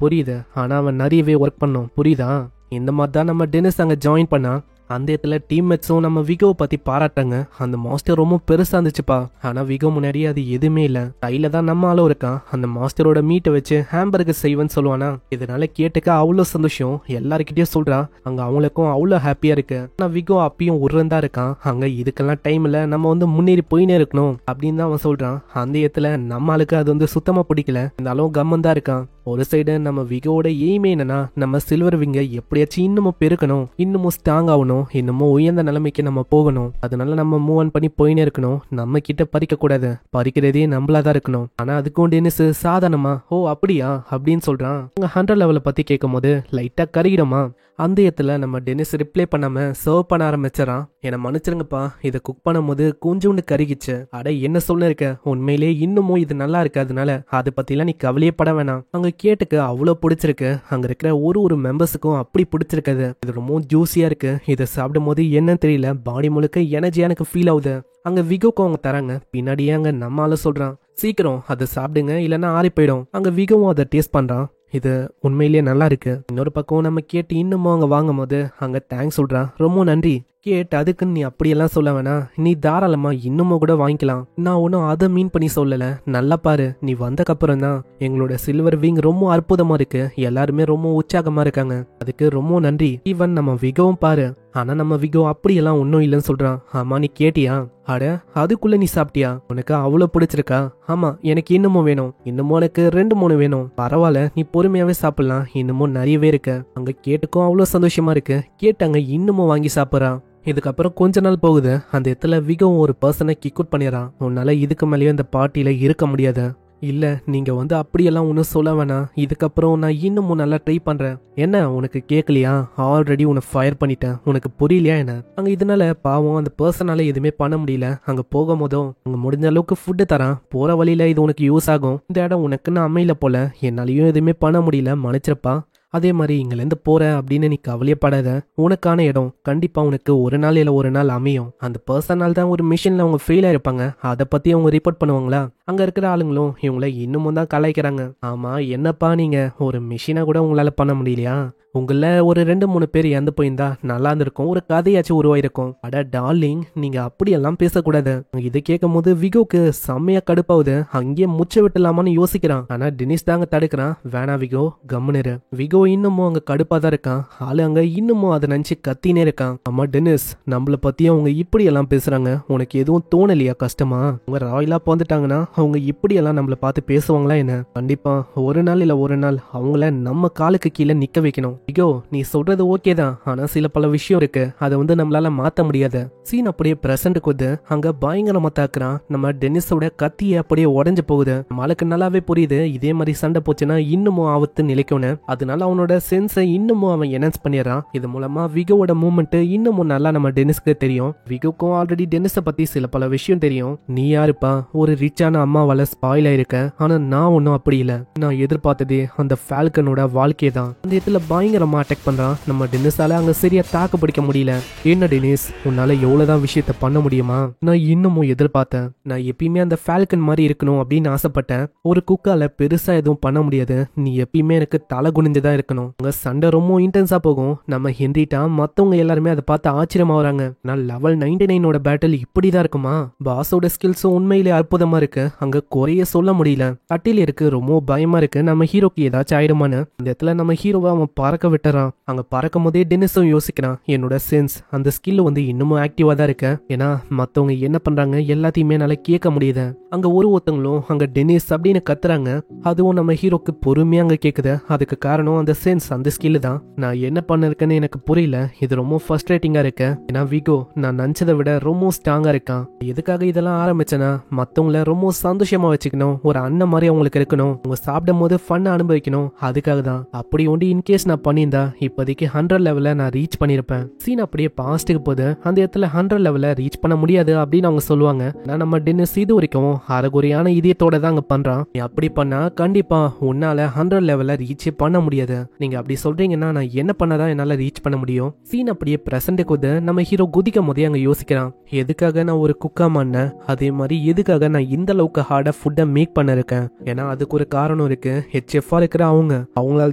புரியுது, ஆனா அவன் நிறையவே ஒர்க் பண்ணும், புரியுதா? இந்த மாதிரி தான் நம்ம டெனிஸ் அங்க ஜாயின் பண்ணா. அந்த இடத்துல டீம்மேட்ஸும் நம்ம விகோவை பத்தி பாராட்டாங்க. அந்த மாஸ்டர் ரொம்ப பெருசா இருந்துச்சுப்பா, ஆனா விகோ முன்னாடி அது எதுவுமே இல்ல. கையில தான் நம்ம ஆளும் இருக்கான். அந்த மாஸ்டரோட மீட்டை வச்சு ஹாம்பர்கர் செய்வேன்னு சொல்லுவானா. இதனால கேட்டுக்க அவ்வளவு சந்தோஷம். எல்லாருக்கிட்டயும் சொல்றா. அங்க அவங்களுக்கும் அவ்வளவு ஹாப்பியா இருக்கு. ஆனா விகோ அப்பயும் உருந்தா இருக்கான். அங்க இதுக்கெல்லாம் டைம் இல்ல, நம்ம வந்து முன்னேறி போயினே இருக்கணும் அப்படின்னு தான் அவன் சொல்றான். அந்த இடத்துல நம்ம ஆளுக்கு அது வந்து சுத்தமா பிடிக்கல. இருந்தாலும் கம்மன் தான் இருக்கான். ஒரு சைடு நம்ம விகோட எய்மே என்னன்னா, நம்ம சில்வர் விங்க எப்படியாச்சும் இன்னமும் பெருக்கணும், இன்னமும் ஸ்ட்ராங் ஆகணும், இன்னமும் உயர்ந்த நிலைமைக்கு நம்ம போகணும். அதனால நம்ம மூவ் ஆன் பண்ணி போயினே இருக்கணும். நம்ம கிட்ட பறிக்க கூடாது, பறிக்கிறதே நம்மளாதான் இருக்கணும். ஆனா அதுக்கும் டெனிஸ் சாதாரணமா ஓ அப்படியா அப்படின்னு சொல்றான். 100 லெவலை பத்தி கேட்கும் போது லைட்டா கருகிடுமா. அந்த இடத்துல நம்ம டெனிஸ் ரிப்ளை பண்ணாம சர்வ் பண்ண ஆரம்பிச்சிடறான். என்னை மன்னிச்சிருங்கப்பா, இதை குக் பண்ணும் போது கொஞ்சோண்டு கருகிச்சு. அட என்ன சொல்ல இருக்க, உண்மையிலே இன்னமும் இது நல்லா இருக்கு, அதனால அதை பத்திலாம் நீ கவலையே பட வேணாம். அங்க கேட்டுக்கு அவ்வளவு பிடிச்சிருக்கு. அங்க இருக்கிற ஒரு மெம்பர்ஸுக்கும் அப்படி பிடிச்சிருக்குது. இது ரொம்ப ஜூசியா இருக்கு. இதை சாப்பிடும் போது என்னன்னு தெரியல, பாடி முழுக்க எனர்ஜியா எனக்கு ஃபீல் ஆகுது. அங்க விகோக்கும் அவங்க தராங்க. பின்னாடியே அங்க நம்மால சொல்றான், சீக்கிரம் அதை சாப்பிடுங்க இல்லைன்னா ஆறி போயிடும். அங்க விகோவும் அதை டேஸ்ட் பண்றான். இது உண்மையிலேயே நல்லா இருக்கு. இன்னொரு பக்கம் நம்ம கேட்டு இன்னமும் அங்க வாங்கும் போது அங்க தேங்க்ஸ் சொல்றான். ரொம்ப நன்றி. கேட்டு அதுக்குன்னு நீ அப்படியெல்லாம் சொல்ல வேணாம், நீ தாராளமா இன்னமும் கூட வாங்கிக்கலாம். நான் ஒன்னும் அதை மீன் பண்ணி சொல்லல. நல்லா பாரு, நீ வந்தக்கப்புறம் தான் எங்களோட சில்வர் விங் ரொம்ப அற்புதமா இருக்கு. எல்லாருமே ரொம்ப உற்சாகமா இருக்காங்க. அதுக்கு ரொம்ப நன்றி. ஈவன் நம்ம விகவும் பாரு. ஆனா நம்ம விகோ அப்படியெல்லாம் ஒன்னும் இல்லைன்னு சொல்றான். ஆமா நீ கேட்டியா? அட அதுக்குள்ள நீ சாப்பிட்டியா? உனக்கு அவ்வளவு பிடிச்சிருக்கா? ஆமா எனக்கு இன்னமும் வேணும். இன்னமும் எனக்கு 2-3 வேணும். பரவாயில்ல, நீ பொறுமையாவே சாப்பிடலாம், இன்னமும் நிறையவே இருக்கு. அங்க கேட்டுக்கும் அவ்வளவு சந்தோஷமா இருக்கு. கேட்டாங்க இன்னமும் வாங்கி சாப்பிட்றான். இதுக்கப்புறம் கொஞ்ச நாள் போகுது. அந்த இடத்துல விகவும் ஒரு பர்சனை கிக் அவுட் பண்ணிடுறான். உன்னால இதுக்கு மேலேயும் இந்த பார்ட்டியில இருக்க முடியாது. இல்ல நீங்க வந்து அப்படியெல்லாம் ஒன்னும் சொல்ல வேணாம், இதுக்கப்புறம் நான் இன்னமும் நல்லா ட்ரை பண்றேன். என்ன உனக்கு கேட்கலையா? ஆல்ரெடி உன்னை ஃபயர் பண்ணிட்டேன், உனக்கு புரியலையா என்ன? அங்க இதனால பாவம் அந்த பர்சனால எதுவுமே பண்ண முடியல. அங்க போகும் போதும் அங்க முடிஞ்ச அளவுக்கு ஃபுட்டு தரான். போற வழியில இது உனக்கு யூஸ் ஆகும், இந்த இடம் உனக்குன்னு அமையல போல, என்னாலையும் எதுவுமே பண்ண முடியல, மன்னிச்சிருப்பா. அதே மாதிரி இங்கிலேருந்து போற அப்படின்னு நீ கவலையப்படாத, உனக்கான இடம் கண்டிப்பா உனக்கு ஒரு நாள் இல்ல ஒரு நாள் அமையும். அந்த பர்சனால் தான் ஒரு மிஷின்ல அவங்க ஃபெயில் ஆயிருப்பாங்க, அதை பத்தி அவங்க ரிப்போர்ட் பண்ணுவாங்களா? அங்க இருக்கிற ஆளுங்களும் இவங்கள இன்னமும் தான் கலாய்க்கிறாங்க. ஆமா என்னப்பா நீங்க ஒரு மிஷினை கூட உங்களால பண்ண முடியலையா? உங்கள ஒரு 2-3 பேர் இறந்து போயிருந்தா நல்லா இருந்திருக்கும், ஒரு கதையாச்சும் உருவாயிருக்கும். அட டார்லிங், நீங்க அப்படியெல்லாம் பேசக்கூடாது. இதை கேட்கும் போது விகோக்கு செம்மையா கடுப்பாவுது. அங்கேயே முச்சை விட்டுலாமான்னு யோசிக்கிறான். ஆனா டெனிஸ் தாங்க தடுக்கிறான். வேணா விகோ, கம்முனு. விகோ இன்னமும் அங்க கடுப்பா தான் இருக்கான். ஆளு அங்க இன்னமும் அதை நினைச்சு கத்தினே இருக்கான். ஆமா டெனிஸ், நம்மள பத்தி அவங்க இப்படி எல்லாம் பேசுறாங்க, உனக்கு எதுவும் தோணலையா கஷ்டமா? அவங்க ராயலா போந்துட்டாங்கன்னா அவங்க இப்படி எல்லாம் நம்மள பார்த்து பேசுவாங்களா என்ன? கண்டிப்பா ஒரு நாள் இல்ல ஒரு நாள் அவங்கள நம்ம காலுக்கு கீழே நிக்க வைக்கணும். விகோ நீ சொல்றது ஓகே தான், ஆனா சில பல விஷயம் இருக்கு, அதை வந்து நம்மளால மாத்த முடியாது. சீன் அப்படியே பிரசன்ட் குது. அங்க பயங்கரமா தாக்குறான். நம்ம டெனிஸோட கத்தியை அப்படியே உடஞ்சு போகுது. நம்மளுக்கு நல்லாவே புரியுது, இதே மாதிரி சண்டை போச்சுன்னா இன்னமும் ஆபத்து நிலைக்கும்னு. அதனால அவனோட சென்ஸை இன்னமும் அவன் என்ஹான்ஸ் பண்ணிடுறான். இது மூலமா விகோவோட மூவ்மெண்ட் இன்னமும் நல்லா நம்ம டெனிஸ்க்கு தெரியும். விகோக்கும் ஆல்ரெடி டெனிஸை பத்தி சில பல விஷயம் தெரியும். நீ யாருப்பா, ஒரு ரிச்சான அம்மாவால ஸ்பாயில் ஆயிருக்க, ஆனா நான் ஒன்னும் அப்படி இல்ல. நான் எதிர்பார்த்ததே அந்த ஃபால்கனோட வாழ்க்கையை தான். அந்த இடத்துல பயங்கரமா அட்டாக் பண்றான். நம்ம டெனிஸால அங்க சரியா தாக்கு பிடிக்க முடியல. என்ன டெனிஸ், உன்னால எவ்வளவுதான் விஷயத்த பண்ண முடியுமா? நான் இன்னமும் எதிர்பார்த்தேன். நான் எப்பயுமே அந்த ஃபால்கன் மாதிரி இருக்கணும் அப்படின்னு ஆசைப்பட்டேன். ஒரு குக்கால பெருசா எதுவும் பண்ண முடியாது. நீ எப்பயுமே எனக்கு தலை குனிஞ்சுதான் இருக்கணும். அங்க சண்டை ரொம்ப இன்டென்ஸா போகும். நம்ம ஹென்ரிட்டா மத்தவங்க எல்லாருமே அதை பார்த்து ஆச்சரியமாகறாங்க. நான் லெவல் 99ஓட பேட்டில் இப்படிதான் இருக்குமா? பாஸோட ஸ்கில்ஸும் உண்மையிலே அற்புதமா இருக்கு. அங்க குறைய சொல்ல முடியல. கட்டில இருக்கு, ரொம்ப பயமா இருக்கு, நம்ம ஹீரோக்கு ஏதாச்சும் ஆயிடுமான்னு. இந்த இடத்துல நம்ம ஹீரோவை அவன் பறக்க விட்டுறான். அங்க பறக்கும் போதே டெனிஸும் யோசிக்கிறான், என்னோட சென்ஸ் அந்த ஸ்கில் வந்து இன்னமும் ஆக்டிவா தான் இருக்கு. ஏன்னா மத்தவங்க என்ன பண்றாங்க எல்லாத்தையுமே என்னால கேட்க முடியுது. அங்க ஒருத்தங்களும் அங்க டெனிஸ் அப்படின்னு கத்துறாங்க. அதுவும் நம்ம ஹீரோக்கு பொறுமையா அங்க கேக்குது. அதுக்கு காரணம் அந்த சென்ஸ், அந்த ஸ்கில் தான். நான் என்ன பண்ணிருக்கேன்னு எனக்கு புரியல, இது ரொம்ப ஃப்ரஸ்ட்ரேட்டிங்கா இருக்கு. ஏன்னா விகோ நான் நினைச்சதை விட ரொம்ப ஸ்ட்ராங்கா இருக்கான். எதுக்காக இதெல்லாம் ஆரம்பிச்சேன்னா, மத்தவங்கள ரொம்ப சந்தோஷமா வச்சுக்கணும், ஒரு அண்ணன் மாதிரி அவங்களுக்கு இருக்கணும், அவங்க சாப்பிடும் போது ஃபன் அனுபவிக்கணும், அதுக்காக தான். அப்படி ஒண்டி இன்கேஸ் நான் பண்ணியிருந்தா இப்போதைக்கு 100 லெவல நான் ரீச் பண்ணிருப்பேன். சீன் அப்படியே பாஸ்ட்டுக்கு போது. அந்த இடத்துல 100 லெவல ரீச் பண்ண முடியாது அப்படின்னு அவங்க சொல்லுவாங்க. நான் நம்ம டென்னிஸ் இது வரைக்கும் அரைகுறையான இதயத்தோட தான் அங்க பண்றான். நீ அப்படி பண்ணா கண்டிப்பா உன்னால 100 லெவல ரீச் பண்ண முடியாது. நீங்க அப்படி சொல்றீங்கன்னா நான் என்ன பண்ணாதான் என்னால ரீச் பண்ண முடியும்? சீன் அப்படியே பிரசன்ட் போது. நம்ம ஹீரோ குதிக்கும் போதே அங்க யோசிக்கிறான், எதுக்காக நான் ஒரு குக்கா மாறினேன், அதே மாதிரி எதுக்காக நான் இந்த அளவுக்கு அளவுக்கு ஹார்டா ஃபுட்டை மேக் பண்ண இருக்கேன். ஏன்னா அதுக்கு ஒரு காரணம் இருக்கு. ஹெச்எஃப்ஆ இருக்கிற அவங்களால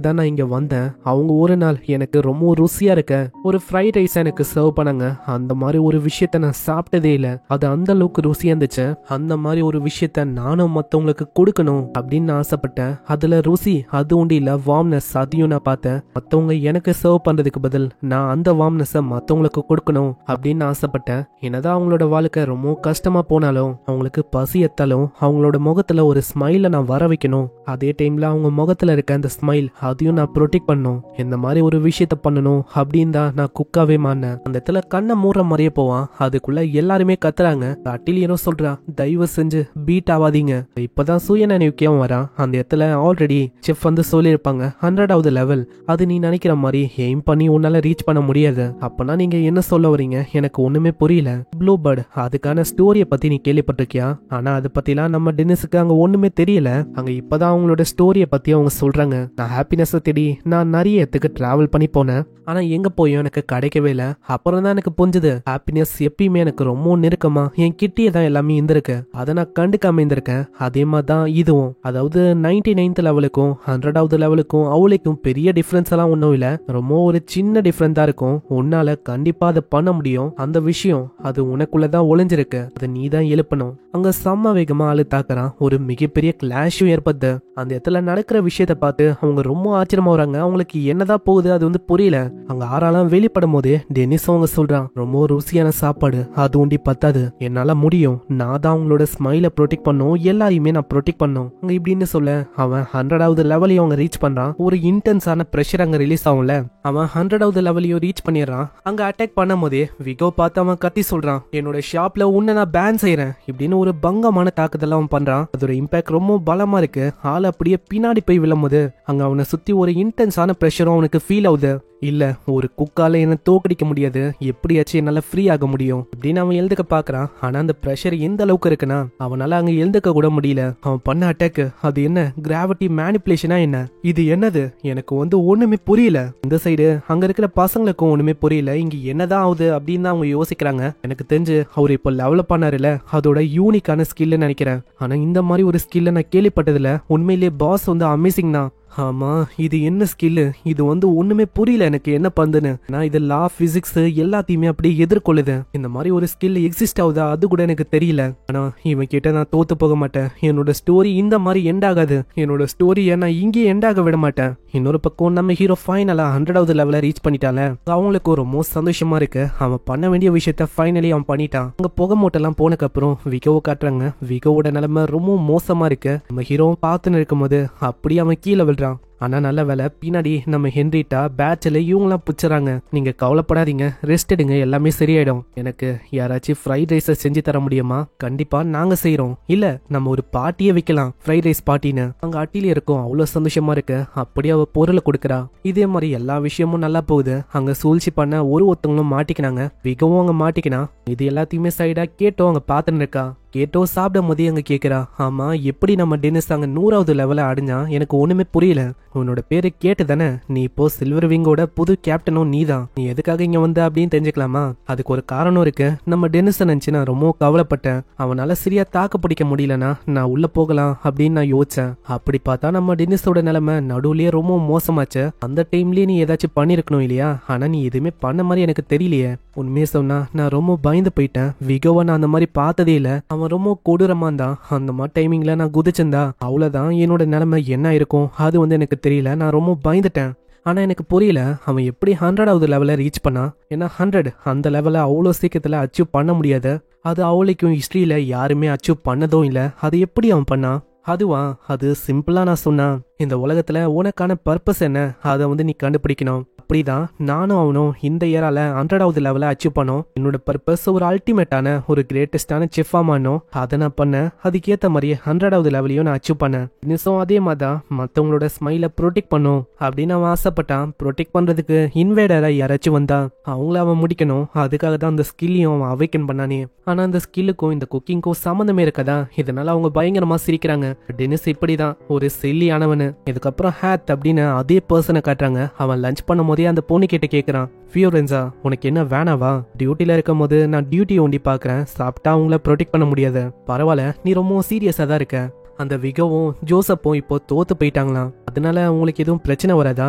தான் நான் இங்க வந்தேன். அவங்க ஒரு நாள் எனக்கு ரொம்ப ருசியா இருக்க ஒரு ஃப்ரைட் ரைஸ் எனக்கு சர்வ் பண்ணாங்க. அந்த மாதிரி ஒரு விஷயத்த நான் சாப்பிட்டதே இல்லை. அது அந்த அளவுக்கு ருசியா இருந்துச்சு. அந்த மாதிரி ஒரு விஷயத்த நானும் மத்தவங்களுக்கு கொடுக்கணும் அப்படின்னு ஆசைப்பட்டேன். அதுல ருசி அது ஒண்டி இல்ல, வார்ம்னஸ் அதையும் நான் பார்த்தேன். மத்தவங்க எனக்கு சர்வ் பண்றதுக்கு பதில் நான் அந்த வார்ம்னஸை மத்தவங்களுக்கு கொடுக்கணும் அப்படின்னு ஆசைப்பட்டேன். என்னதான் அவங்களோட வாழ்க்கை ரொம்ப கஷ்டமா போனாலும், அவங்களுக்கு பசி எத்தாலும் அவங்களோட முகத்துல ஒரு ஸ்மைல நான் வர வைக்கணும். அதே டைம்ல அவங்க முகத்துல இருக்க அந்த ஸ்மைல் அதையும் நான் ப்ரொடெக்ட் பண்ணணும். இந்த மாதிரி ஒரு விஷயத்த பண்ணணும் அப்படின்னு தான் நான் குக்காவே மாறினேன். அந்த இடத்துல கண்ணை மூற மாதிரியே போவான். அதுக்குள்ள எல்லாருமே கத்துறாங்க. அட்டிலியரும் சொல்றான், தயவு செஞ்சு பீட் ஆவாதீங்க. இப்பதான் சுயநினைவுக்கே வரான். அந்த இடத்துல ஆல்ரெடி செஃப் வந்து சொல்லியிருப்பாங்க 100வது லெவல். அது நீ நினைக்கிற மாதிரி எய்ம் பண்ணி உன்னால ரீச் பண்ண முடியாது. அப்பனா நீங்க என்ன சொல்ல வரீங்க? எனக்கு ஒண்ணுமே புரியல. ப்ளூ பேர்ட் அதுக்கான ஸ்டோரிய பத்தி நீ கேள்விப்பட்டிருக்கியா? ஆனா அதை பத்திலாம் நம்ம டென்னிஸுக்கு அங்க ஒண்ணுமே தெரியல. அங்க இப்பதான் அவங்களோட ஸ்டோரிய பத்தி அவங்க சொல்றாங்க. நான் ஹாப்பினஸ் தேடி நான் நிறைய இடத்துக்கு டிராவல் பண்ணி போனேன். ஆனா எங்க போயும் எனக்கு கிடைக்கவே இல்லை. அப்புறம் தான் எனக்கு புரிஞ்சது, ஹாப்பினஸ் எப்பயுமே எனக்கு ரொம்ப நெருக்கமா என் கிட்டியே தான் எல்லாமே இருந்திருக்கு. அதை நான் கண்டுக்காம இருந்திருக்கேன். அதே மாதிரி தான் இதுவும். அதாவது 99th லெவலுக்கும் 100வது லெவலுக்கும் அவளுக்கும் பெரிய டிஃபரன்ஸ் எல்லாம் ஒன்றும் இல்லை. ரொம்ப ஒரு சின்ன டிஃபரன்ஸ் தான் இருக்கும். உன்னால கண்டிப்பா அதை பண்ண முடியும். அந்த விஷயம் அது உனக்குள்ளதான் ஒளிஞ்சிருக்கு. அதை நீ தான் எழுப்பணும். அங்க செம்ம வேகமா ஆளு தாக்குறான். ஒரு மிகப்பெரிய கிளாஷும் ஏற்படுது. அந்த இடத்துல நடக்கிற விஷயத்த பார்த்து அவங்க ரொம்ப ஆச்சரியமா வராங்க. அவங்களுக்கு என்னதான் போகுது அது வந்து புரியல. அங்க ஆறாலாம் வெளிப்படும் போதே டென்னிஸ் அவங்க சொல்றான், ரொம்ப ருசியான சாப்பாடு அது ஒண்டி பத்தாது, என்னால முடியும். நான் தான் அவங்களோட ஸ்மைலை ப்ரொடெக்ட் பண்ணும், எல்லாரையுமே நான் ப்ரொடெக்ட் பண்ணும் அங்க இப்படின்னு சொல்ல அவன் 100வது லெவலையும் அவங்க ரீச் பண்றான். ஒரு இன்டென்ஸான ப்ரெஷர் அங்க ரிலீஸ் ஆகும்ல. அவன் 100வது லெவலையும் ரீச் பண்ணிடுறான். அங்க அட்டாக் பண்ணும் போதே விகோ பார்த்து அவன் கத்தி சொல்றான், என்னோட ஷாப்ல உன்னை நான் பேன் செய்யறேன் இப்படின்னு ஒரு பங்கமான தாக்குதல் அவன் பண்றான். அதோட இம்பாக்ட் ரொம்ப பலமா இருக்கு. ஆள் அப்படியே பின்னாடி போய் விழும்போது அங்க அவனை சுத்தி ஒரு இன்டென்ஸான ப்ரெஷரும் அவனுக்கு ஃபீல் ஆகுது. இல்ல, ஒரு குக்கால என்ன தோக்கடிக்க முடியாது, எப்படியாச்சும் என்னால ஃப்ரீ ஆக முடியும் அப்படின்னு அவன் எழுந்துக்க பாக்குறான். ஆனா அந்த பிரஷர் எந்த அளவுக்கு இருக்குன்னா அவனால அங்க எழுந்துக்க கூட முடியல. அவன் பண்ண அட்டாக் அது என்ன கிராவிட்டி மேனிப்புலேஷனா என்ன? இது என்னது? எனக்கு வந்து ஒண்ணுமே புரியல. இந்த சைடு அங்க இருக்கிற பசங்களுக்கும் ஒண்ணுமே புரியல. இங்க என்னதான் ஆகுது அப்படின்னு தான் அவங்க யோசிக்கிறாங்க. எனக்கு தெரிஞ்சு அவர் இப்போ லெவலப் பண்ணாருல, அதோட யூனிக்கான ஸ்கில்னு நினைக்கிறேன். ஆனா இந்த மாதிரி ஒரு ஸ்கில்ல நான் கேள்விப்பட்டதுல உண்மையிலேயே பாஸ் வந்து அமேசிங் தான். ஆமா, இது என்ன ஸ்கில்? இது வந்து ஒண்ணுமே புரியல எனக்கு என்ன பண்ணுன்னு. நான் இது லா பிசிக்ஸ் எல்லாத்தையுமே அப்படியே எதிர்கொள்ளுது. இந்த மாதிரி ஒரு ஸ்கில் எக்ஸிஸ்ட் ஆகுதா அது கூட எனக்கு தெரியல. ஆனா இவன் கிட்ட நான் தோத்து போக மாட்டேன். என்னோட ஸ்டோரி இந்த மாதிரி எண்ட் ஆகாது. என்னோட ஸ்டோரியை நான் இங்கே எண்ட் ஆக விட மாட்டேன். இன்னொரு பக்கம் நம்ம ஹீரோ ஃபைனலா 100வது லெவல ரீச் பண்ணிட்டால, அவங்களுக்கு ரொம்ப சந்தோஷமா இருக்கு. அவன் பண்ண வேண்டிய விஷயத்த ஃபைனலி அவன் பண்ணிட்டான். அங்க புகை மூட்டெல்லாம் போனக்கு அப்புறம் விகோவை காட்டுறாங்க. விகோவோட நிலைமை ரொம்ப மோசமா இருக்கு. நம்ம ஹீரோ பார்த்துன்னு இருக்கும் போது அப்படியே அவன் கீழே விழுறான். ஆனா நல்ல வேலை, பின்னாடி நம்ம ஹென்ரிட்டா பேட்ச்ல இவங்களாம் புடிச்சறாங்க. நீங்க கவலைப்படாதீங்க, ரெஸ்ட் எடுங்க, எல்லாமே சரியாயிடும். எனக்கு யாராச்சும் ஃப்ரைட் ரைஸை செஞ்சு தர முடியுமா? கண்டிப்பா நாங்க செய்யறோம். இல்ல நம்ம ஒரு பார்ட்டியே வைக்கலாம், ஃப்ரைட் ரைஸ் பார்ட்டின்னு. அங்க அட்டில இருக்கும். அவ்வளவு சந்தோஷமா இருக்கு. அப்படியே அவ பொருளை கொடுக்கறா. இதே மாதிரி எல்லா விஷயமும் நல்லா போகுது. அங்க சூழ்ச்சி பண்ண ஒருத்தவங்களும் மாட்டிக்கினாங்க. விகவும் அங்க மாட்டிக்கினா. இது எல்லாத்தையுமே சைடா கேட்டோ அங்க பாத்துன்னு இருக்கா. கேட்டோ சாப்பிடும் போதே அங்க கேக்குறா, ஆமா எப்படி நம்ம டென்னிஸ் அங்க 100வது லெவல அடைஞ்சா? எனக்கு ஒண்ணுமே புரியல. உன்னோட பேரு கேட்டு தானே, நீ இப்போ சில்வர் விங்கோட புது கேப்டனும் நீதான். நீ எதுக்காக இங்க வந்த அப்படின்னு தெரிஞ்சுக்கலாமா? அதுக்கு ஒரு காரணம் இருக்கு. நம்ம டென்னிஸை நினைச்சு நான் ரொம்ப கவலைப்பட்டேன். அவனால சரியா தாக்கு பிடிக்க முடியலனா நான் உள்ள போகலாம் அப்படின்னு நான் யோசிச்சேன். அப்படி பார்த்தா நம்ம டென்னிஸோட நிலைமை நடுவுலயே ரொம்ப மோசமாச்சு. அந்த டைம்லயே நீ ஏதாச்சும் பண்ணிருக்கணும் இல்லையா? ஆனா நீ எதுவுமே பண்ண மாதிரி எனக்கு தெரியலையே. உண்மையை சொன்னா நான் ரொம்ப பயந்து போயிட்டேன். விகோவை நான் அந்த மாதிரி பார்த்ததே இல்ல. அவன் ரொம்ப கொடூரமா இருந்தான். அந்த மாதிரி டைமிங்ல நான் குதிச்சிருந்தா அவ்வளவுதான் என்னோட நிலைமை என்ன இருக்கும் அது வந்து எனக்கு தெரியல. நான் ரொம்ப பயந்துட்டேன். ஆனா எனக்கு புரியல அவன் எப்படி 100வது லெவல ரீச் பண்ணா. ஏன்னா 100 அந்த லெவல அவ்வளோ சீக்கிரத்துல அச்சீவ் பண்ண முடியாது. அது அவளுக்கும் ஹிஸ்டரியில யாருமே அச்சீவ் பண்ணதும் இல்ல. அது எப்படி அவன் பண்ணா? அதுவா, அது சிம்பிளா நான் சொன்னா, இந்த உலகத்துல உனக்கான பர்பஸ் என்ன அதை வந்து நீ கண்டுபிடிக்கணும். அப்படிதான் நானும் அவனும் இந்த இயரால 100வது லெவல அச்சீவ் பண்ணோம். என்னோட பர்பஸ் ஒரு அல்டிமேட்டான ஒரு கிரேட்டஸ்டான செஃபா மாறணும். அதை நான் பண்ணேன். அதுக்கேற்ற மாதிரியே 100வது லெவலையும் நான் அச்சீவ் பண்ணேன். நிச்சயம் அதே மாதிரிதான் மற்றவங்களோட ஸ்மைலை ப்ரொடெக்ட் பண்ணும் அப்படின்னு அவன் ஆசைப்பட்டான். ப்ரொடெக்ட் பண்றதுக்கு இன்வேடரா யாராச்சும் வந்தா அவங்கள அவன் முடிக்கணும். அதுக்காக தான் அந்த ஸ்கில்லையும் அவன் அவைக்கன் பண்ணானே. ஆனா அந்த ஸ்கில்லுக்கும் இந்த குக்கிங்க்கும் சம்மந்தமே இருக்கதா. இதனால அவங்க பயங்கரமா சிரிக்கிறாங்க. டென்னிஸ் இப்படிதான் ஒரு சில்லியானவனு. இதுக்கப்புறம் ஹேத் அப்படின்னு அதே பர்சனை காட்டுறாங்க. அவன் லஞ்ச் பண்ணும் போதே அந்த பொண்ணு கிட்ட கேட்கறான், ஃபியோரென்ஸா உனக்கு என்ன வேணாவா? டியூட்டில இருக்கும் போது நான் டியூட்டி ஒண்டி பாக்குறேன், சாப்பிட்டா அவங்கள ப்ரொடெக்ட் பண்ண முடியாது. பரவாயில்ல, நீ ரொம்ப சீரியஸா தான் இருக்க. அந்த விகோவும் ஜோசப்பும் இப்போ தோத்து போயிட்டாங்களாம், அதனால உங்களுக்கு எதுவும் பிரச்சனை வராதா?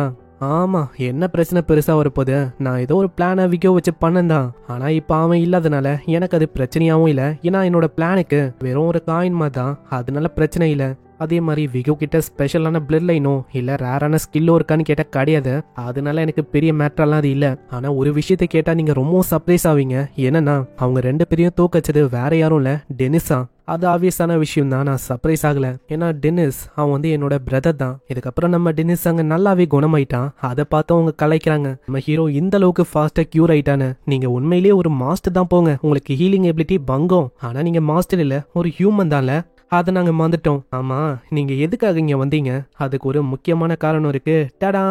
ஆமா, என்ன பிரச்சனை பெருசா வரப்போகுது? நான் ஏதோ ஒரு பிளானை விகோ வச்சு பண்ணந்தான். ஆனா இப்ப அவன் இல்லாதனால எனக்கு அது பிரச்சனையாவும் இல்ல. ஏன்னா என்னோட பிளானுக்கு வெறும் ஒரு காயின் மாதிரி தான், அதனால பிரச்சனை இல்ல. அதே மாதிரி விகோ கிட்ட ஸ்பெஷலான பிளட் லைனோ இல்ல ரேரான ஸ்கில்லோ இருக்கான்னு கேட்டா கிடையாது. அதனால எனக்கு பெரிய மேட்டர்லாம் அது இல்ல. ஆனா ஒரு விஷயத்த கேட்டா நீங்க ரொம்ப சர்ப்ரைஸ் ஆவீங்க. என்னன்னா அவங்க 2 பேரையும் தூக்கச்சது வேற யாரும் இல்ல, டெனிஸா. அது ஆப்வியஸான விஷயம் தான், நான் சர்ப்ரைஸ் ஆகல. ஏன்னா டெனிஸ் அவன் என்னோட பிரதர் தான். இதுக்கப்புறம் நம்ம டெனிஸ் அங்க நல்லாவே குணமாயிட்டான். அதை பார்த்து அவங்க கலாய்க்கிறாங்க, நம்ம ஹீரோ இந்த அளவுக்கு ஃபாஸ்டா கியூர் ஆயிட்டானு. நீங்க உண்மையிலேயே ஒரு மாஸ்டர் தான் போங்க, உங்களுக்கு ஹீலிங் எபிலிட்டி பங்கம். ஆனா நீங்க மாஸ்டர் இல்ல, ஒரு ஹியூமன் தான்ல. அதை நாங்க மறந்துட்டோம். ஆமா, நீங்க எதுக்காக இங்க வந்தீங்க? அதுக்கு ஒரு முக்கியமான காரணம் இருக்கு. டடா,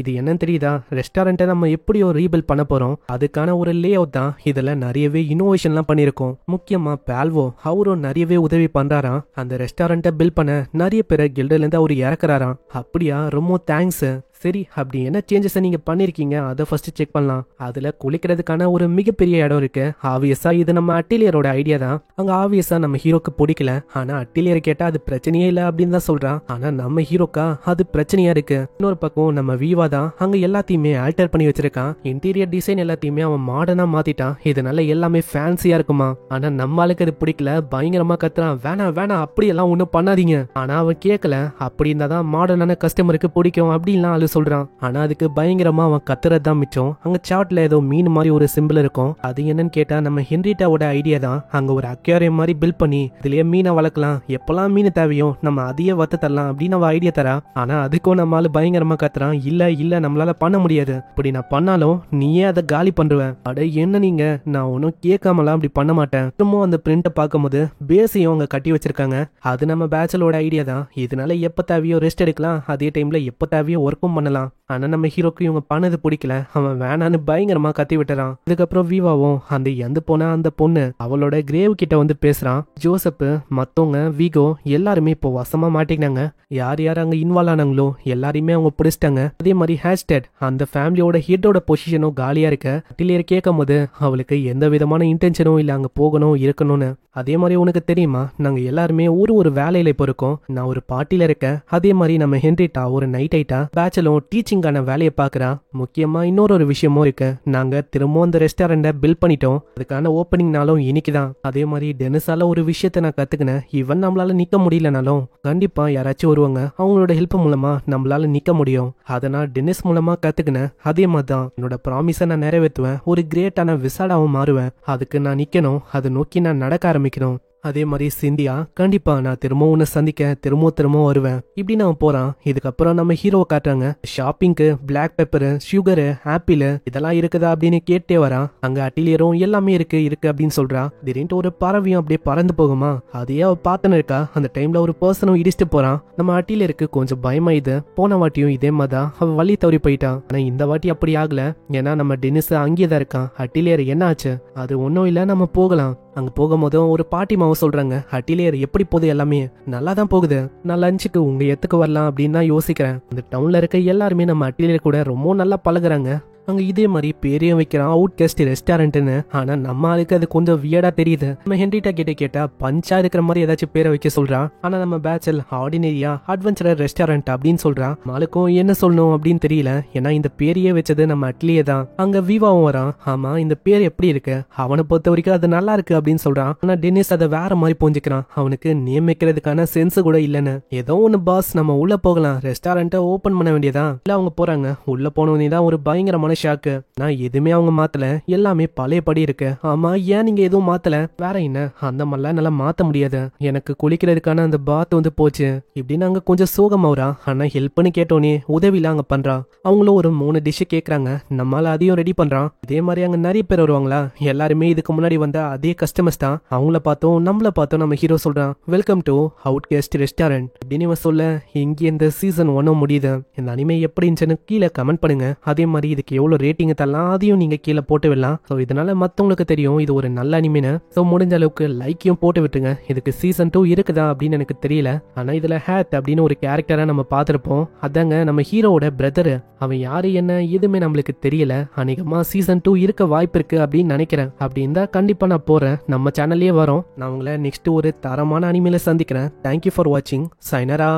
இது என்னன்னு தெரியுதா? ரெஸ்டாரண்ட்டை நம்ம எப்படியோ ரீபில்ட் பண்ண போறோம். அதுக்கான ஒரு லே அவுட் தான். இதுல நிறையவே இனோவேஷன்லாம் பண்ணிருக்கோம். முக்கியமா பால்வோ அவரும் நிறையவே உதவி பண்றாராம். அந்த ரெஸ்டாரண்ட்டை பில்ட் பண்ண நிறைய பேரை கில்டுல இருந்து அவரு இறக்குறாராம். அப்படியா, ரொம்ப தேங்க்ஸ். சரி, அப்படி என்ன சேஞ்சஸ் நீங்க பண்ணிருக்கீங்க அதை ஃபர்ஸ்ட் செக் பண்ணலாம். அதுல குளிக்கிறதுக்கான ஒரு மிகப்பெரிய இடம் இருக்கு. ஆப்வியஸா இது நம்ம அட்டிலியரோட ஐடியா தான். அங்க ஆப்வியஸா நம்ம ஹீரோக்கு பிடிக்கல. ஆனா அட்டிலியர் கேட்டா அது பிரச்சனையே இல்ல அப்படின்னு தான் சொல்றான். ஆனா நம்ம ஹீரோக்கா அது பிரச்சனையா இருக்கு. இன்னொரு பக்கம் நம்ம வீவா தான் அங்க எல்லாத்தையுமே ஆல்டர் பண்ணி வச்சிருக்கான். இன்டீரியர் டிசைன் எல்லாத்தையுமே அவன் மாடர்னா மாத்திட்டான். இதனால எல்லாமே ஃபேன்சியா இருக்குமா. ஆனா நம்மளுக்கு அது பிடிக்கல, பயங்கரமா கத்துறான், வேணா வேணா அப்படி எல்லாம் ஒண்ணும் பண்ணாதீங்க. ஆனா அவன் கேட்கல. அப்படி இருந்தாதான் மாடர்னான கஸ்டமருக்கு பிடிக்கும் அப்படின்லாம் சொல்றான். ஆனா அதுக்கு பயங்கரமா அவன் கத்துறது தான் மிச்சம். அங்க சாட்ல ஏதோ மீன் மாதிரி ஒரு சிம்பிள் இருக்கும். அது என்னன்னு கேட்டா நம்ம ஹென்ரிட்டாவோட ஐடியா தான். அங்க ஒரு அக்வேரியம் மாதிரி பில்ட் பண்ணி இதுலயே மீனை வளர்க்கலாம், எப்பெல்லாம் மீன் தேவையோ நம்ம அதையே வத்த தரலாம் அப்படின்னு அவ ஐடியா தரா. ஆனா அதுக்கும் நம்மளால பயங்கரமா கத்துறான், இல்ல இல்ல நம்மளால பண்ண முடியாது. இப்படி நான் பண்ணாலும் நீயே அதை காலி பண்ணுவேன். அட என்ன நீங்க, நான் ஒன்னும் கேட்காமலாம் அப்படி பண்ண மாட்டேன். திரும்ப அந்த பிரிண்ட பார்க்கும்போது பேஸையும் அங்க கட்டி வச்சிருக்காங்க. அது நம்ம பேச்சலோட ஐடியா தான். இதனால எப்ப தேவையோ ரெஸ்ட் எடுக்கலாம், அதே டைம்ல எப்ப தேவையோ ஒர்க்கும் பண்ணலாம். ஆனா நம்ம ஹீரோக்கு இவங்க பண்ணது பிடிக்கல. அவன் வேணான்னு பயங்கரமா கத்தி விட்டுறான். இதுக்கப்புறம் வீவாவும் அந்த எந்த போனா அந்த பொண்ணு அவளோட கிரேவ் கிட்ட வந்து பேசுறான். ஜோசப் மத்தவங்க விகோ எல்லாருமே இப்போ வசமா மாட்டிக்கினாங்க. யார் யார் அங்க இன்வால்வ் ஆனாங்களோ எல்லாரையுமே அவங்க பிடிச்சிட்டாங்க. அதே மாதிரி ஹேஷ்டேட் அந்த ஃபேமிலியோட ஹெட்டோட பொசிஷனும் காலியா இருக்க. அட்டிலியர் கேட்கும் போது அவளுக்கு எந்த விதமான இன்டென்ஷனும் இல்ல அங்க போகணும் இருக்கணும்னு. அதே மாதிரி உனக்கு தெரியுமா, நாங்க எல்லாருமே ஒரு வேலையில இப்போ இருக்கோம். நான் ஒரு பார்ட்டில இருக்கேன். அதே மாதிரி நம்ம ஹென்ரிட்டா ஒரு நைட் ஐட்டா பேச்சலும் டீச்சிங்கான வேலையை பாக்குறா. முக்கியமா இன்னொரு விஷயமும் இருக்கு. நாங்க திரும்பவும் அந்த ரெஸ்டாரண்ட பில்ட் பண்ணிட்டோம். அதுக்கான ஓப்பனிங் நாளும் இன்னைக்குதான். அதே மாதிரி டெனிஸால ஒரு விஷயத்த நான் கத்துக்கினேன். இவன் நம்மளால நிக்க முடியலனாலும் கண்டிப்பா யாராச்சும் வருவாங்க, அவங்களோட ஹெல்ப் மூலமா நம்மளால நிக்க முடியும். அதை நான் டெனிஸ் மூலமா கத்துக்கினேன். அதே மாதிரிதான் என்னோட ப்ராமிஸை நான் நிறைவேற்றுவேன். ஒரு கிரேட்டான விசாடாவும் மாறுவேன். அதுக்கு நான் நிக்கணும், அதை நோக்கி நான் நடக்க ஆரம்பிக்கணும். அதே மாதிரி சிந்தியா, கண்டிப்பா நான் திரும்பவும் உன்னை சந்திக்க திரும்பவும் வருவேன் இப்படின்னு அவன் போறான். இதுக்கப்புறம் நம்ம ஹீரோவை காட்டுறாங்க. ஷாப்பிங்க்கு பிளாக் பெப்பரு, சுகரு, ஆப்பிள் இதெல்லாம் இருக்குதா அப்படின்னு கேட்டே வரான். அங்க அட்டிலியரும் எல்லாமே இருக்கு அப்படின்னு சொல்றா. திடீர்னு ஒரு பறவையும் அப்படியே பறந்து போகுமா, அதையே அவ பார்த்துன்னு இருக்கா. அந்த டைம்ல ஒரு பர்சனும் இடிச்சுட்டு போறான். நம்ம அட்டிலியருக்கு கொஞ்சம் பயமாயுது. போன வாட்டியும் இதே மாதிரிதான் அவ வழி தவறி போயிட்டான். ஆனா இந்த வாட்டி அப்படி ஆகல. ஏன்னா நம்ம டெனிஸ் அங்கேயேதான் இருக்கான். அட்டிலியர் என்ன ஆச்சு? அது ஒன்னும் இல்ல, நம்ம போகலாம். அங்க போகும்போதும் ஒரு பாட்டி மாவும் சொல்றாங்க, அட்டிலியர் எப்படி போகுது? எல்லாமே நல்லா தான் போகுது. நான் லஞ்சுக்கு உங்க எத்துக்கு வரலாம் அப்படின்னு தான் யோசிக்கிறேன். இந்த டவுன்ல இருக்க எல்லாருமே நம்ம அட்டிலியர் கூட ரொம்ப நல்லா பழகுறாங்க. அங்க இதே மாதிரி பேரையும் வைக்கிறான், அவுட் கேஸ்ட் ரெஸ்டாரண்ட்னு. ஆனா நம்ம ஆளுக்கு அது கொஞ்சம் வியர்டா தெரியுது. நம்ம ஹென்ரிட்டா கிட்ட கேட்டா பஞ்சா இருக்கிற மாதிரி ஏதாச்சும் பேரை வைக்க சொல்றான். ஆனா நம்ம பேச்சல் ஆர்டினரியா அட்வென்ச்சரர் ரெஸ்டாரண்ட் அப்படின்னு சொல்றான். மாலுக்கும் என்ன சொல்லணும் அப்படின்னு தெரியல. ஏன்னா இந்த பேரையே வச்சது நம்ம அட்லியே தான். அங்க வீவாவும் வரான். ஆமா, இந்த பேர் எப்படி இருக்கு? அவனை பொறுத்த வரைக்கும் அது நல்லா இருக்கு அப்படின்னு சொல்றான். ஆனா டெனிஸ் அதை வேற மாதிரி புரிஞ்சுக்கிறான். அவனுக்கு நேம் வைக்கிறதுக்கான சென்ஸ் கூட இல்லன்னு. ஏதோ ஒன்னு பாஸ், நம்ம உள்ள போகலாம், ரெஸ்டாரண்ட்டை ஓபன் பண்ண வேண்டியதான். இல்ல அவங்க போறாங்க. உள்ள போனவனே தான் ஒரு பயங்கரமான ஷாக்கு. நான் எதுவுமே அவங்க மாத்தல, எல்லாமே பழையபடி இருக்கு. ஆமா, ஏன் நீங்க எதுவும் மாத்தல? வேற என்ன, அந்த மாதிரிலாம் நல்லா மாத்த முடியாது. எனக்கு குளிக்கிறதுக்கான அந்த பாத் வந்து போச்சு இப்படின்னு அங்க கொஞ்சம் சோகமாவரா. ஆனா ஹெல்ப்னு கேட்டோன்னே உதவிலாம் அங்க பண்றா. அவங்களும் ஒரு 3 டிஷ் கேக்குறாங்க. நம்மளால அதையும் ரெடி பண்றான். இதே மாதிரி அங்க நிறைய பேர் வருவாங்களா, எல்லாருமே இதுக்கு முன்னாடி வந்த அதே கஸ்டமர்ஸ் தான். அவங்கள பார்த்தோம் நம்மள பார்த்தோம் நம்ம ஹீரோ சொல்றான், welcome to outcast restaurant அப்படின்னு இவன் சொல்ல. இங்க இந்த சீசன் 1 முடியுது. இந்த அனிமே எப்படி இருந்துச்சுன்னு கீழே கமெண்ட் பண்ணுங்க. அதே மாதிரி இதுக்கு எவ்வளவு ரேட்டிங் தரலாம் அதையும் நீங்க கீழே போட்டு விடலாம். ஸோ இதனால மத்தவங்களுக்கு தெரியும் இது ஒரு நல்ல அனிமின்னு. ஸோ முடிஞ்ச அளவுக்கு லைக்கையும் போட்டு விட்டுருங்க. இதுக்கு சீசன் 2 இருக்குதா அப்படின்னு எனக்கு தெரியல. ஆனா இதுல ஹேத் அப்படின்னு ஒரு கேரக்டரை நம்ம பார்த்திருப்போம். அதாங்க நம்ம ஹீரோவோட பிரதர். அவன் யாரு என்ன எதுவுமே நம்மளுக்கு தெரியல. அநேகமா சீசன் 2 இருக்க வாய்ப்பு இருக்கு அப்படின்னு நினைக்கிறேன். அப்படி இருந்தா கண்டிப்பா நான் போறேன். நம்ம சேனல்லயே வரோம். நான் உங்களை நெக்ஸ்ட் ஒரு தரமான அனிமையில சந்திக்கிறேன். தேங்க்யூ ஃபார் வாட்சிங். சைனரா.